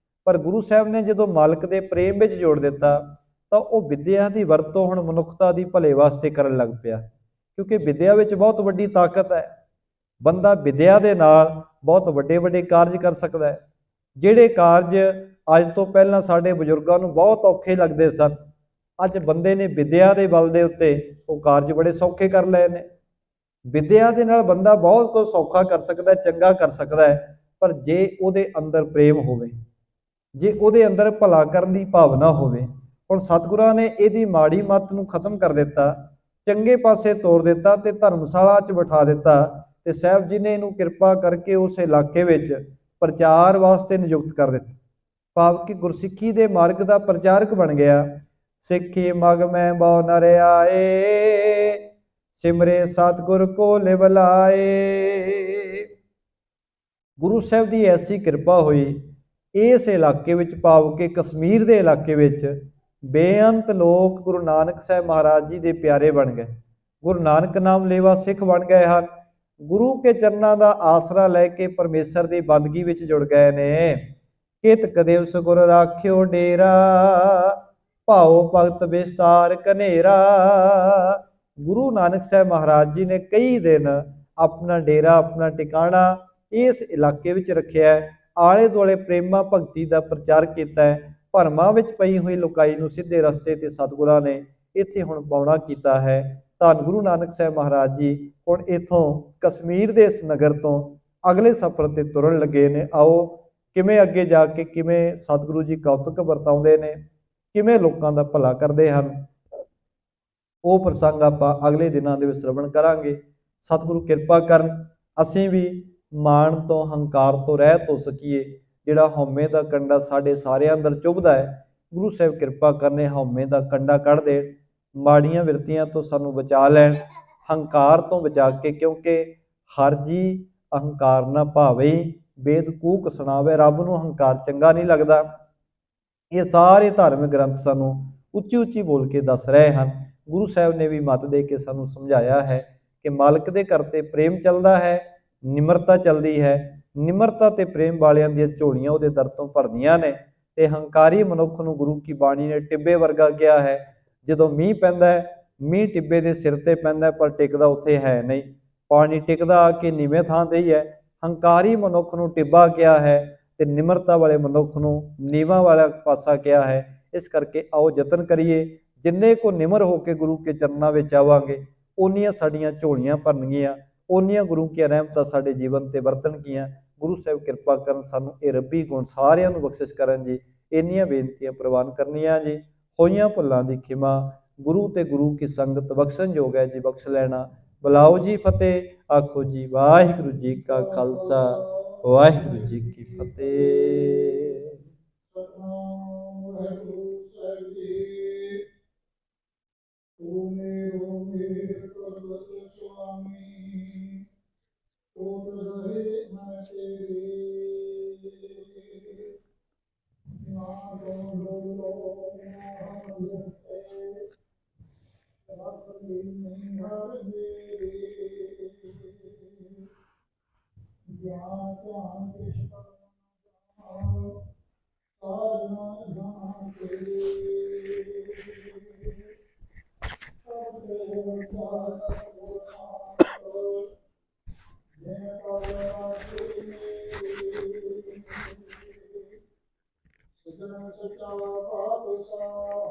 ਪਰ ਗੁਰੂ ਸਾਹਿਬ ਨੇ ਜਦੋਂ ਮਾਲਕ ਦੇ ਪ੍ਰੇਮ ਵਿੱਚ ਜੋੜ ਦਿੱਤਾ ਤਾਂ ਉਹ ਵਿਦਿਆ ਦੀ ਵਰਤੋਂ ਹੁਣ ਮਨੁੱਖਤਾ ਦੀ ਭਲੇ ਵਾਸਤੇ ਕਰਨ ਲੱਗ ਪਿਆ, ਕਿਉਂਕਿ ਵਿਦਿਆ ਵਿੱਚ ਬਹੁਤ ਵੱਡੀ ਤਾਕਤ ਹੈ। ਬੰਦਾ ਵਿਦਿਆ ਦੇ ਨਾਲ ਬਹੁਤ ਵੱਡੇ ਵੱਡੇ ਕਾਰਜ ਕਰ ਸਕਦਾ ਹੈ। ਜਿਹੜੇ ਕਾਰਜ ਅੱਜ ਤੋਂ ਪਹਿਲਾਂ ਸਾਡੇ ਬਜ਼ੁਰਗਾਂ ਨੂੰ ਬਹੁਤ ਔਖੇ ਲੱਗਦੇ ਸਨ, ਅੱਜ ਬੰਦੇ ਨੇ ਵਿਦਿਆ ਦੇ ਬਲ ਦੇ ਉੱਤੇ ਉਹ ਕਾਰਜ ਬੜੇ ਸੌਖੇ ਕਰ ਲਏ ਨੇ। ਵਿਦਿਆ ਦੇ ਨਾਲ ਬੰਦਾ ਬਹੁਤ ਕੁਝ ਸੌਖਾ ਕਰ ਸਕਦਾ, ਚੰਗਾ ਕਰ ਸਕਦਾ ਹੈ, ਪਰ ਜੇ ਉਹਦੇ ਅੰਦਰ ਪ੍ਰੇਮ ਹੋਵੇ, ਜੇ ਉਹਦੇ ਅੰਦਰ ਭਲਾ ਕਰਨ ਦੀ ਭਾਵਨਾ ਹੋਵੇ। ਹੁਣ ਸਤਿਗੁਰਾਂ ਨੇ ਇਹਦੀ ਮਾੜੀ ਮੱਤ ਨੂੰ ਖਤਮ ਕਰ ਦਿੱਤਾ, ਚੰਗੇ ਪਾਸੇ ਤੋਰ ਦਿੱਤਾ ਤੇ ਧਰਮਸ਼ਾਲਾ 'ਚ ਬਿਠਾ ਦਿੱਤਾ, ਤੇ ਸਾਹਿਬ ਜੀ ਨੇ ਇਹਨੂੰ ਕਿਰਪਾ ਕਰਕੇ ਉਸ ਇਲਾਕੇ ਵਿੱਚ ਪ੍ਰਚਾਰ ਵਾਸਤੇ ਨਿਯੁਕਤ ਕਰ ਦਿੱਤਾ। ਭਾਵ ਕਿ ਗੁਰਸਿੱਖੀ ਦੇ ਮਾਰਗ ਦਾ ਪ੍ਰਚਾਰਕ ਬਣ ਗਿਆ। ਸਿੱਖੀ ਮਗ ਮੈਂ ਬਹੁ ਨਰ ਆਏ, ਸਿਮਰੇ ਸਤਿਗੁਰ ਕੋ ਲਿਵ ਲਾਏ। ਗੁਰੂ ਸਾਹਿਬ ਦੀ ਐਸੀ ਕਿਰਪਾ ਹੋਈ, ਇਸ ਇਲਾਕੇ ਵਿੱਚ ਭਾਵ ਕਿ ਕਸ਼ਮੀਰ ਦੇ ਇਲਾਕੇ ਵਿੱਚ ਬੇਅੰਤ ਲੋਕ ਗੁਰੂ ਨਾਨਕ ਸਾਹਿਬ ਮਹਾਰਾਜ ਜੀ ਦੇ ਪਿਆਰੇ ਬਣ ਗਏ, ਗੁਰੂ ਨਾਨਕ ਨਾਮ ਲੇਵਾ ਸਿੱਖ ਬਣ ਗਏ ਹਨ। ਗੁਰੂ ਕੇ ਚਰਨਾਂ ਦਾ ਆਸਰਾ ਲੈ ਕੇ ਪਰਮੇਸ਼ਰ ਦੀ ਬੰਦਗੀ ਵਿੱਚ ਜੁੜ ਗਏ ਨੇ। ਕਿਤ ਕਦਿਵਸ ਗੁਰ ਰਾਖਿਓ ਡੇਰਾ, ਭਾਉ ਭਗਤ ਵਿਸਤਾਰ ਕਨੇਰਾ। ਗੁਰੂ ਨਾਨਕ ਸਾਹਿਬ ਮਹਾਰਾਜ ਜੀ ਨੇ ਕਈ ਦਿਨ ਆਪਣਾ ਡੇਰਾ, ਆਪਣਾ ਟਿਕਾਣਾ ਇਸ ਇਲਾਕੇ ਵਿੱਚ ਰੱਖਿਆ। ਆਲੇ ਦੁਆਲੇ ਪ੍ਰੇਮਾ ਭਗਤੀ ਦਾ ਪ੍ਰਚਾਰ ਕੀਤਾ ਹੈ। ਭਰਮਾਂ ਵਿੱਚ ਪਈ ਹੋਈ ਲੁਕਾਈ ਨੂੰ ਸਿੱਧੇ ਰਸਤੇ ਤੇ ਸਤਿਗੁਰਾਂ ਨੇ ਇੱਥੇ ਹੁਣ ਪਾਉਣਾ ਕੀਤਾ ਹੈ। ਧੰਨ ਗੁਰੂ ਨਾਨਕ ਸਾਹਿਬ ਮਹਾਰਾਜ ਜੀ ਹੁਣ ਇੱਥੋਂ ਕਸ਼ਮੀਰ ਦੇ ਇਸ ਨਗਰ ਤੋਂ ਅਗਲੇ ਸਫ਼ਰ ਤੇ ਤੁਰਨ ਲੱਗੇ ਨੇ। ਆਓ ਕਿਵੇਂ ਅੱਗੇ ਜਾ ਕੇ ਕਿਵੇਂ ਸਤਿਗੁਰੂ ਜੀ ਕੌਤਕ ਵਰਤਾਉਂਦੇ ਨੇ, ਕਿਵੇਂ ਲੋਕਾਂ ਦਾ ਭਲਾ ਕਰਦੇ ਹਨ, ਉਹ ਪ੍ਰਸੰਗ ਆਪਾਂ ਅਗਲੇ ਦਿਨਾਂ ਦੇ ਵਿੱਚ ਸ਼ਰਵਣ ਕਰਾਂਗੇ। ਸਤਿਗੁਰੂ ਕਿਰਪਾ ਕਰਨ ਅਸੀਂ ਵੀ ਮਾਣ ਤੋਂ, ਹੰਕਾਰ ਤੋਂ ਰਹਿਤ ਹੋ ਸਕੀਏ। ਜਿਹੜਾ ਹਉਮੈ ਦਾ ਕੰਡਾ ਸਾਡੇ ਸਾਰਿਆਂ ਅੰਦਰ ਚੁਭਦਾ ਹੈ, ਗੁਰੂ ਸਾਹਿਬ ਕਿਰਪਾ ਕਰਨੇ ਹਉਮੈ ਦਾ ਕੰਡਾ ਕੱਢ ਦੇਣ, ਮਾੜੀਆਂ ਬਿਰਤੀਆਂ ਤੋਂ ਸਾਨੂੰ ਬਚਾ ਲੈਣ, ਹੰਕਾਰ ਤੋਂ ਬਚਾ ਕੇ, ਕਿਉਂਕਿ ਹਰ ਜੀ ਅਹੰਕਾਰ ਨਾ ਭਾਵੇ, ਵੇਦ ਕੂਕ ਸੁਣਾਵੇ। ਰੱਬ ਨੂੰ ਹੰਕਾਰ ਚੰਗਾ ਨਹੀਂ ਲੱਗਦਾ। ਇਹ ਸਾਰੇ ਧਾਰਮਿਕ ਗ੍ਰੰਥ ਸਾਨੂੰ ਉੱਚੀ ਉੱਚੀ ਬੋਲ ਕੇ ਦੱਸ ਰਹੇ ਹਨ। ਗੁਰੂ ਸਾਹਿਬ ਨੇ ਵੀ ਮੱਤ ਦੇ ਕੇ ਸਾਨੂੰ ਸਮਝਾਇਆ ਹੈ ਕਿ ਮਾਲਕ ਦੇ ਘਰ ਤੇ ਪ੍ਰੇਮ ਚੱਲਦਾ ਹੈ, ਨਿਮਰਤਾ ਚੱਲਦੀ ਹੈ। ਨਿਮਰਤਾ ਤੇ ਪ੍ਰੇਮ ਵਾਲਿਆਂ ਦੀਆਂ ਝੋਲੀਆਂ ਉਹਦੇ ਦਰ ਤੋਂ ਭਰਦੀਆਂ ਨੇ। ਤੇ ਹੰਕਾਰੀ ਮਨੁੱਖ ਨੂੰ ਗੁਰੂ ਕੀ ਬਾਣੀ ਨੇ ਟਿੱਬੇ ਵਰਗਾ ਕਿਹਾ ਹੈ। ਜਦੋਂ ਮੀਂਹ ਪੈਂਦਾ ਹੈ, ਮੀਂਹ ਟਿੱਬੇ ਦੇ ਸਿਰ ਤੇ ਪੈਂਦਾ, ਪਰ ਟਿਕਦਾ ਉੱਥੇ ਹੈ ਨਹੀਂ। ਪਾਣੀ ਟਿਕਦਾ ਆ ਕੇ ਨੀਵੇਂ ਥਾਂ ਤੇ ਹੀ ਹੈ। ਹੰਕਾਰੀ ਮਨੁੱਖ ਨੂੰ ਟਿੱਬਾ ਕਿਹਾ ਹੈ ਤੇ ਨਿਮਰਤਾ ਵਾਲੇ ਮਨੁੱਖ ਨੂੰ ਨੀਵਾਂ ਵਾਲਾ ਪਾਸਾ ਕਿਹਾ ਹੈ। ਇਸ ਕਰਕੇ ਆਓ ਯਤਨ ਕਰੀਏ, ਜਿੰਨੇ ਕੋ ਨਿਮਰ ਹੋ ਕੇ ਗੁਰੂ ਕੇ ਚਰਨਾਂ ਵਿੱਚ ਆਵਾਂਗੇ, ਓਨੀਆਂ ਸਾਡੀਆਂ ਝੋਲੀਆਂ ਭਰਨਗੀਆਂ, ਓਨੀਆਂ ਗੁਰੂ ਕੀ ਰਹਿਮਤਾਂ ਸਾਡੇ ਜੀਵਨ ਤੇ ਵਰਤਣਗੀਆਂ। ਗੁਰੂ ਸਾਹਿਬ ਕਿਰਪਾ ਕਰਨ, ਸਾਨੂੰ ਇਹ ਰੱਬੀ ਗੁਣ ਸਾਰਿਆਂ ਨੂੰ ਬਖਸ਼ਿਸ਼ ਕਰਨ ਜੀ। ਇੰਨੀਆਂ ਬੇਨਤੀਆਂ ਪ੍ਰਵਾਨ ਕਰਨੀਆਂ ਜੀ। ਹੋਈਆਂ ਭੁੱਲਾਂ ਦੀ ਖਿਮਾ, ਗੁਰੂ ਤੇ ਗੁਰੂ ਕੀ ਸੰਗਤ ਬਖਸ਼ਣ ਯੋਗ ਹੈ ਜੀ, ਬਖਸ਼ ਲੈਣਾ। ਬੁਲਾਓ ਜੀ ਫਤਿਹ, ਆਖੋ ਜੀ ਵਾਹਿਗੁਰੂ ਜੀ ਕਾ ਖਾਲਸਾ, ਵਾਹਿਗੁਰੂ ਜੀ ਕੀ ਫਤਿਹ। ਸੱਚਾ ਪਾਤਸ਼ਾਹ